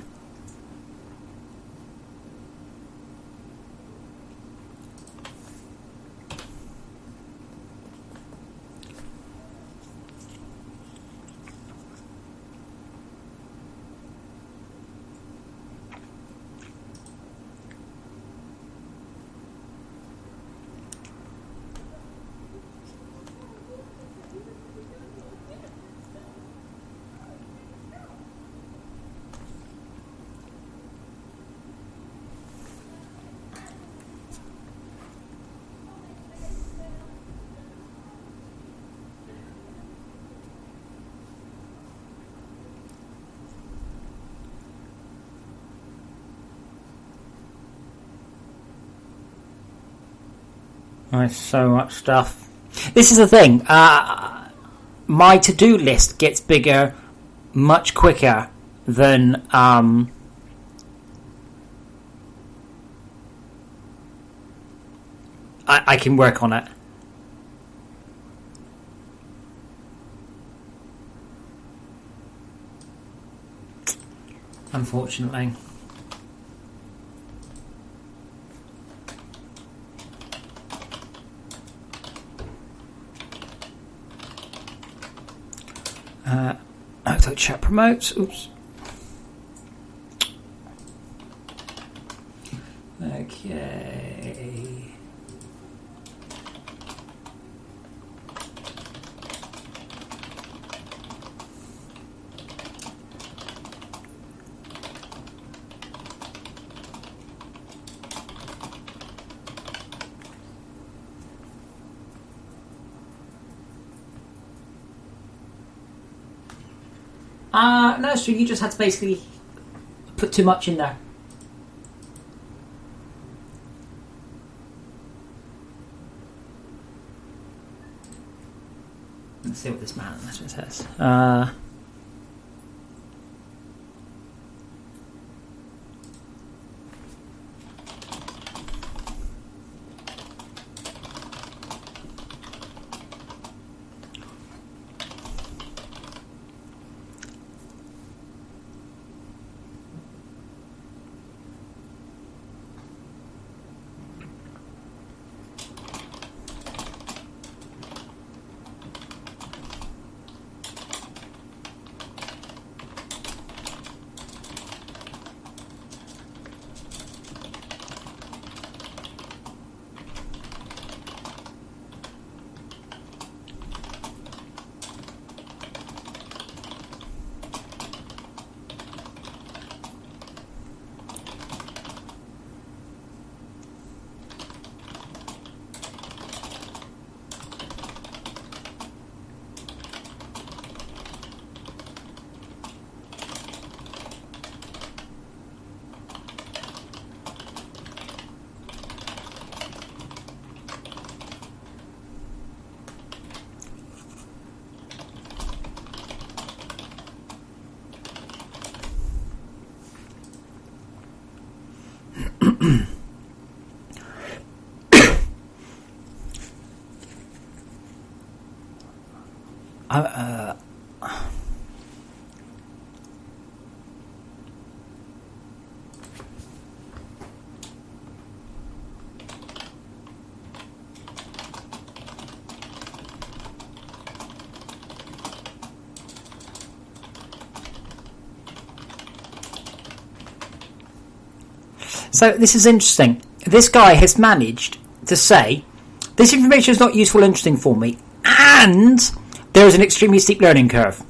Speaker 1: There's so much stuff. This is the thing. My to-do list gets bigger much quicker than I can work on it. Unfortunately. Auto chat promotes. Oops. Okay. No, so you just had to basically put too much in there. Let's see what this man says. So this is interesting. This guy has managed to say, this information is not useful or interesting for me, and there is an extremely steep learning curve.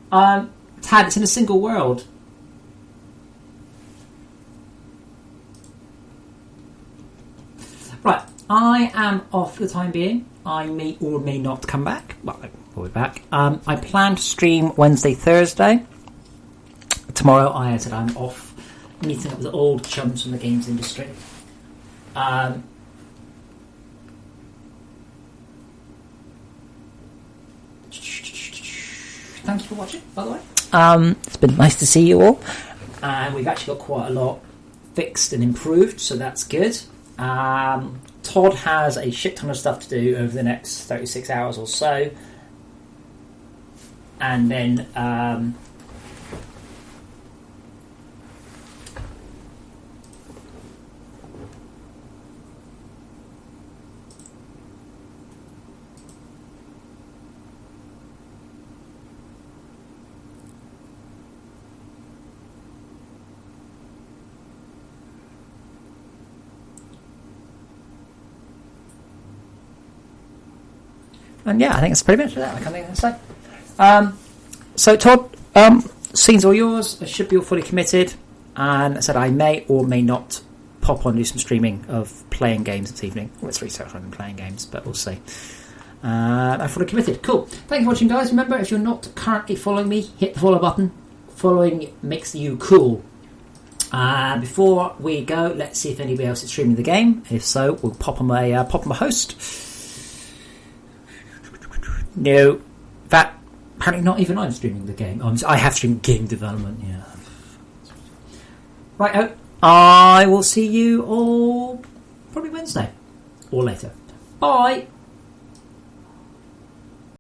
Speaker 1: Tad, it's in a single world. Right, I am off for the time being. I may or may not come back. Well, I'll be back. I plan to stream Wednesday, Thursday. Tomorrow, I said I'm off, meeting up with old chums from the games industry. Thanks for watching, by the way. It's been nice to see you all. We've actually got quite a lot fixed and improved, so that's good. Todd has a shit ton of stuff to do over the next 36 hours or so. And then yeah, I think that's pretty much that. I can't think of anything to say. So Todd, scenes all yours. I should be all fully committed. And I said I may or may not pop on and do some streaming of playing games this evening. Well, it's research rather than playing games, but we'll see. I'm fully committed. Cool. Thank you for watching, guys. Remember, if you're not currently following me, hit the follow button. Following makes you cool. Before we go, let's see if anybody else is streaming the game. If so, we'll pop them a host. No, that apparently not even I'm streaming the game. I have streamed game development. Yeah. Right. I will see you all probably Wednesday or later. Bye.